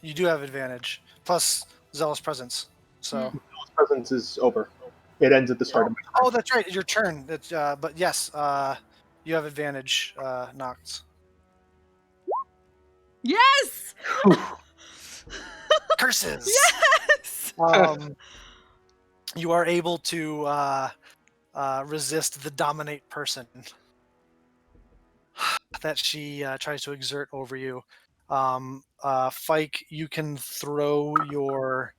You do have advantage. Plus Zealous Presence. So. Zealous Presence is over. It ends at the start of my turn. Oh, that's right. Your turn. It's, but yes, you have advantage, Nox. Yes! Curses! Yes! You are able to resist the dominate person that she tries to exert over you. Fike, you can throw your...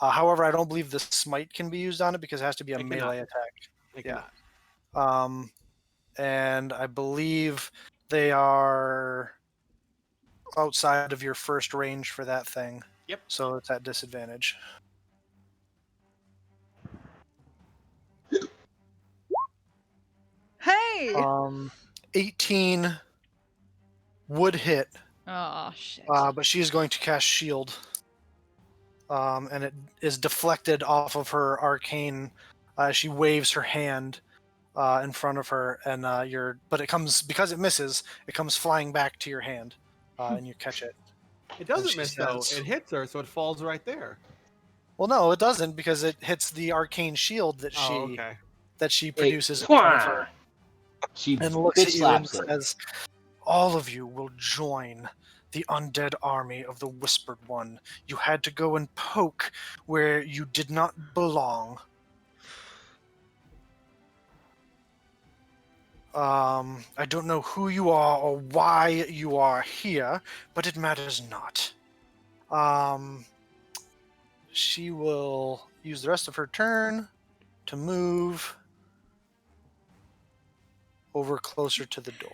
however, I don't believe the smite can be used on it because it has to be a melee attack. It Yeah. cannot. And I believe they are outside of your first range for that thing. Yep. So it's at disadvantage. Hey! 18 would hit, Oh, shit. but she is going to cast shield. And it is deflected off of her arcane. She waves her hand in front of her, and but it comes, because it misses, it comes flying back to your hand, and you catch it. It doesn't she miss though. says- It hits her, so it falls right there. Well, no, it doesn't, because it hits the arcane shield that Oh, she okay. that she Hey, produces in front of her She and looks bitch at you and slaps it. says, "All of you will join the undead army of the Whispered One. You had to go and poke where you did not belong. I don't know who you are or why you are here, but it matters not. She will use the rest of her turn to move over closer to the door.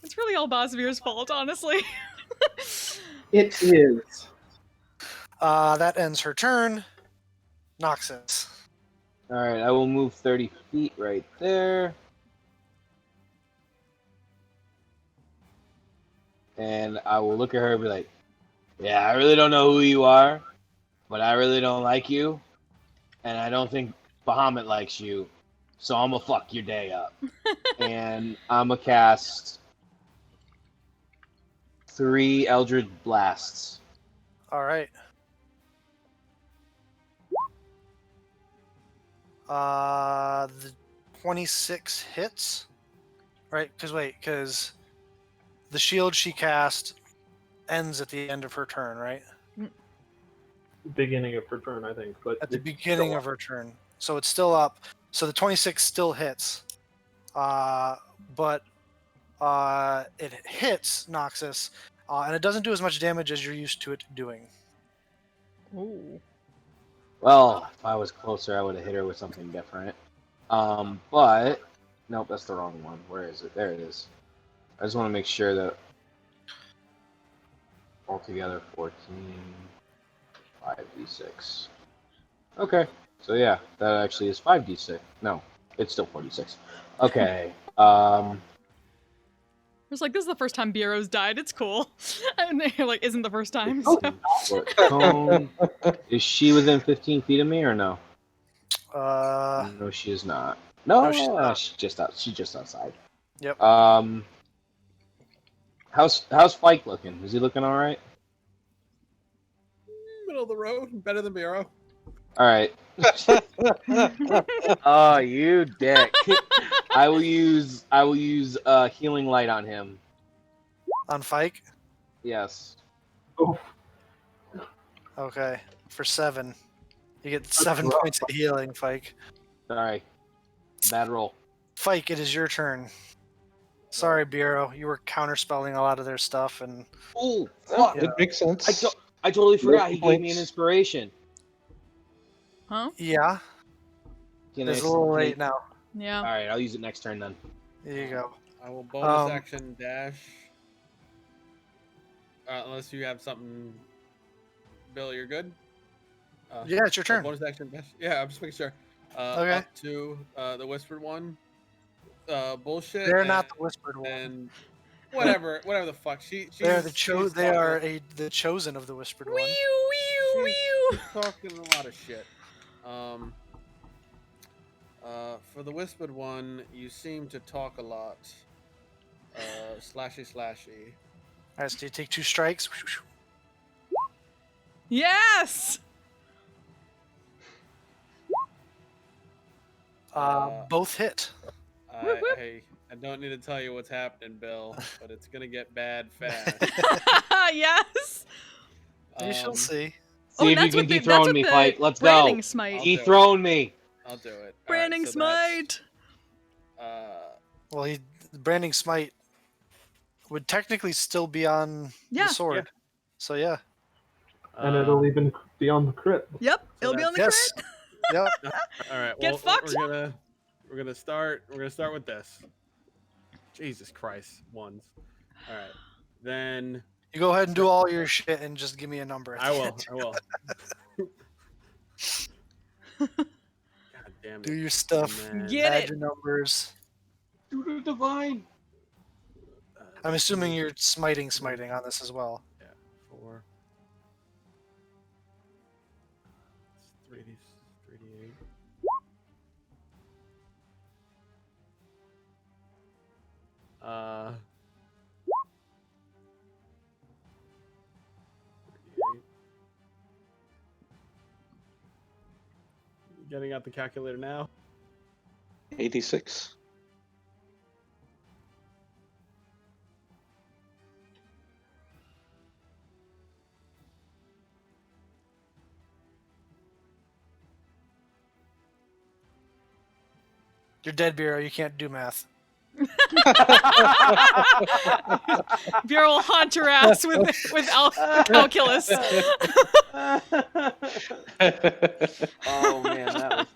It's really all Bosvir's fault, honestly. It is. That ends her turn. Noxus. All right, I will move 30 feet right there. And I will look at her and be like, yeah, I really don't know who you are, but I really don't like you. And I don't think Bahamut likes you. So I'm going to fuck your day up. And I'm going to cast 3 Eldritch Blasts. All right. The 26 hits, right? Because the shield she cast ends at the end of her turn, right? Beginning of her turn, I think. But At the it's beginning still of her turn, so it's still up. So the 26 still hits, but it hits Noxus, and it doesn't do as much damage as you're used to it doing. Ooh. Well, if I was closer, I would have hit her with something different. But nope, that's the wrong one. Where is it? There it is. I just want to make sure that altogether 14, 5d6. Okay, so yeah, that actually is 5d6. No, it's still 46. Okay. It's like, this is the first time Bureau's died. It's cool. And they're like, isn't the first time. Oh, So. foot cone. Is she within 15 feet of me or no? No, she is not. No, No, she's not. She's just outside. Yep. How's Spike looking? Is he looking all right? Middle of the road, better than Bureau. All right. Oh, you dick! I will use healing light on him. On Fike? Yes. Oh, Okay. For 7. You get 7 points of healing, Fike. Sorry. Bad roll. Fike, it is your turn. Sorry, Bureau. You were counterspelling a lot of their stuff, and Oh, Oh, fuck! it makes sense. I totally No forgot he gave me an complaints. inspiration. Huh? yeah, it's a little late now. Yeah. All right, I'll use it next turn then. There you go. I will bonus Um, action dash. Unless you have something. Bill, you're good? Yeah, it's your turn. Bonus action dash. Yeah, I'm just making sure. Okay. Up to the Whispered One. Bullshit. They're not the Whispered One. And whatever the fuck. She's They are talking- the chosen of the Whispered One. she's talking a lot of shit. For the Whispered One, you seem to talk a lot. Slashy. All right, so you take 2 strikes. Yes! Both hit. Hey, I don't need to tell you what's happening, Bill, but it's gonna get bad fast. Yes! You shall see. See if you that's can what the- that's dethrone what me, the Pike. Let's branding go. smite. Dethrone me. I'll do it. Branding All right, smite! Well, branding smite would technically still be on Yeah. the sword. Yeah. So yeah. and it'll even be on the crit. Yep, it'll be on the Yes. crit. Yep. All right. Get Well, fucked. we're gonna start with this. Jesus Christ, ones. All right. Then You go ahead and do all your shit and just give me a number. at I the will. end. I will. God damn it. Do your stuff. And then, Get Add it. your numbers. Do the divine. I'm assuming you're smiting on this as well. Yeah. 4. 3D 3D8. Uh. 38. You getting out the calculator now? 86. You're dead, Bureau. You can't do math. Bureau will haunt your ass with calculus. Oh man, that was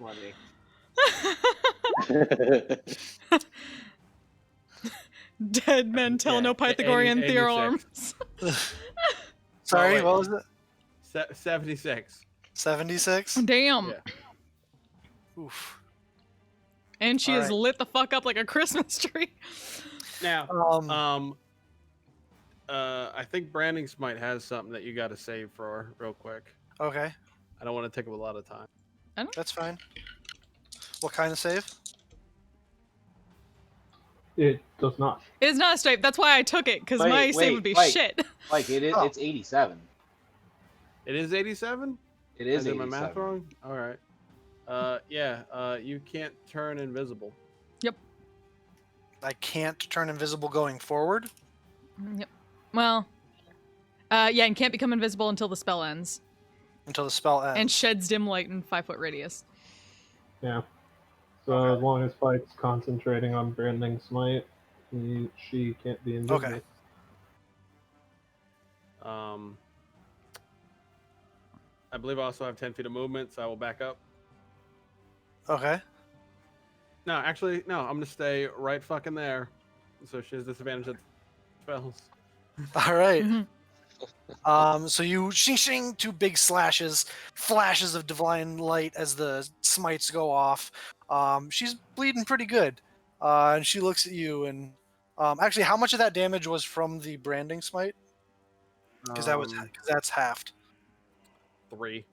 funny. Dead men tell no Pythagorean 86. theorems. Sorry, wait. what was it? 76. 76? Damn. Yeah. Oof. And she All is right. lit the fuck up like a Christmas tree. Now, Um, I think Branding Smite has something that you got to save for real quick. okay, I don't want to take up a lot of time. that's fine. What kind of save? It does not. It is not a straight. That's why I took it, because my save would be shit. Like Oh. it's 87. It is 87? It is I did 87. my math wrong? All right. You can't turn invisible. I can't turn invisible going forward. Yep. Well, yeah, and can't become invisible until the spell ends. Until the spell ends. And sheds dim light in 5-foot radius. Yeah. So as long as Fight's concentrating on branding smite, she can't be invisible. Okay. I believe I also have 10 feet of movement, so I will back up. Okay. No, actually, no. I'm gonna stay right fucking there, so she has disadvantage at spells. All right. Mhm. So you shing shing, two big slashes, flashes of divine light as the smites go off. She's bleeding pretty good. And she looks at you and actually, how much of that damage was from the branding smite? Because that's halved. 3.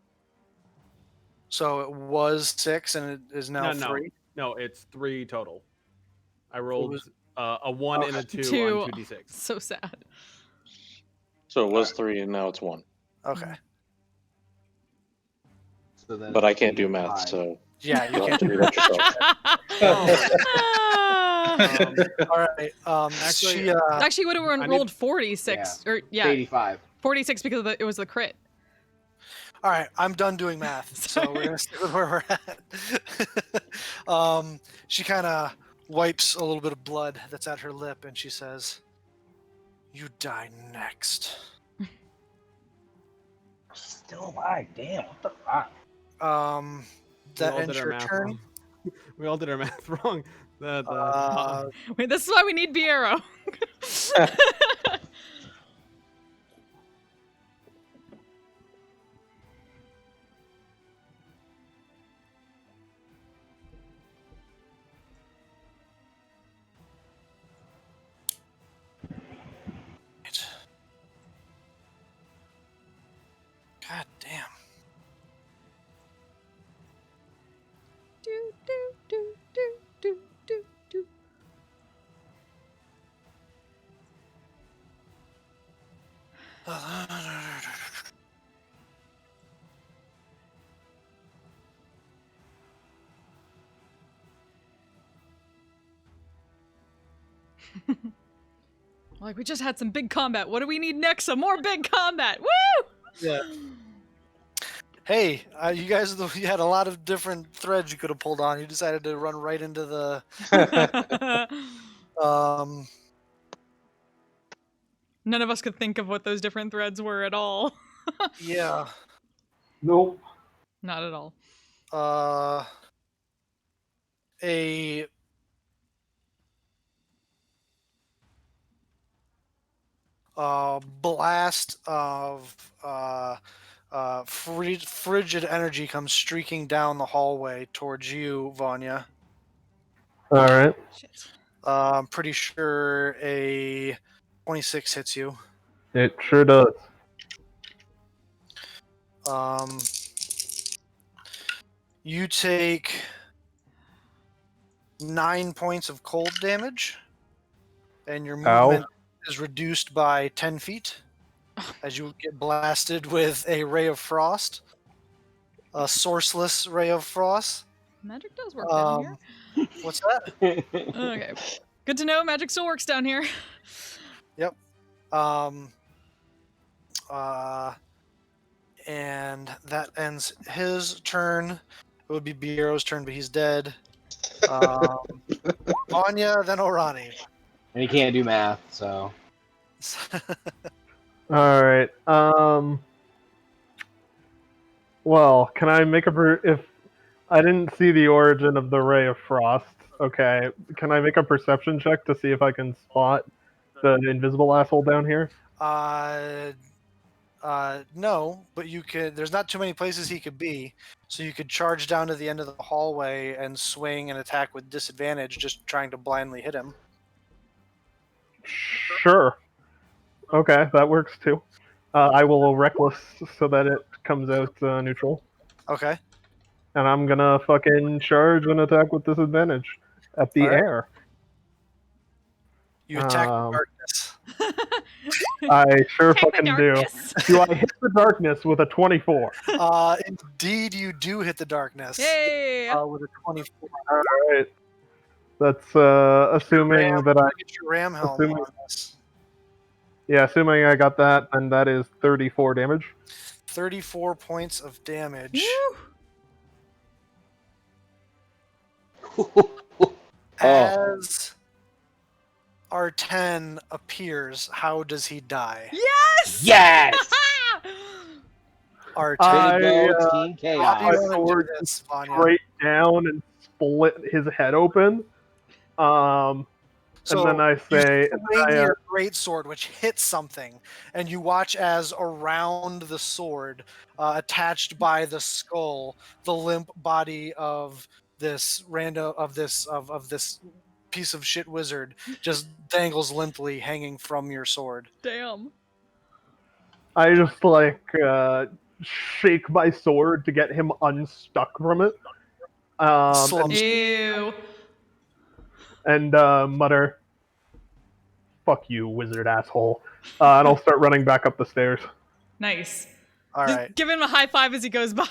So it was 6 and it is now No. 3. No, it's 3 total. I rolled was- a 1 and a 2 Two. on 2d6. So sad. So it was 3 and now it's 1. Okay. So then But I can't do it's math, 5. so Yeah, you you'll have can't to do read that yourself. All right. Actually, she Actually, would have I need- rolled 46. Or, It's yeah, 85. 46 because it was the crit. all right, I'm done doing math, so we're gonna stick with where we're at. She kind of wipes a little bit of blood that's at her lip, and she says, "You die next." Still alive. Damn. What the fuck? That we all ends did our your math turn. wrong. We all did our math wrong. Wait, this is why we need Biero. God damn. Do, do, do, do, do, do, do. Like, we just had some big combat. What do we need next? Some more big combat. Woo! Yeah. Hey, you guys, you had a lot of different threads you could have pulled on. You decided to run right into the. None of us could think of what those different threads were at all. Yeah. Nope. Not at all. A blast of frigid energy comes streaking down the hallway towards you, Vanya. All right. Shit. I'm pretty sure a 26 hits you. It sure does. You take 9 points of cold damage, and your Ow. movement is reduced by 10 feet as you get blasted with a ray of frost, a sourceless ray of frost. Magic does work down here. What's that? Okay. Good to know. Magic still works down here. Yep. And that ends his turn. It would be Biero's turn, but he's dead. Vanya, then Orani. And he can't do math, so. All right. Well, can I make if I didn't see the origin of the ray of frost? Okay, can I make a perception check to see if I can spot the invisible asshole down here? No, but you could. There's not too many places he could be, so you could charge down to the end of the hallway and swing and attack with disadvantage, just trying to blindly hit him. Sure. Okay, that works too. I will reckless so that it comes out neutral, Okay. and I'm gonna fucking charge and attack with disadvantage at the All right. air. You attack the Um, darkness. I sure Take the fucking do. darkness. Do I hit the darkness with a 24? Indeed, you do hit the darkness. Yay! With a 24. All right. That's assuming that I. Get your ram helm assuming- on this. Yeah, assuming I got that, and that is 34 damage. 34 points of damage. As R10 appears, how does he die? Yes! Yes! R10. I, Way to go, uh, Team How do you I Chaos. want to do sword this, Vanya? straight down and split his head open. So And then I say, you swing your great sword, which hits something, and you watch as around the sword, attached by the skull, the limp body of this this piece of shit wizard just dangles limply, hanging from your sword. Damn. I just shake my sword to get him unstuck from it. Slumps. Ew. And mutter, "Fuck you, wizard asshole," and I'll start running back up the stairs. Nice. All Just right. give him a high five as he goes by.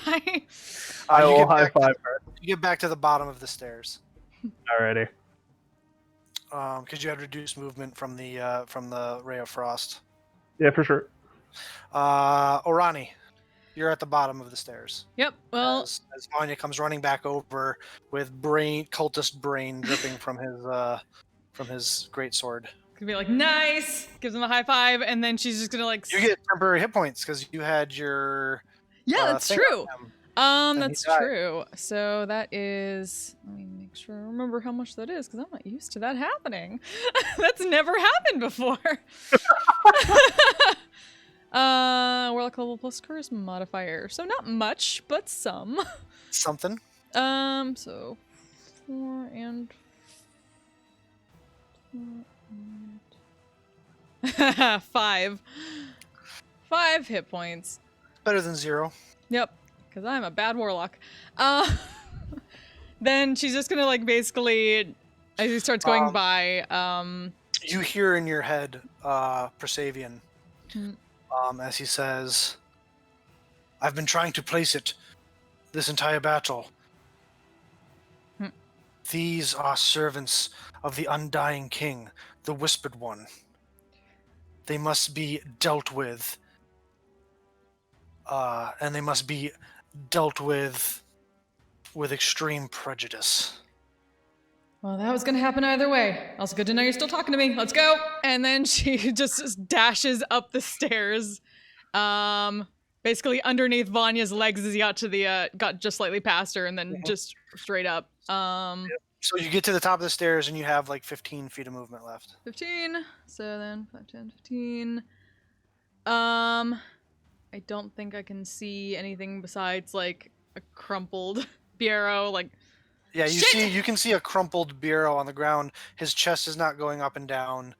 I You will get high back to- five her. You get back to the bottom of the stairs. Alrighty. Because you had reduced movement from the ray of frost. Yeah, for sure. Orani, you're at the bottom of the stairs. Yep. Well, As Vanya comes running back over with cultist brain dripping from his great sword. gonna be like, nice. Gives him a high five, and then she's just gonna like. You get temporary hit points because you had your Yeah, that's thing true. on him. and That's he died. true. So that is. Let me make sure I remember how much that is, because I'm not used to that happening. That's never happened before. Warlock level plus charisma modifier. So not much, but some. Something. So 4 and 5. 5 hit points. Better than 0. Yep, because I'm a bad warlock. Then she's just gonna like basically, as he starts going by, You hear in your head, Persavian, Hmm. as he says, "I've been trying to place it this entire battle. Hmm. These are servants of the Undying King, the Whispered One. They must be dealt with, and they must be dealt with extreme prejudice." Well, that was gonna happen either way. Also, good to know you're still talking to me. Let's go. And then she just dashes up the stairs, basically underneath Vanya's legs as he got to the got just slightly past her, and then just straight up. So you get to the top of the stairs and you have like 15 feet of movement left. 15. So then 5, 10, 15. I don't think I can see anything besides like a crumpled Biero. Like, Yeah, Shit! you can see a crumpled bureau on the ground. His chest is not going up and down.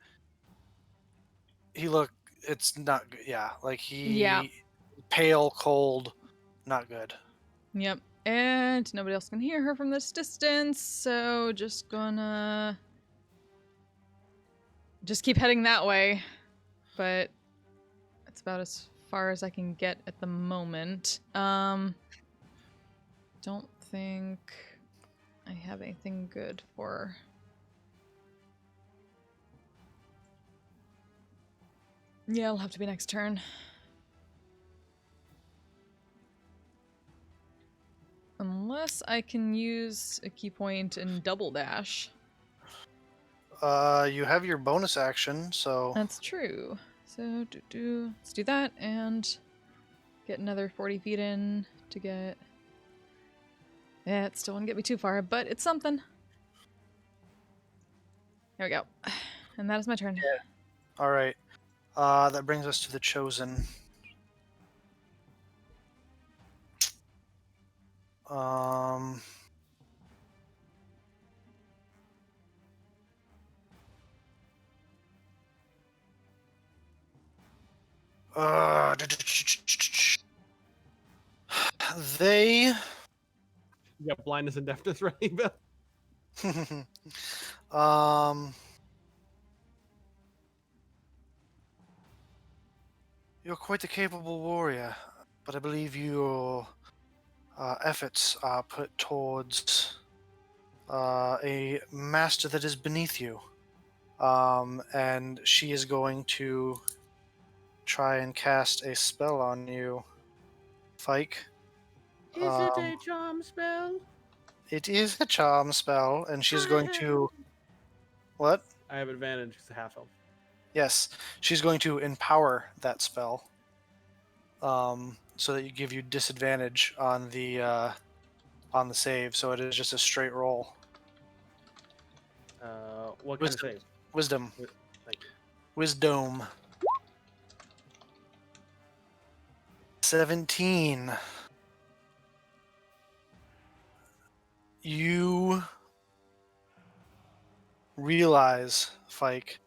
It's not good. Yeah, like Yeah. pale, cold, not good. yep. And nobody else can hear her from this distance, so just gonna just keep heading that way. But that's about as far as I can get at the moment. Don't think I have anything good for. Yeah, it'll have to be next turn. Unless I can use a key point and double dash. You have your bonus action, so That's true. So let's do that and get another 40 feet in to get. Yeah, it still wouldn't get me too far, but it's something. There we go. And that is my turn. all right. That brings us to the chosen. Um. They. You got blindness and deafness ready, Bill? um. You're quite a capable warrior, but I believe your efforts are put towards a master that is beneath you. And she is going to try and cast a spell on you, Fike. Is it a charm spell? It is a charm spell, and she's going to. What? I have advantage because half elf. Yes, she's going to empower that spell. So that you give you disadvantage on the save, so it is just a straight roll. What kind of save? Wisdom. Thank you. Wisdom. 17. You realize, Fike,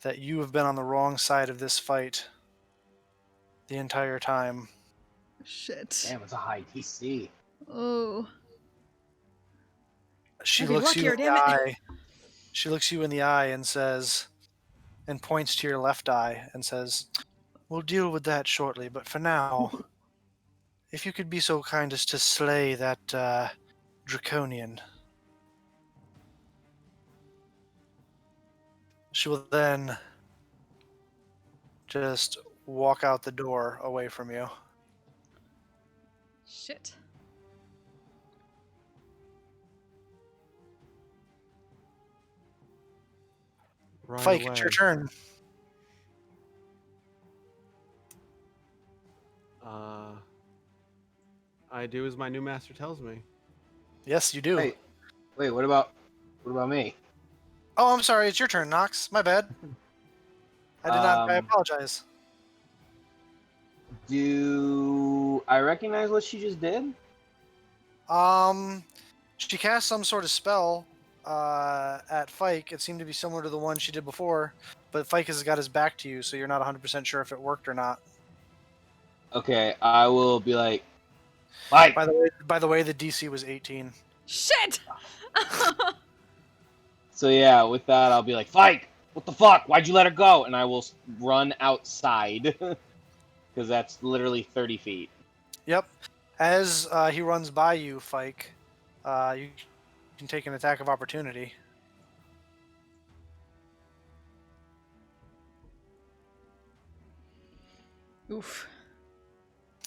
that you have been on the wrong side of this fight the entire time. Shit. Damn, it's a high DC. Oh. She I'd be looks you luckier, in the damn it. eye. She looks you in the eye and says, and points to your left eye and says, "We'll deal with that shortly, but for now, if you could be so kind as to slay that draconian." She will then just walk out the door away from you. Shit. Right Fike, away. it's your turn. I do as my new master tells me. Yes, you do. Wait, what about me? Oh, I'm sorry. It's your turn, Nox. My bad. I did not. I apologize. Do I recognize what she just did? She cast some sort of spell at Fike. It seemed to be similar to the one she did before, but Fike has got his back to you, so you're not 100% sure if it worked or not. Okay, I will be like, Mike. By the way, the DC was 18. Shit! So yeah, with that, I'll be like, Fight! What the fuck? Why'd you let her go? And I will run outside. Because that's literally 30 feet. Yep. As he runs by you, Fike, you can take an attack of opportunity. Oof.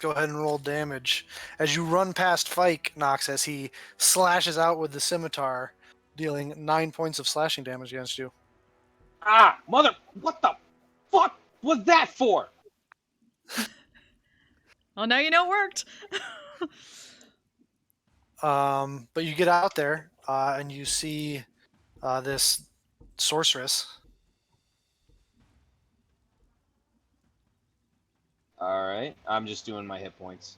Go ahead and roll damage. As you run past Fike, Nox, as he slashes out with the scimitar, dealing 9 points of slashing damage against you. Ah, mother! What the fuck was that for? Well, now you know it worked. But you get out there, and you see this sorceress. Alright, I'm just doing my hit points.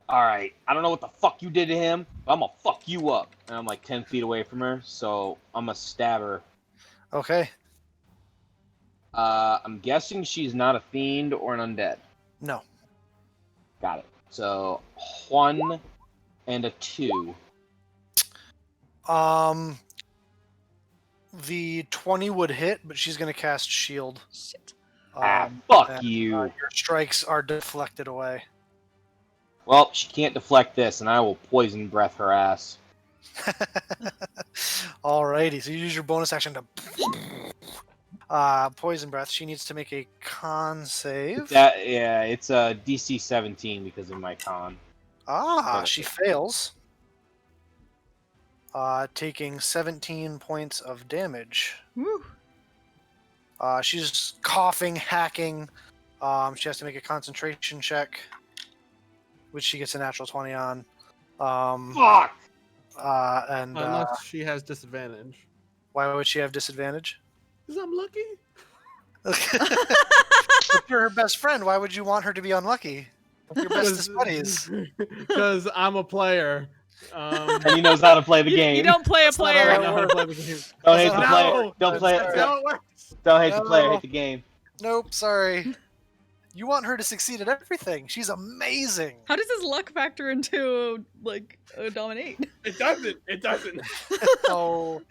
Alright, I don't know what the fuck you did to him, but I'm gonna fuck you up. And I'm like 10 feet away from her, so I'm gonna stab her. Okay. I'm guessing she's not a fiend or an undead. No. Got it. So, 1 and a 2. The 20 would hit, but she's going to cast shield. Shit. Fuck and, you. Your strikes are deflected away. Well, she can't deflect this, and I will poison breath her ass. Alrighty, so you use your bonus action to poison breath. She needs to make a con save. It's a DC 17 because of my con. She fails. Taking 17 points of damage. Woo. She's coughing, hacking. She has to make a concentration check, which she gets a natural 20 on. Fuck! Unless she has disadvantage. Why would she have disadvantage? Because I'm lucky. If you're her best friend, why would you want her to be unlucky? You're bestest buddies. Because I'm a player. And he knows how to play the game. You don't play a That's not how I player. that know how to play the game. Don't hate the That's player. No! Don't play it. That's That's how it works. Don't hate the player. No. Hate the game. Nope, sorry. You want her to succeed at everything. She's amazing. How does his luck factor into like a dominate? It doesn't. It doesn't. So,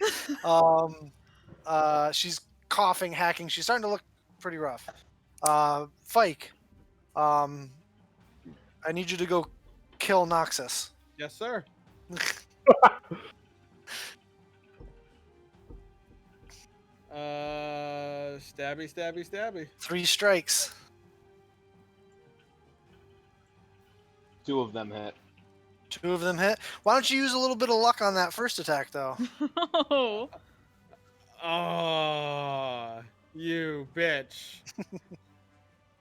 she's coughing, hacking. She's starting to look pretty rough. Fike, I need you to go kill Noxus. Yes, sir. Stabby, stabby, stabby. 3 strikes. 2 of them hit. 2 of them hit. Why don't you use a little bit of luck on that first attack, though? Oh. Oh, you bitch.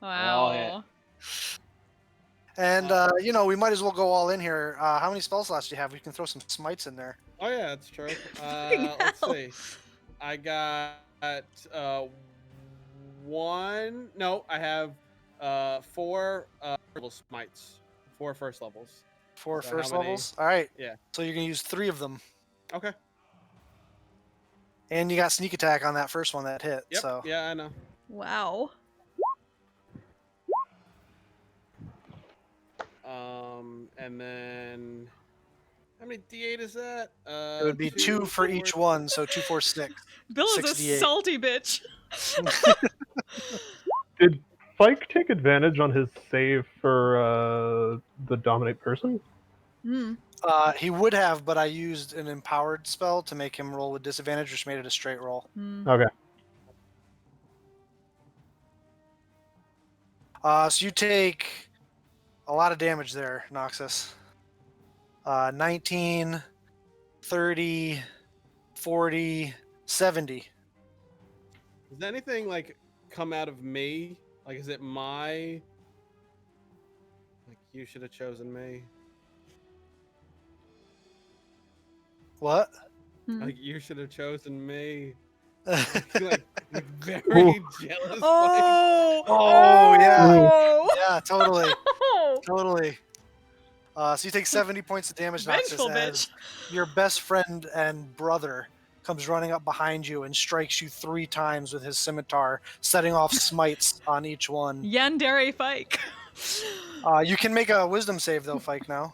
Wow. And, we might as well go all in here. How many spell slots do you have? We can throw some smites in there. Oh yeah, that's true. Fucking Let's hell. see. I got 1. No, I have 4 level smites. 4 first levels. 4 So first how many? levels? All right. Yeah. So you're going to use 3 of them. Okay. And you got sneak attack on that first one that hit. Yep. So Yeah, I know. Wow. And then how many D8 is that? it would be 2 for each one. So 2, 4, 6. Bill is a 68. salty bitch. Did Fike take advantage on his save for the dominate person? Hmm. He would have, but I used an empowered spell to make him roll with disadvantage, which made it a straight roll. Hmm. Okay. So you take a lot of damage there, Noxus. 19, 30, 40, 70. Does anything like come out of me? Like, is it my? Like, you should have chosen me. What? Hmm. Like, you should have chosen me. like very Ooh. jealous. Oh. Oh, yeah. Oh. Yeah, totally. Oh. Totally. So you take 70 points of damage, Vengeful Noxus, as bitch. your best friend and brother comes running up behind you and strikes you 3 times with his scimitar, setting off smites on each one. Yandere Fike. You can make a wisdom save, though, Fike, now.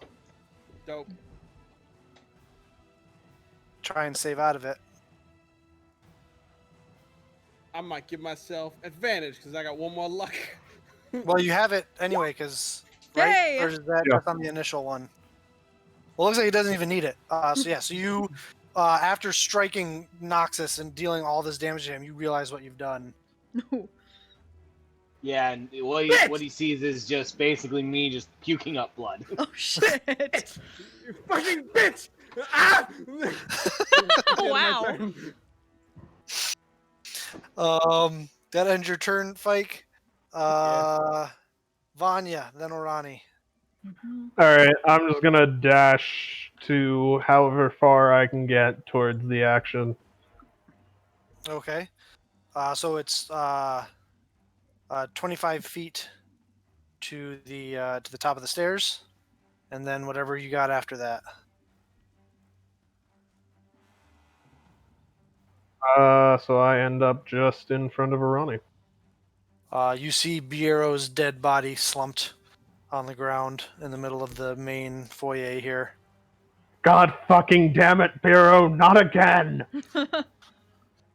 Dope. Try and save out of it. I might give myself advantage because I got 1 more luck. Well, you have it anyway, because Hey! right? Or is that Yeah. just on the initial one? Well, it looks like he doesn't even need it. So you, after striking Noxus and dealing all this damage to him, you realize what you've done. No. Yeah, and what he sees is just basically me just puking up blood. Oh shit. You fucking bitch! Ah! Wow. That ends your turn, Fike. Vanya, then Orani. All right, I'm just gonna dash to however far I can get towards the action. Okay. So it's 25 feet to the top of the stairs, and then whatever you got after that. So I end up just in front of Arani. You see Biero's dead body slumped on the ground in the middle of the main foyer here. God fucking damn it, Biro, not again!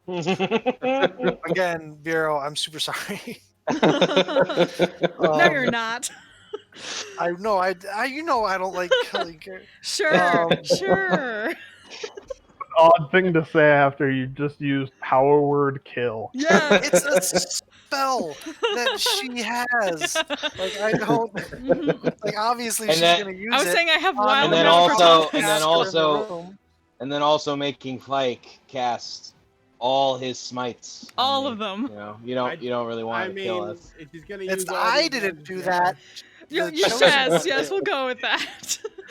Again, Biero, I'm super sorry. No, you're not. I know. I don't like killing characters. Sure, Um, sure. Odd thing to say after you just used power word kill. Yeah. It's a spell that she has. Like I don't. Like obviously And she's then- gonna use I was it. saying I have on wild and then whoever magical also- casts and then her in the also- room. And then also making Fyke cast all his smites. on all me. of them. You know, you don't really want I to kill mean, us. if he's gonna It's use all I these didn't ones, do yeah. that. Your The chosen yes, one yes, did. we'll go with that.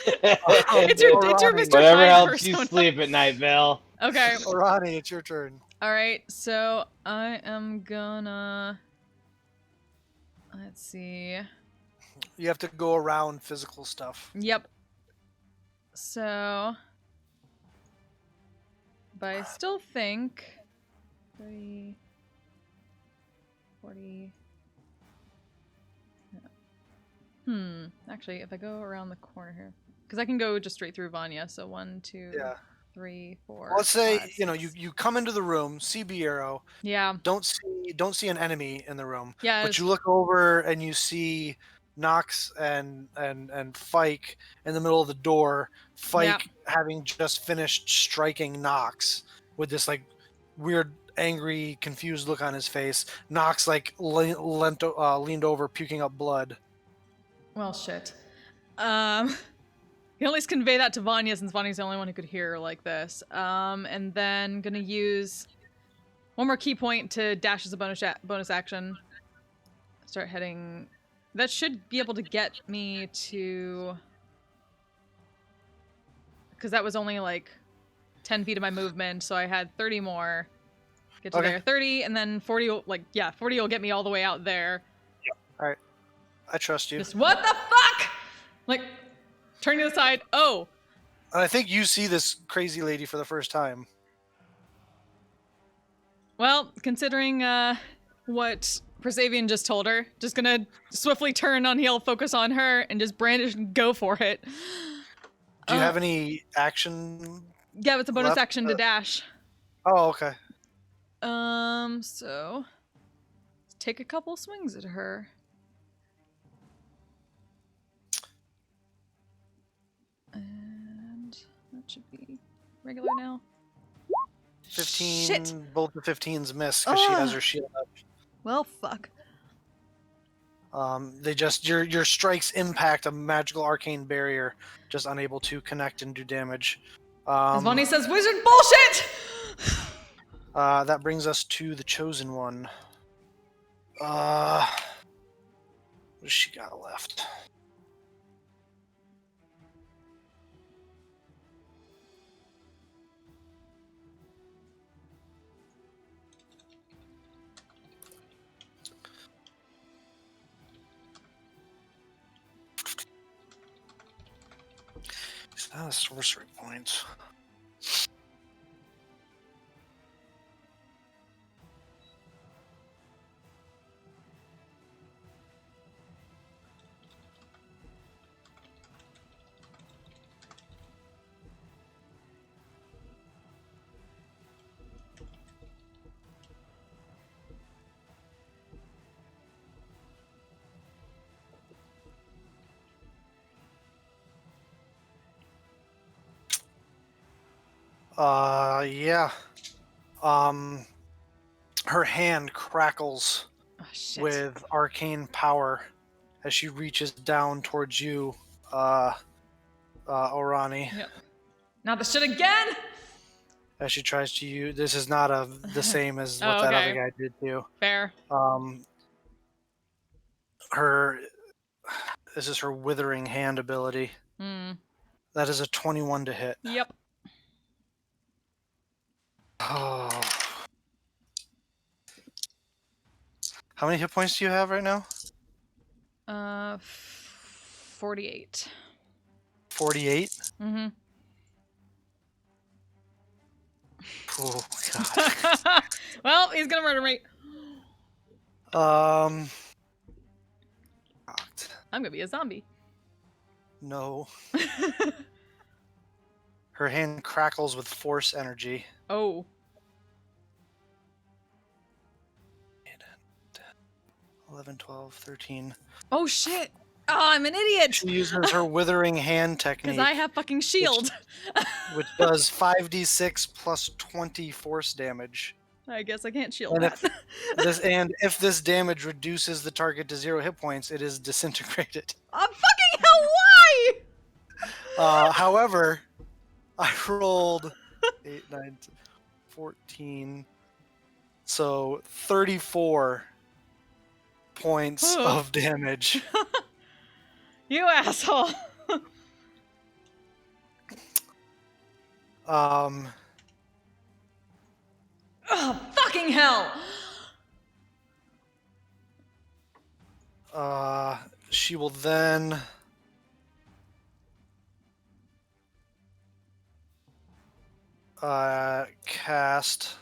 It's your Orani. Mr. Whatever Hyde helps you persona. sleep at night, Bill. Okay. Orani, it's your turn. All right. So I am gonna. Let's see. You have to go around physical stuff. Yep. So. But I still think. 30. 40. No. Actually, if I go around the corner here. Because I can go just straight through Vanya. So 1, 2, Yeah. 3, 4. Let's say 5, you 6. you come into the room, see Biero, Yeah. don't see an enemy in the room, Yeah. but you look over and you see Nox and Fyke in the middle of the door. Fyke Yeah. having just finished striking Nox with this like weird, angry, confused look on his face. Nox like leaned over, puking up blood. Well, shit. You can at least convey that to Vanya since Vanya's the only one who could hear her like this. And then gonna use one more key point to dash as a bonus action. Start heading. That should be able to get me to. Because that was only like 10 feet of my movement, so I had 30 more. Get to Okay. there, 30, and then 40. 40 will get me all the way out there. I trust you. Just what the fuck? Like, turning to the side. Oh. And I think you see this crazy lady for the first time. Well, considering what Persavian just told her, just gonna swiftly turn on heel, focus on her, and just brandish and go for it. Do you have any action? Yeah, it's a bonus left? action to dash. Oh, okay. So take a couple swings at her. And that should be regular now. 15. Shit. Both the 15s miss because she has her shield up. Well, fuck. They just your strikes impact a magical arcane barrier, just unable to connect and do damage. As Vonnie says, wizard bullshit! That brings us to the chosen one. What does she got left? It's not a sorcery point. Yeah. Her hand crackles Oh, shit. with arcane power as she reaches down towards you, Orani. Yep. Not the shit again! As she tries to use, this is not the same as what Oh, that okay. other guy did too. Fair. This is her withering hand ability. That is a 21 to hit. Yep. Oh. How many hit points do you have right now? 48. 48? Mm-hmm. Oh, God. Well, he's gonna murder me. Cocked. I'm gonna be a zombie. No. Her hand crackles with force energy. Oh. 11, 12, 13. Oh shit! I'm an idiot. She uses her withering hand technique. Because I have fucking shield. Which does 5d6 plus 20 force damage. I guess I can't shield And that. if this damage reduces the target to 0 hit points, it is disintegrated. Fucking hell, why? However, I rolled 8, 9, 14, so 34 points of damage. You asshole. Um. Oh, fucking hell. She will then cast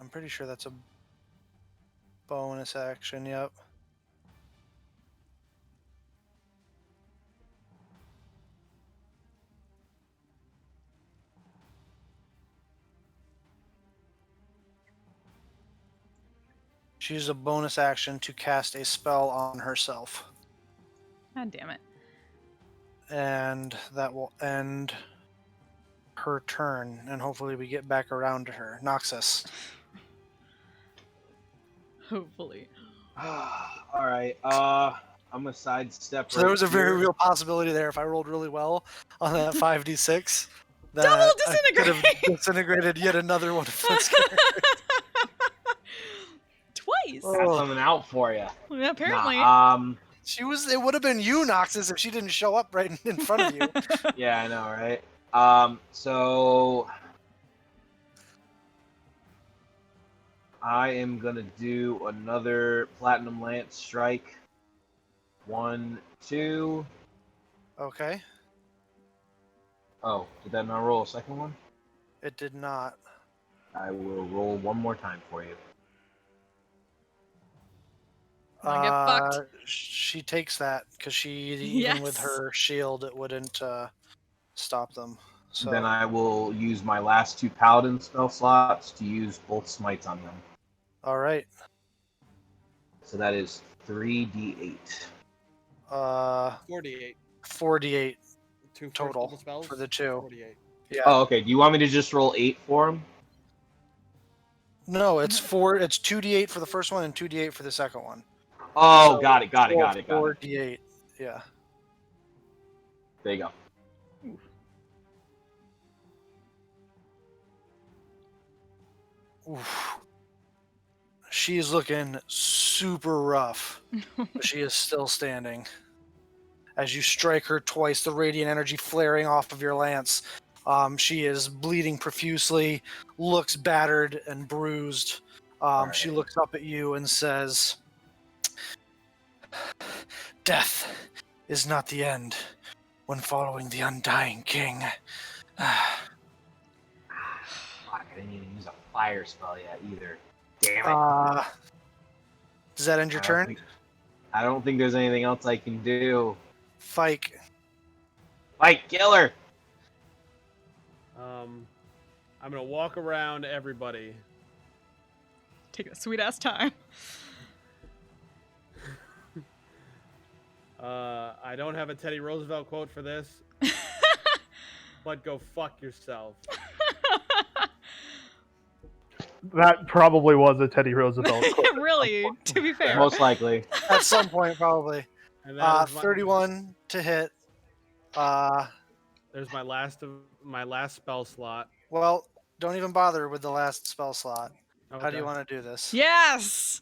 I'm pretty sure that's a bonus action, yep. She uses a bonus action to cast a spell on herself. God damn it. And that will end her turn, and hopefully we get back around to her. Noxus. Hopefully. All right. I'm gonna sidestep. So there was a very real possibility there if I rolled really well on that 5d6. That Double I could have disintegrate! disintegrated yet another one of Flint's characters. Twice. Got something out for you. Yeah, apparently. It would have been you, Noxus, if she didn't show up right in front of you. Yeah, I know, right? So I am gonna do another Platinum Lance strike. 1, 2. Okay. Oh, did that not roll a second one? It did not. I will roll one more time for you. I get fucked. She takes that because even with Yes. her shield, it wouldn't stop them. So Then I will use my last 2 Paladin spell slots to use both smites on them. all right. So that is 3d8. 48. 48 Two first total level spells for the 2. 48. Yeah. Oh, okay. Do you want me to just roll 8 for him? No, it's 4. It's 2d8 for the first one and 2d8 for the second one. Oh, So got it. 4d8. Yeah. There you go. Oof. She is looking super rough, but she is still standing. As you strike her twice, the radiant energy flaring off of your lance. She is bleeding profusely, looks battered and bruised. She looks up at you and says, "Death is not the end when following the Undying King." Fuck, I didn't even use a fire spell yet either. Damn it. Does that end your turn? I don't think there's anything else I can do. Fike. Fight, killer! I'm gonna walk around everybody. Take a sweet ass time. I don't have a Teddy Roosevelt quote for this, but go fuck yourself. That probably was a Teddy Roosevelt quote. Really, to be fair. Most likely. At some point, probably. And that is 31 to hit. There's my last spell slot. Well, don't even bother with the last spell slot. Okay. How do you want to do this? Yes!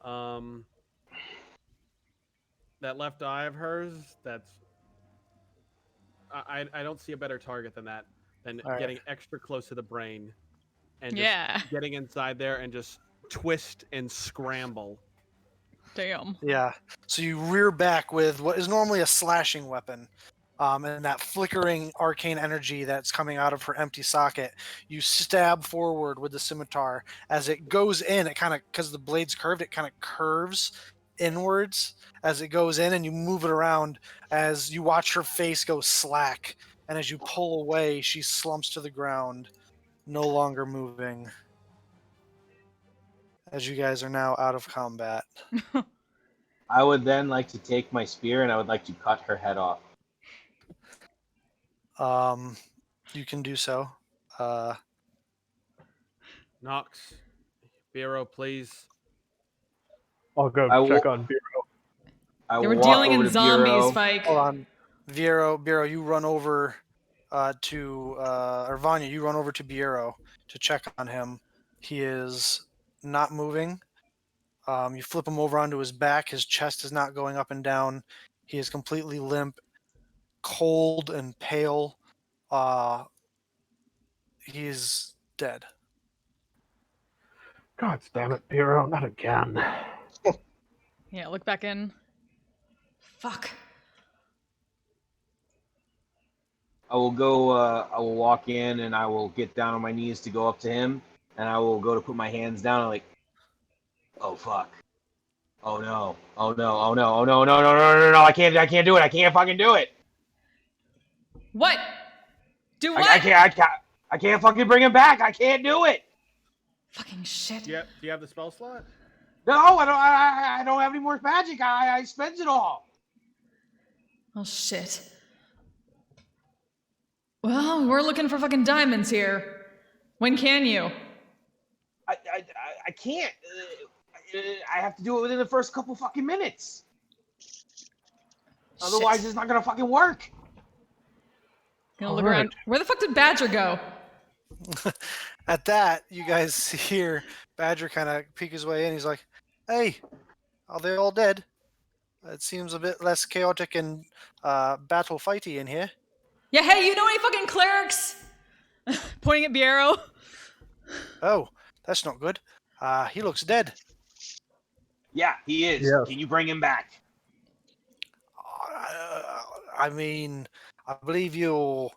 That left eye of hers, that's... I don't see a better target than that. Than All right. getting extra close to the brain. And just Yeah. getting inside there and just twist and scramble. Damn. Yeah. So you rear back with what is normally a slashing weapon. And that flickering arcane energy that's coming out of her empty socket, you stab forward with the scimitar. As it goes in, it kind of, because the blade's curved, it kind of curves inwards as it goes in, and you move it around as you watch her face go slack. And as you pull away, she slumps to the ground. no longer moving. As you guys are now out of combat. I would then like to take my spear and I would like to cut her head off. You can do so. Nox, Bureau, please. I'll go I check will- on Bureau. I They will were walk dealing over in to zombies, Bureau. Fike. Hold on. Bureau, you run over or Vanya, you run over to Bureau to check on him. He is not moving. You flip him over onto his back. His chest is not going up and down. He is completely limp, cold and pale. He's dead. God damn it, Bureau, not again. Yeah, look back in. Fuck. I will go. I will walk in and I will get down on my knees to go up to him, and I will go to put my hands down. And like, oh fuck, oh no, oh no, oh no, oh no, no, no, no, no, no! I can't do it! I can't fucking do it! What? Do what? I can't fucking bring him back! I can't do it! Fucking shit. Do you have the spell slot? No, I don't have any more magic. I spent it all. Oh shit. Well, we're looking for fucking diamonds here. When can you? I can't. I have to do it within the first couple fucking minutes. Otherwise, Shit. it's not gonna fucking work. Gonna look around. Where the fuck did Badger go? At that, you guys hear Badger kind of peek his way in. He's like, "Hey, are they all dead? It seems a bit less chaotic and battle fighty in here." Yeah, hey, you know any fucking clerics? Pointing at Biero. Oh, that's not good. He looks dead. Yeah, he is. Yes. Can you bring him back? I mean, I believe you're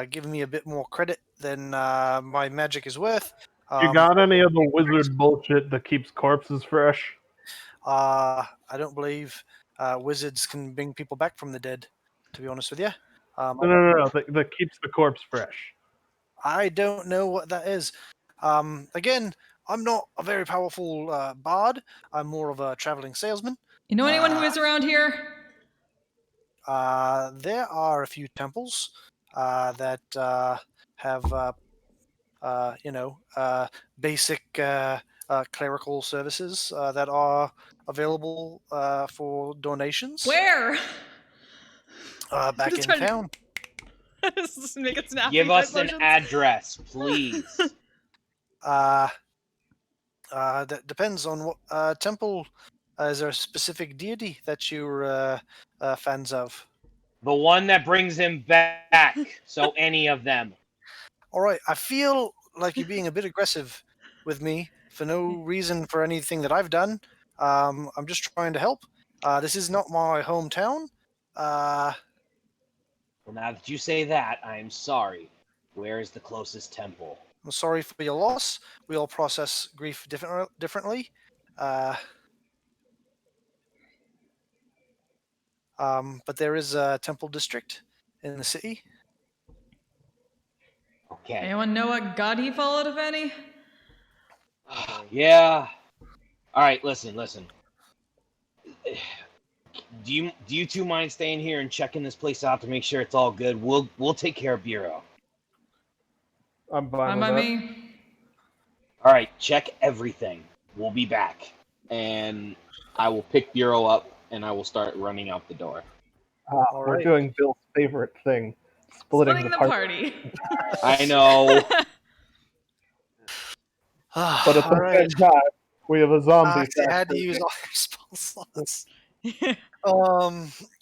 giving me a bit more credit than my magic is worth. You got any of the wizard bullshit that keeps corpses fresh? I don't believe wizards can bring people back from the dead, to be honest with you. No. That keeps the corpse fresh. I don't know what that is. Again, I'm not a very powerful bard. I'm more of a traveling salesman. You know anyone who is around here? There are a few temples that have, basic clerical services that are available for donations. Where? Back in Just trying to- town. Just make it snappy. Give us type an motions. address, please. That depends on what temple. Is there a specific deity that you're fans of? The one that brings him back. So any of them. All right, I feel like you're being a bit aggressive with me for no reason for anything that I've done. I'm just trying to help. This is not my hometown. Well, now that you say that, I'm sorry. Where is the closest temple? I'm sorry for your loss. We all process grief differently. But there is a temple district in the city. Okay. Anyone know what god he followed, if any? Yeah. All right. Listen. Do you two mind staying here and checking this place out to make sure it's all good? We'll take care of Bureau. I'm fine Fine with by that. me. All right. Check everything. We'll be back, and I will pick Bureau up and I will start running out the door. All We're right. doing Bill's favorite thing, splitting the party. I know. But at All the right. same time, we have a zombie. You had to factory. use all your spell slots.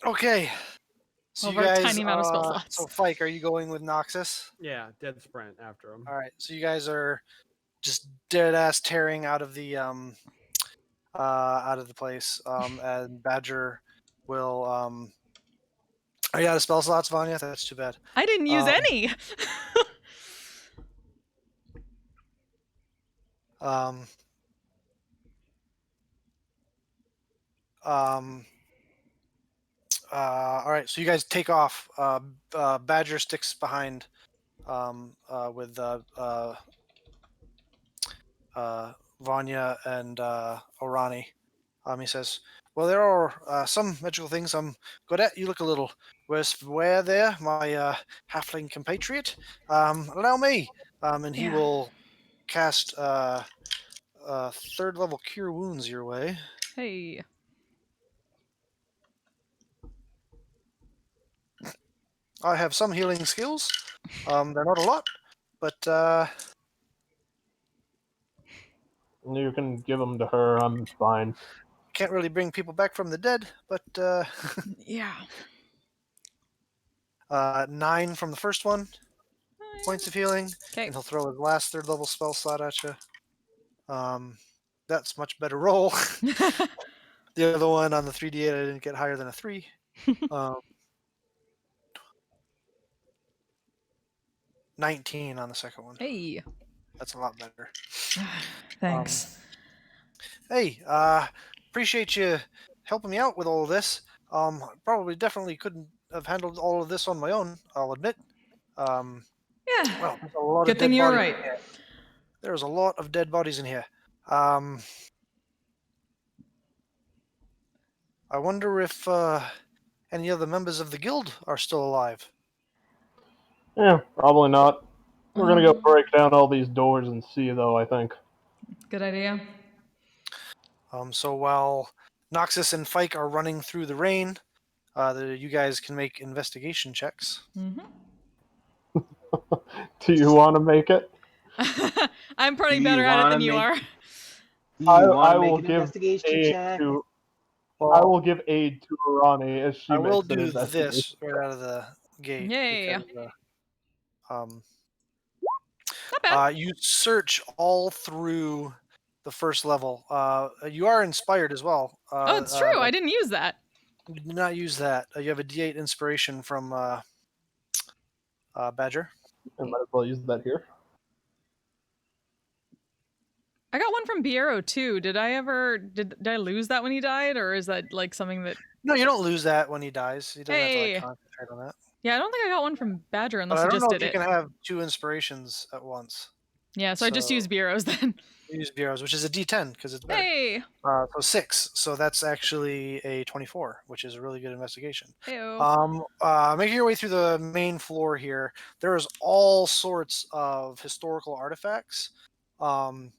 Okay. So Over you a guys, tiny amount of spell slots. So Fike, are you going with Noxus? Yeah, dead sprint after him. All right. So you guys are just dead ass tearing out of the place. And Badger will are you out of spell slots, Vanya? That's too bad. I didn't use any. All right, so you guys take off. Badger sticks behind with Vanya and Orani. He says, "Well, there are some magical things I'm good at. You look a little worse for wear there, my halfling compatriot. Allow me." And he Yeah. will cast third level Cure Wounds your way. Hey. I have some healing skills. They're not a lot, but You can give them to her. I'm fine. can't really bring people back from the dead. But Yeah. 9 from the first one, points of healing, Okay. and he'll throw his last third level spell slot at you. That's much better roll. The other one on the 3d8, I didn't get higher than a 3. 19 on the second one. Hey. That's a lot better. Thanks. Hey, appreciate you helping me out with all of this. Probably definitely couldn't have handled all of this on my own, I'll admit. Yeah. Well, there's a lot Good of thing dead you were bodies right. in here. There's a lot of dead bodies in here. I wonder if any other members of the guild are still alive. Yeah, probably not. We're gonna go Um, break down all these doors and see, though, I think. Good idea. So while Noxus and Fike are running through the rain, you guys can make investigation checks. Mm-hmm. Do you want to make it? I'm probably Do you better at it wanna than you make- are. Do you want I to make will an give investigation aid check? to. I Well, will give aid to Arani as she I will makes an do investigation. this right out of the gate. Yay. Because, Not bad. you search all through the first level. You are inspired as well. Oh, it's true. I didn't use that. You did not use that. You have a D8 inspiration from Badger. I might as well use that here. I got one from Biero too. Did I lose that when he died, or is that like something that? No, you don't lose that when he dies. He doesn't have to Hey. like concentrate on that. Yeah, I don't think I got one from Badger But unless I he don't just know if did you it. can have 2 inspirations at once. Yeah, so I just So- used Biero's then. You use Bureaus, which is a D10 because it's better. Hey. So 6. So that's actually a 24, which is a really good investigation. Heyo. Making your way through the main floor here, there is all sorts of historical artifacts. None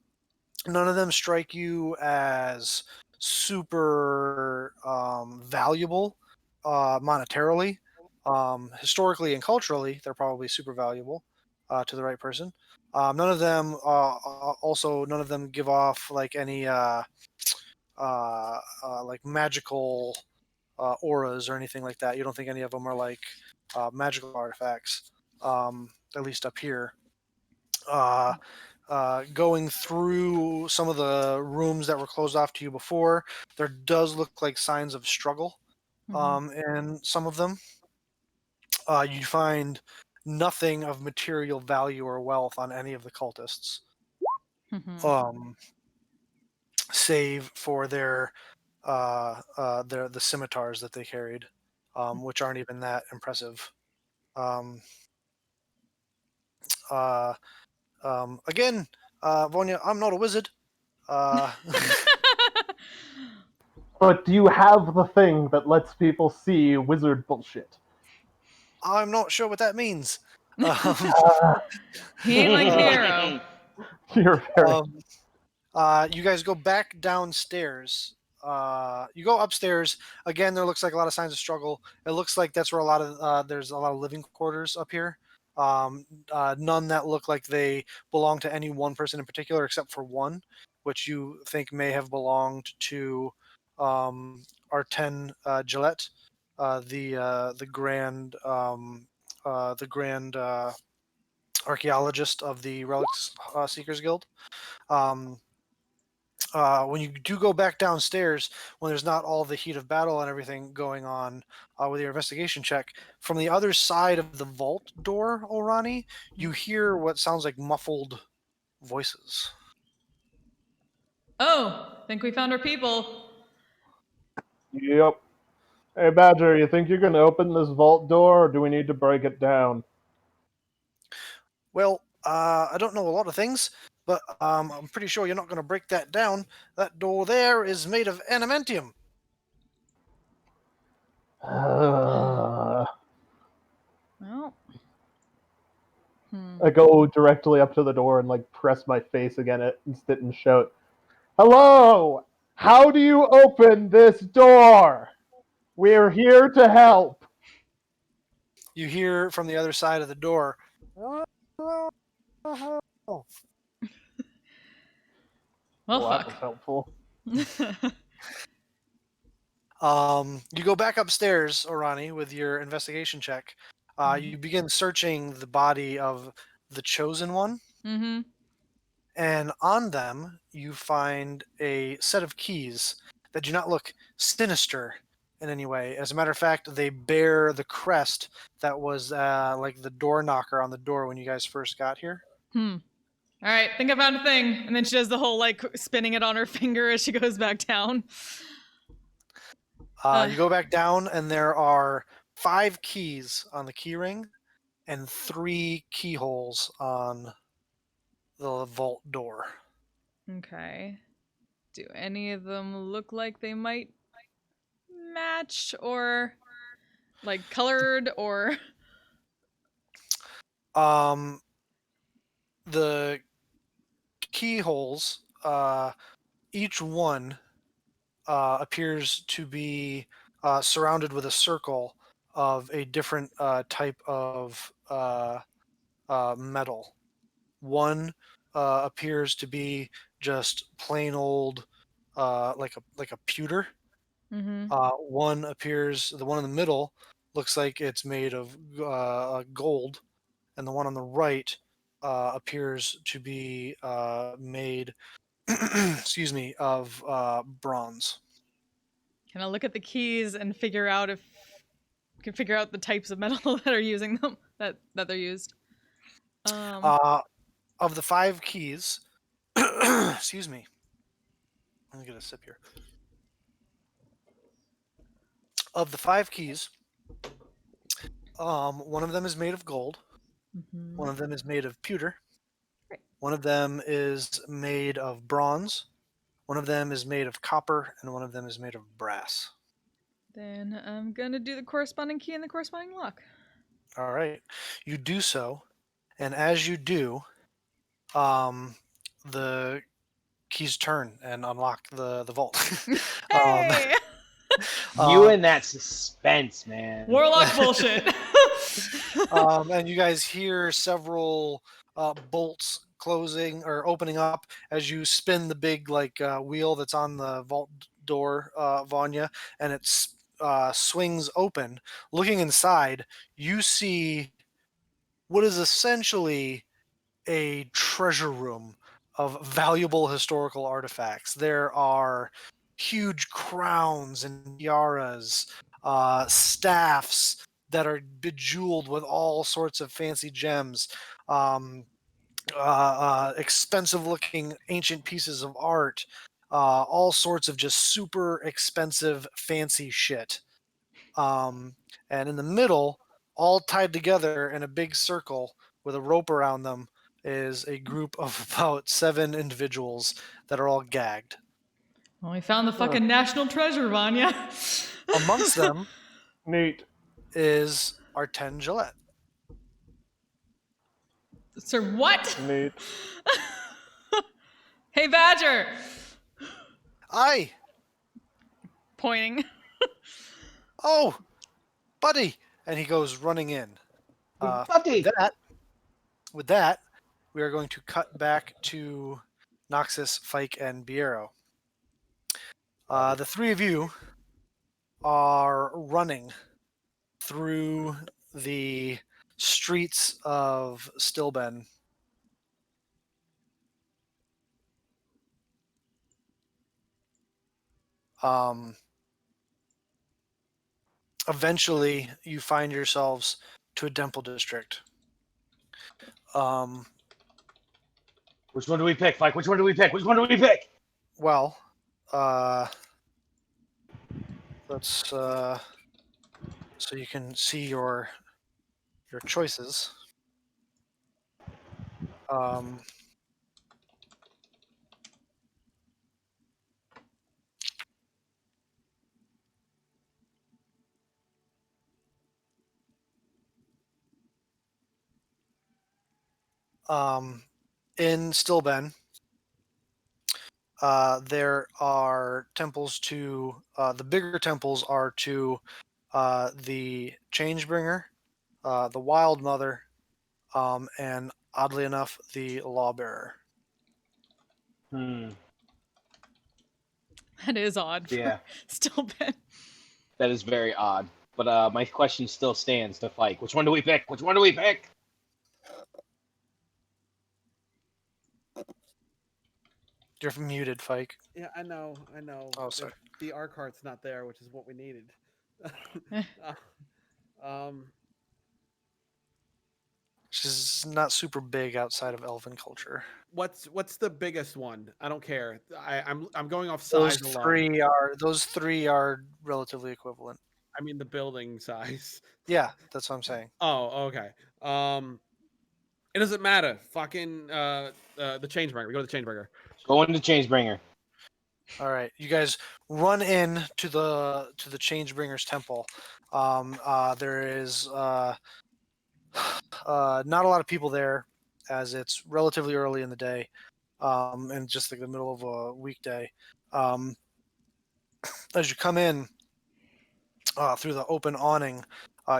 of them strike you as super valuable monetarily. Historically and culturally, they're probably super valuable to the right person. None of them give off like any like magical auras or anything like that. You don't think any of them are like magical artifacts, at least up here. Going through some of the rooms that were closed off to you before, there does look like signs of struggle in some of them. You find nothing of material value or wealth on any of the cultists, save for the scimitars that they carried, which aren't even that impressive. Again, Vonya, I'm not a wizard. But do you have the thing that lets people see wizard bullshit? I'm not sure what that means. He ain't like Piero. You're very. You guys go back downstairs. You go upstairs again. There looks like a lot of signs of struggle. It looks like that's where a lot of there's a lot of living quarters up here. None that look like they belong to any one person in particular, except for one, which you think may have belonged to Arten Gillette, the grand archaeologist of the Relics Seekers Guild. When you do go back downstairs, when there's not all the heat of battle and everything going on with your investigation check, from the other side of the vault door, Orani, you hear what sounds like muffled voices. Oh, think we found our people. Yep. Hey, Badger, you think you can open this vault door, or do we need to break it down? Well, I don't know a lot of things, but I'm pretty sure you're not going to break that down. That door there is made of adamantium. Uh, Well. I go directly up to the door and like press my face against it and sit and shout, "Hello! How do you open this door? We're here to help." You hear from the other side of the door. Well, That fuck. was helpful. You go back upstairs, Orani, with your investigation check. You begin searching the body of the chosen one, Mm-hmm. and on them you find a set of keys that do not look sinister in any way. As a matter of fact, they bear the crest that was like the door knocker on the door when you guys first got here. All right, think I found a thing. And then she does the whole like spinning it on her finger as she goes back down. You go back down, and there are 5 keys on the key ring and 3 keyholes on the vault door. Okay. Do any of them look like they might match or like colored or The keyholes, each one appears to be surrounded with a circle of a different type of metal. One appears to be just plain old, like a pewter. One appears, the one in the middle looks like it's made of gold, and the one on the right appears to be made, excuse me, of bronze. can I look at the keys and figure out if can figure out the types of metal that are using them that they're used? Of the 5 keys, excuse me, let me get a sip here. Of the 5 keys, one of them is made of gold, one of them is made of pewter, Great. one of them is made of bronze, one of them is made of copper, and one of them is made of brass. Then I'm gonna do the corresponding key and the corresponding lock. All right, you do so, and as you do, the keys turn and unlock the vault. Hey! You and that suspense, man. Warlock bullshit. And you guys hear several bolts closing or opening up as you spin the big wheel that's on the vault door, Vanya, and it swings open. Looking inside, you see what is essentially a treasure room of valuable historical artifacts. There are huge crowns and tiaras, staffs that are bejeweled with all sorts of fancy gems, expensive looking ancient pieces of art, all sorts of just super expensive fancy shit. And in the middle, all tied together in a big circle with a rope around them, is a group of about 7 individuals that are all gagged. Well, we found the fucking national treasure, Vanya. Amongst them Neat. is Arten Gillette. Sir, what? Neat. Hey, Badger! Aye! Pointing. Oh, buddy! And he goes running in. Buddy. With that, we are going to cut back to Noxus, Fike, and Biero. The 3 of you are running through the streets of Stilben. Eventually, you find yourselves to a Temple district. Which one do we pick, Mike? Which one do we pick? Which one do we pick? Well, let's so you can see your choices. In Stillben, there are temples to the bigger temples are to the Changebringer, the Wild Mother, and oddly enough, the Lawbearer. Hmm. That is odd for Yeah. Stillben. That is very odd. But my question still stands to Fike. Which one do we pick? Which one do we pick? You're muted, Fike. Yeah, I know. Oh, sorry. The R card's not there, which is what we needed. Um, She's not super big outside of Elven culture. what's the biggest one? I don't care. I'm going off Those size alone. three are relatively equivalent. I mean the building size. Yeah, that's what I'm saying. Oh, okay. It doesn't matter. Fucking the Changebringer. We go to the Changebringer. Go into Changebringer. All right, you guys run in to the Changebringer's temple. There is not a lot of people there, as it's relatively early in the day, and just like the middle of a weekday. As you come in through the open awning,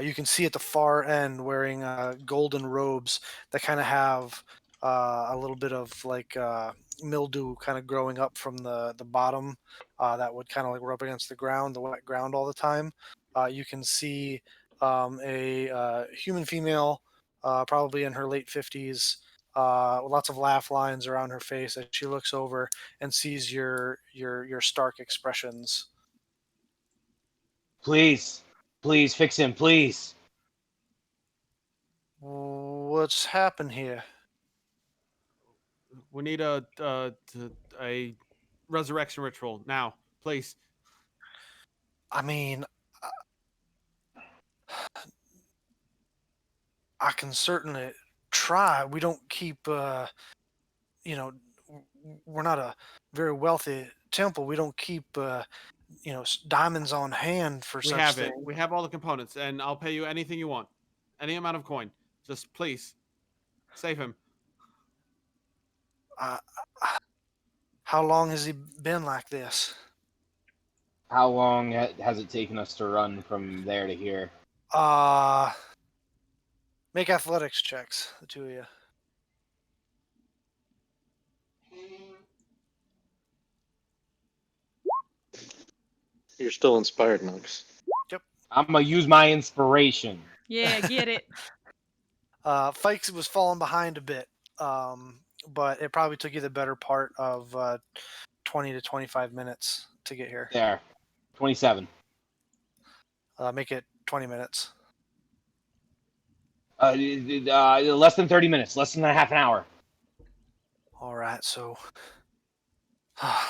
you can see at the far end wearing golden robes that kind of have a little bit of like mildew kind of growing up from the bottom that would kind of like rub against the ground, the wet ground all the time. You can see a human female, probably in her late 50s, lots of laugh lines around her face as she looks over and sees your stark expressions. Please. Please fix him, please. What's happened here? We need a resurrection ritual now, please. I mean, I can certainly try. We don't keep, you know, we're not a very wealthy temple. We don't keep, diamonds on hand for We such have it. things. We have all the components, and I'll pay you anything you want, any amount of coin. Just please save him. How long has he been like this? How long has it taken us to run from there to here? Make athletics checks, the two of you. You're still inspired, Nux. I'm gonna use my inspiration. Yeah, get it. Fikes was falling behind a bit, but it probably took you the better part of 20 to 25 minutes to get here. There. 27. Make it 20 minutes. Less than 30 minutes. Less than a half an hour. All right, so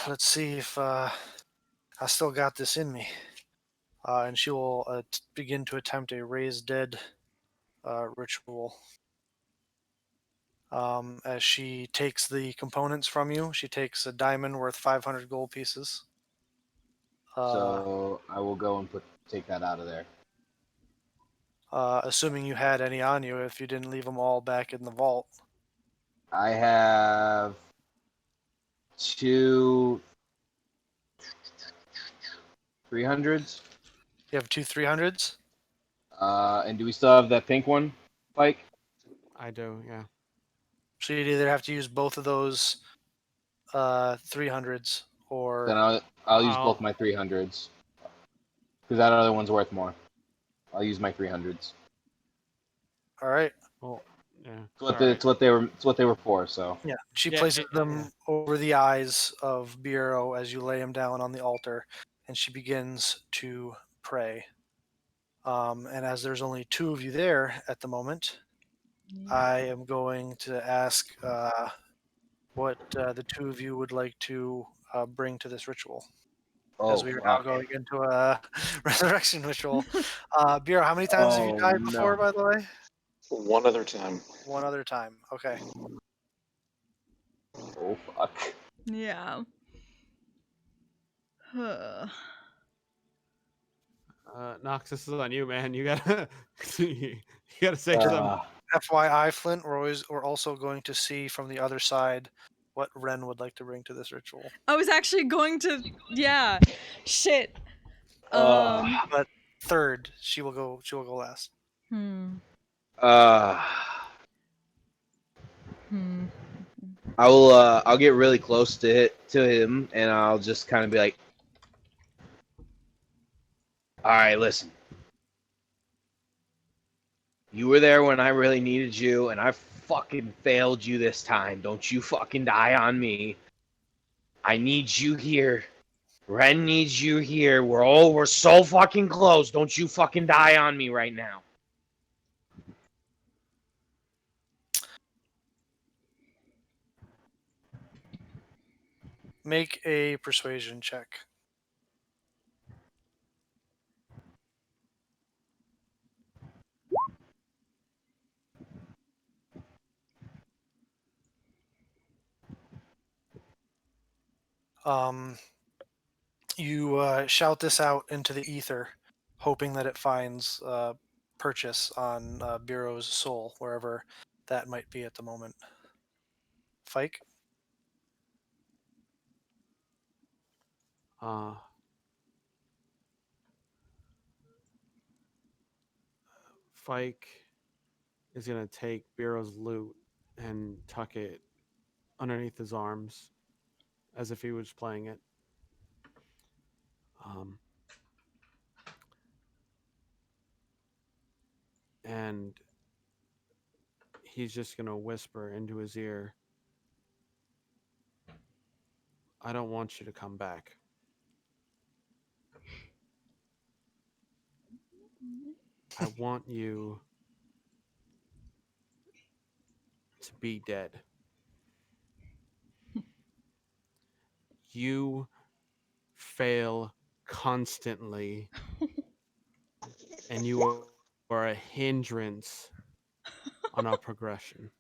let's see if I still got this in me. And she will begin to attempt a raise dead ritual. As she takes the components from you, she takes a diamond worth 500 gold pieces. So I will go and take that out of there. Assuming you had any on you, if you didn't leave them all back in the vault. I have 2 300s. You have 2 300s? And do we still have that pink one, Pike? I do, yeah. So you'd either have to use both of those 300s or... Then I'll use both my 300s. Because that other one's worth more. I'll use my 300s. All right. Well, yeah. It's what they were for. So yeah, she places them over the eyes of Bureau as you lay him down on the altar, and she begins to pray. And as there's only 2 of you there at the moment, I am going to ask what the 2 of you would like to bring to this ritual. As we are now going into a resurrection ritual. Bureau, how many times have you died before, by the way? One other time. One other time. Okay. Oh fuck. Yeah. Nox, this is on you, man. You gotta, you gotta say something. FYI, Flint, we're also going to see from the other side what Ren would like to bring to this ritual. I was actually going to. Yeah. Shit. But third, she will go last. I'll get really close to him, and I'll just kind of be like, all right, listen. You were there when I really needed you, and I fucking failed you this time. Don't you fucking die on me. I need you here. Ren needs you here. We're so fucking close. Don't you fucking die on me right now. Make a persuasion check. You shout this out into the ether, hoping that it finds purchase on Bureau's soul, wherever that might be at the moment. Fike? Fike is gonna take Bureau's loot and tuck it underneath his arms, as if he was playing it. And he's just gonna whisper into his ear, I don't want you to come back. I want you to be dead. You fail constantly, and you are a hindrance on our progression.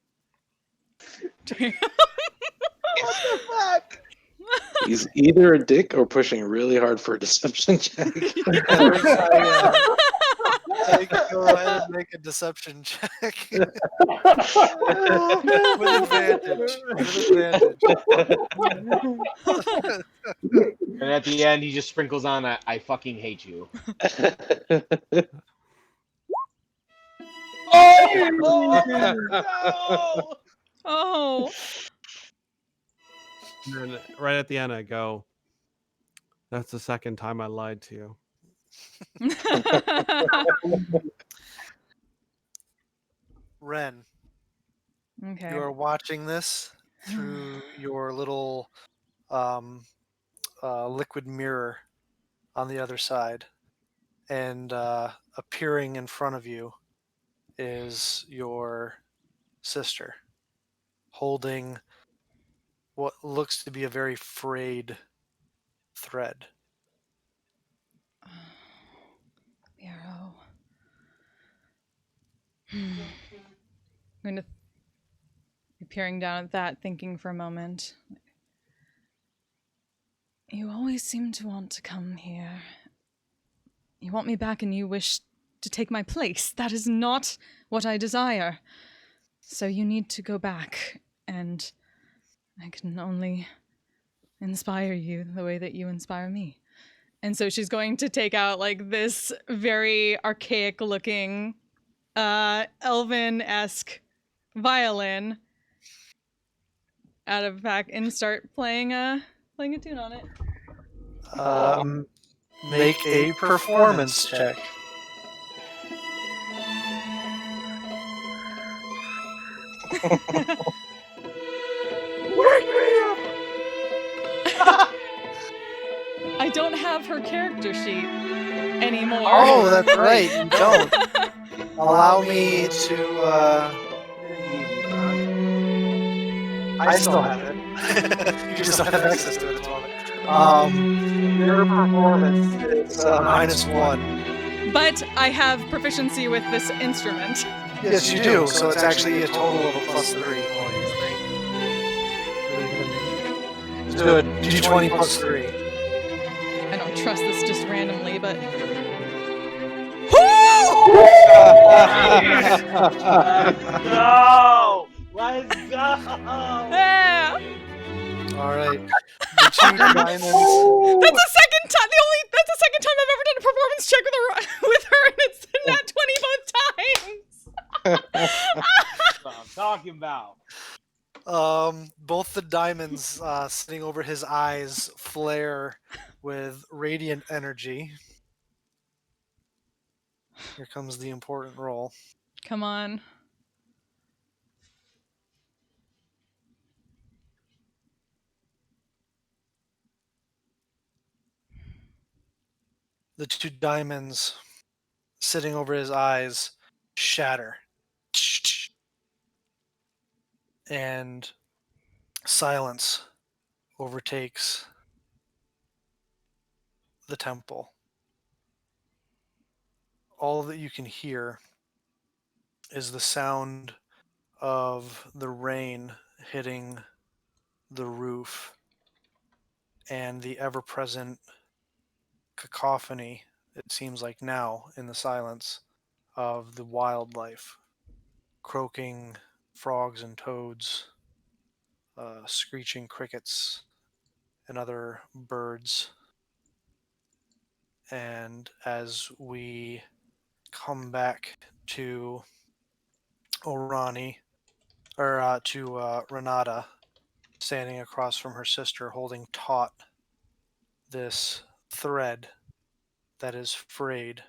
Damn. What the fuck? He's either a dick or pushing really hard for a deception check. Go ahead and make a deception check. With advantage. And at the end, he just sprinkles on, I fucking hate you. Oh! Oh! And then right at the end, I go, that's the second time I lied to you. Ren, Okay. you are watching this through your little liquid mirror on the other side, and appearing in front of you is your sister, holding what looks to be a very frayed thread. Bureau. I'm going to be peering down at that, thinking for a moment. You always seem to want to come here. You want me back and you wish to take my place. That is not what I desire. So you need to go back, and I can only inspire you the way that you inspire me. And so she's going to take out like this very archaic looking elven-esque violin out of back and start playing a tune on it. Make a performance check. I don't have her character sheet anymore. Oh, that's right. You don't. Allow me to. I still have it. You just don't have access to it at the moment. Your performance is -1. But I have proficiency with this instrument. Yes, you do. So it's actually a total of a +3. So D20 plus 3. I don't trust this just randomly, but. Let's go! Let's go! Yeah! All right. The 2 diamonds. That's the second time. That's the second time I've ever done a performance check with her, and it's not 20 both times. That's what I'm talking about. Both the diamonds sitting over his eyes flare with radiant energy. Here comes the important roll. Come on. The 2 diamonds sitting over his eyes shatter. And silence overtakes the temple. All that you can hear is the sound of the rain hitting the roof and the ever-present cacophony, it seems like now, in the silence of the wildlife. Croaking frogs and toads, screeching crickets, and other birds. And as we come back to Orani, or to Renata, standing across from her sister, holding taut this thread that is frayed.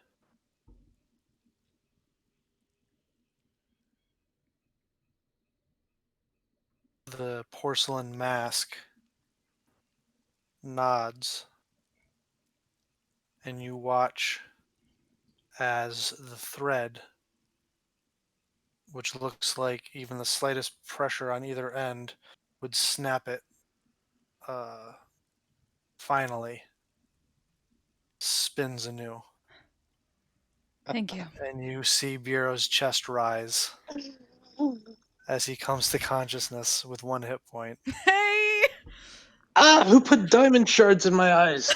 The porcelain mask nods, and you watch as the thread, which looks like even the slightest pressure on either end would snap it, finally spins anew. Thank you. And you see Bureau's chest rise as he comes to consciousness with 1 hit point. Hey! Who put diamond shards in my eyes?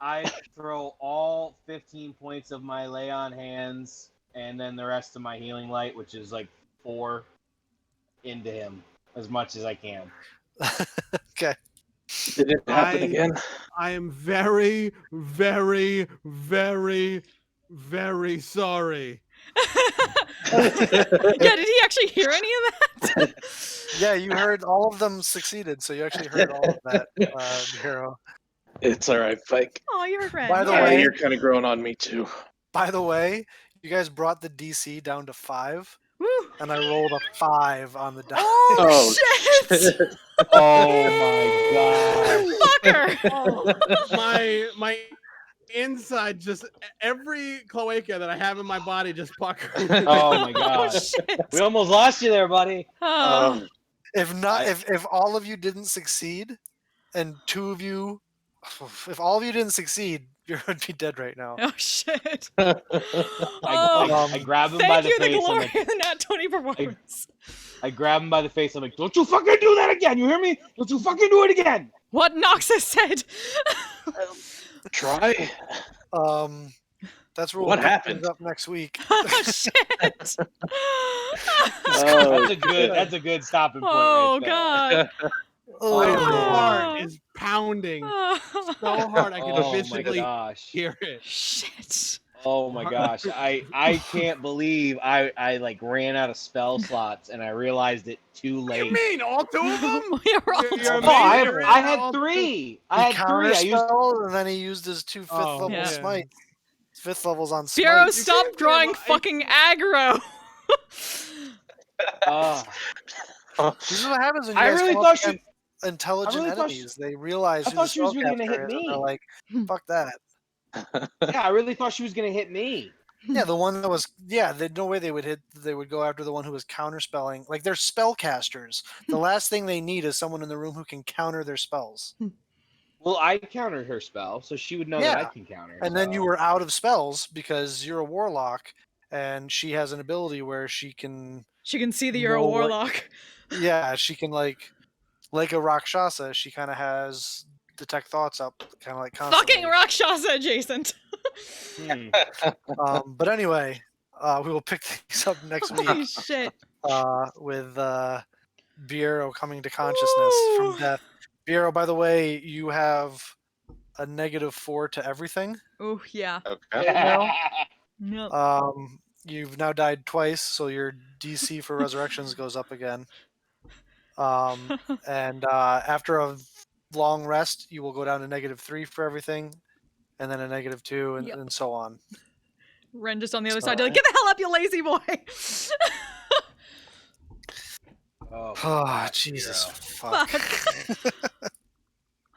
I throw all 15 points of my lay on hands and then the rest of my healing light, which is like 4, into him as much as I can. Okay. Did it happen again? I am very, very, very, very sorry. Yeah, did he actually hear any of that? Yeah, you heard all of them succeeded, so you actually heard all of that, Bureau. It's all right, Pike. Oh, you're a friend. By the Yeah, way- you're kind of growing on me too. By the way, you guys brought the DC down to 5, Woo. and I rolled a 5 on the die. Oh, shit! Oh my god. Fucker! My inside just every cloaca that I have in my body just puckered. Oh my Oh, god. shit. We almost lost you there, buddy. Oh. If all of you didn't succeed, and 2 of you, if all of you didn't succeed, you would be dead right now. Oh, shit. I grab him by Thank the you, the face. I'm glory like, of the Nat 20 performance. I grab him by the face. I'm like, don't you fucking do that again. You hear me? Don't you fucking do it again. What Noxus said. Try. That's where What we'll pick happened? things up next week. Oh, shit. That's a good stopping point. Oh, right there. God. My Oh. heart is pounding so hard I can Oh my visibly gosh. hear it. Shit. Oh my gosh. I can't believe I like ran out of spell slots and I realized it too What do you late. mean? All 2 of them? We're all You're No, I amazing. had All 3. I He had 3. I used counterspelled, and then he used his 2 5th-level yeah. smites. 5th levels on Bureau, smites. stop can't drawing realize- fucking aggro. This is what happens when you I guys really come up thought she against intelligent really thought enemies. They realize I who thought the she was really gonna spellcaster hit is, and me. they're like, fuck that. Yeah, I really thought she was gonna hit me. Yeah, the one that was there's no way they would go after the one who was counterspelling. Like, they're spellcasters. The last thing they need is someone in the room who can counter their spells. Well, I countered her spell, so she would know that I can counter. And then you were out of spells because you're a warlock, and she has an ability where she can see that you're a know what- warlock. Yeah, she can like a Rakshasa. She kind of has detect thoughts up, kind of like constantly. Fucking Rakshasa adjacent. But anyway, we will pick things up next Holy week shit. with Biero coming to consciousness from Ooh. death. Biero, by the way, you have a -4 to everything. Oh yeah. Okay. No. You've now died twice, so your DC for resurrections goes up again. And after a long rest, you will go down to -3 for everything, and then a -2, and, Yep. and so on. Ren just on the other So- side, like, get the hell up, you lazy boy. Oh, Oh, Jesus. Fuck.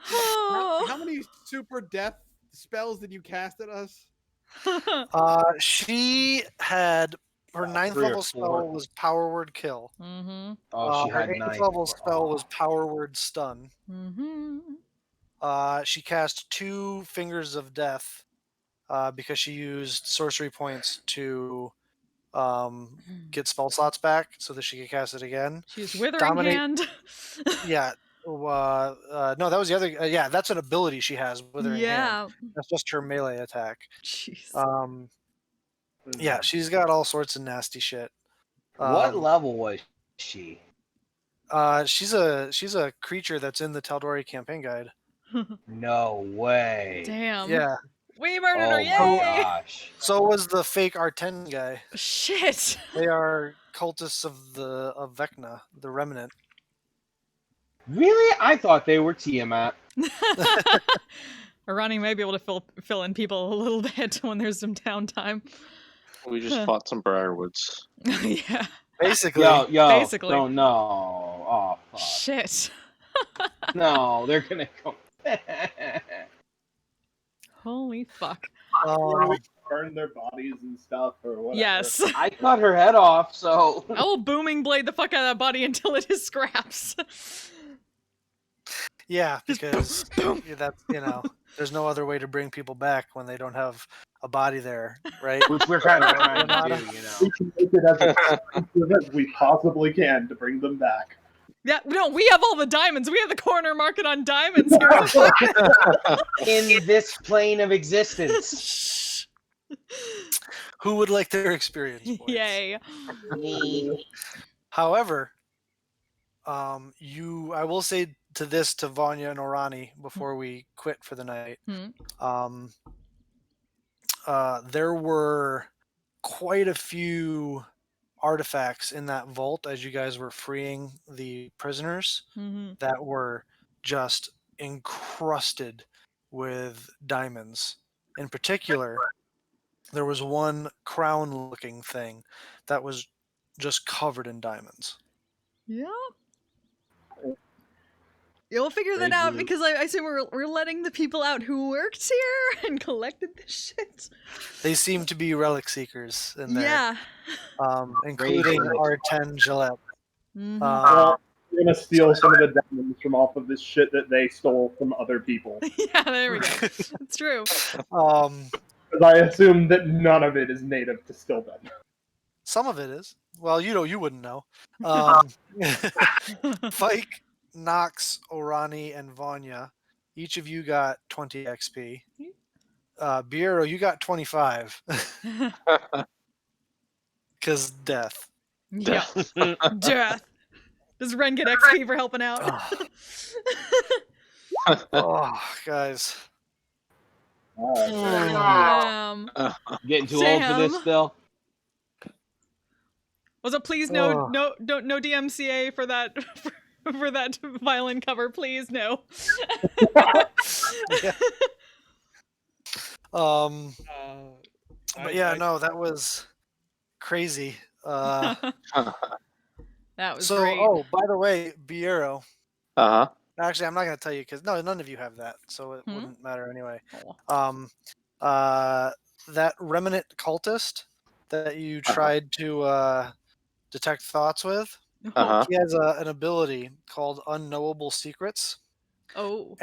How many super death spells did you cast at us? She had her 9th 3 or level 4. spell was Power Word Kill. Mm-hmm. Oh, she Her had 8th 9. level spell was Power Word Stun. Mm-hmm. She cast 2 Fingers of Death because she used sorcery points to get spell slots back so that she could cast it again. She's Withering Dominate- Hand. Yeah. No, that was the other. Yeah, that's an ability she has, Withering Hand. That's just her melee attack. Jeez. Yeah, she's got all sorts of nasty shit. What level was she? She's a creature that's in the Taldori campaign guide. No way. Damn. Yeah. We murdered Oh her, my yay! gosh. So was the fake R10 guy. Shit. They are cultists of Vecna, the remnant. Really? I thought they were Tiamat. Arani may be able to fill in people a little bit when there's some downtime. We just fought some Briarwoods. Yeah. Basically. Yo, Basically. don't know. Oh, fuck. Shit. No, they're gonna come. Holy fuck. we burn their bodies and stuff or whatever. Yes. I cut her head off, so. I will booming blade the fuck out of that body until it is scraps. Yeah, because that's there's no other way to bring people back when they don't have a body there, right? Which we're kind of trying to do, We can make it as expensive as we possibly can to bring them back. Yeah, no, we have all the diamonds. We have the corner market on diamonds here. In this plane of existence. Who would like their experience points? Yay. Me. However, I will say to Vanya and Orani before we quit for the night. There were quite a few artifacts in that vault as you guys were freeing the prisoners that were just encrusted with diamonds. In particular, there was one crown-looking thing that was just covered in diamonds. Yeah. You'll figure that out because I assume we're letting the people out who worked here and collected this shit. They seem to be relic seekers in there. Yeah. Including R10 Gillette. We're gonna steal some of the diamonds from off of this shit that they stole from other people. Yeah, there we go. It's true. Because I assume that none of it is native to Stillben. Some of it is. Well, you wouldn't know. Fike, Nox, Orani, and Vanya, each of you got 20 XP. Biero, you got 25. Because death. Yeah. Death. Does Ren get XP for helping out? Oh, guys. Getting too old for this Sam. still. Was it please no DMCA for that for that violin cover, please? No. Yeah. But yeah, no, that was crazy. That was So, great. oh, by the way, Biero. Uh-huh. Actually, I'm not going to tell you because none of you have that, so it wouldn't matter anyway. That remnant cultist that you tried to detect thoughts with, he has an ability called Unknowable Secrets. Oh.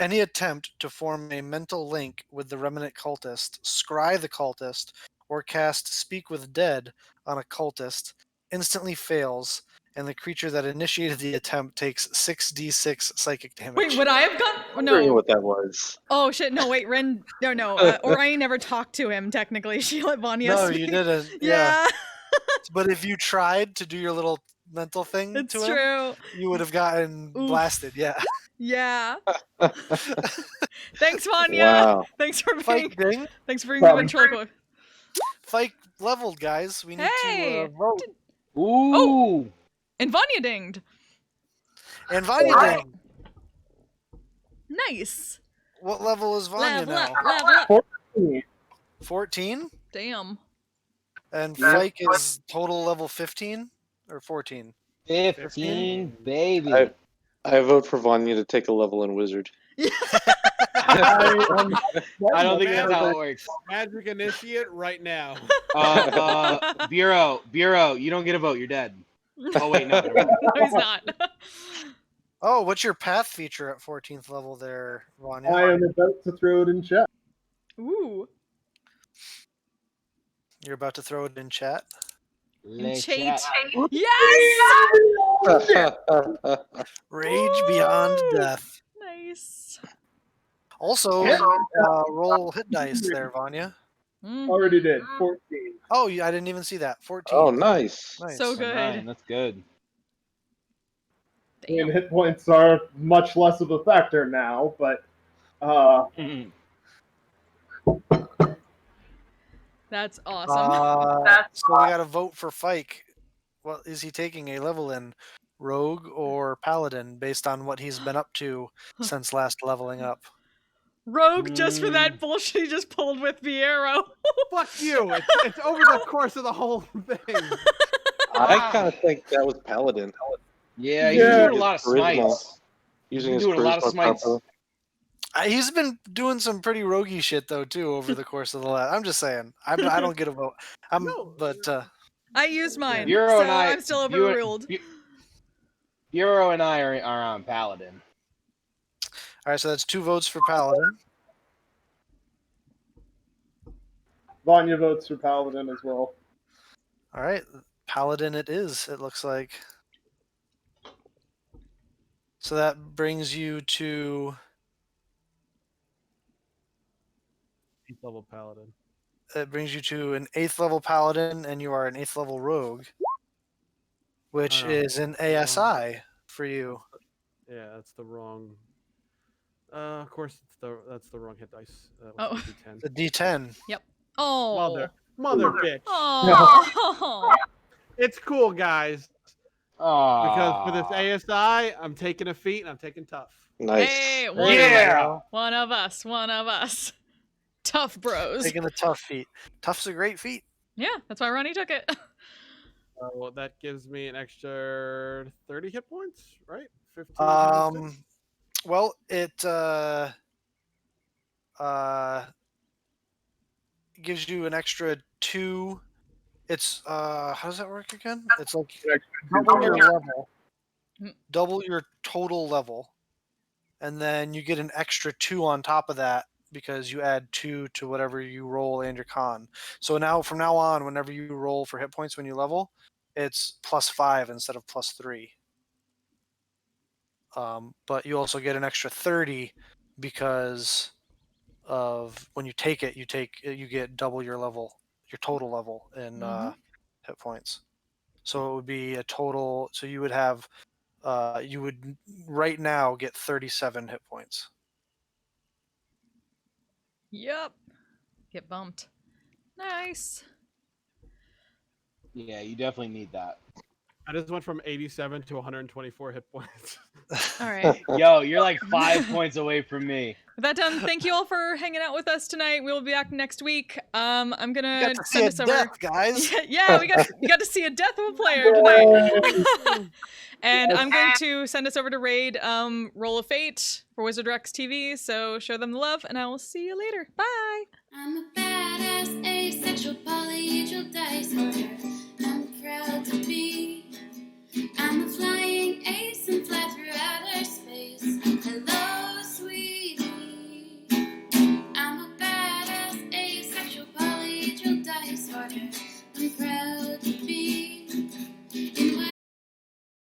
Any attempt to form a mental link with the remnant cultist, scry the cultist, or cast Speak with Dead on a cultist instantly fails, and the creature that initiated the attempt takes 6d6 psychic damage. Wait, would I have gone? Wondering No. what that was. Oh shit! No, wait, Ren. No. Orion never talked to him. Technically, she let Vanya No, speak. you didn't. Yeah, But if you tried to do your little mental thing it's to him, true. you would have gotten Oof. blasted. Yeah. Yeah. Thanks, Vanya. Wow. Thanks for being. Fike ding. Thanks for being the Problem. ventriloquist. Fike leveled, guys. We need Hey! to vote. Ooh. And Vanya dinged. And Vanya ding. Nice. What level is Vanya Level now? up, level up. 14? Damn. And Yeah. Fike is total level 15 or 14? 15, baby. I vote for Vanya to take a level in Wizard. I don't think that's how it works. Magic initiate right now. Bureau, you don't get a vote. You're dead. Oh wait, no. No, he's not. Oh, what's your path feature at 14th level there, Vanya? I am about to throw it in chat. Ooh. You're about to throw it in chat? Le Chait. chat. Yes! Rage beyond Woo! death. Nice. Also, roll hit dice there, Vanya. Mm. Already did. 14. Oh, I didn't even see that. 14. Oh, nice. Nice. So good. 9, that's good. And hit points are much less of a factor now, but That's awesome. So we got to vote for Fike. Well, is he taking a level in Rogue or Paladin based on what he's been up to since last leveling up? Rogue, just for that bullshit he just pulled with Viero. Fuck you! It's over the course of the whole thing. I kind of think that was Paladin. Yeah, Yeah. you're doing a lot of Charisma. smites. Using You're his doing a lot of charisma smites. properly. He's been doing some pretty roguey shit though too over the course of the last. I'm just saying. I don't get a vote. I used mine, Bureau so and I, I'm still Bureau- overruled. Bureau and I are on Paladin. All right, so that's 2 votes for Paladin. Vanya votes for Paladin as well. All right, Paladin it is. It looks like. So that brings you to 8th level paladin. an 8th level Paladin, and you are an 8th level Rogue, which Oh, is an ASI for you. Yeah, that's the wrong. Of course, that's the wrong hit dice. That Oh. was a D10. The D10. Oh. Mother bitch. Oh. It's cool, guys. Because for this Aww. ASI, I'm taking a feat and I'm taking tough. Nice. Hey, Yeah. one of us. Tough bros. Taking the tough feat. Tough's a great feat. Yeah, that's why Ronnie took it. So that gives me an extra 30 hit points, right? 15 times 6? Well, it gives you an extra 2. It's how does that work again? It's like double your level, double your total level, and then you get an extra 2 on top of that because you add 2 to whatever you roll and your con. So now from now on, whenever you roll for hit points when you level, it's +5 instead of +3. But you also get an extra 30 because of when you take it, you get double your level, your total level in hit points. So it would be a total. So you would have, you would right now get 37 hit points. Yep. Get bumped. Nice. Yeah, you definitely need that. I just went from 87 to 124 hit points. All right. Yo, you're like 5 points away from me. With that done, thank you all for hanging out with us tonight. We will be back next week. I'm gonna You got to see send a us over. death, guys. Yeah, you got to see a death of a player tonight. And I'm going to send us over to raid Roll of Fate for Wizard Rex TV. So show them the love, and I will see you later. Bye. I'm a badass asexual polyhedral dice holder.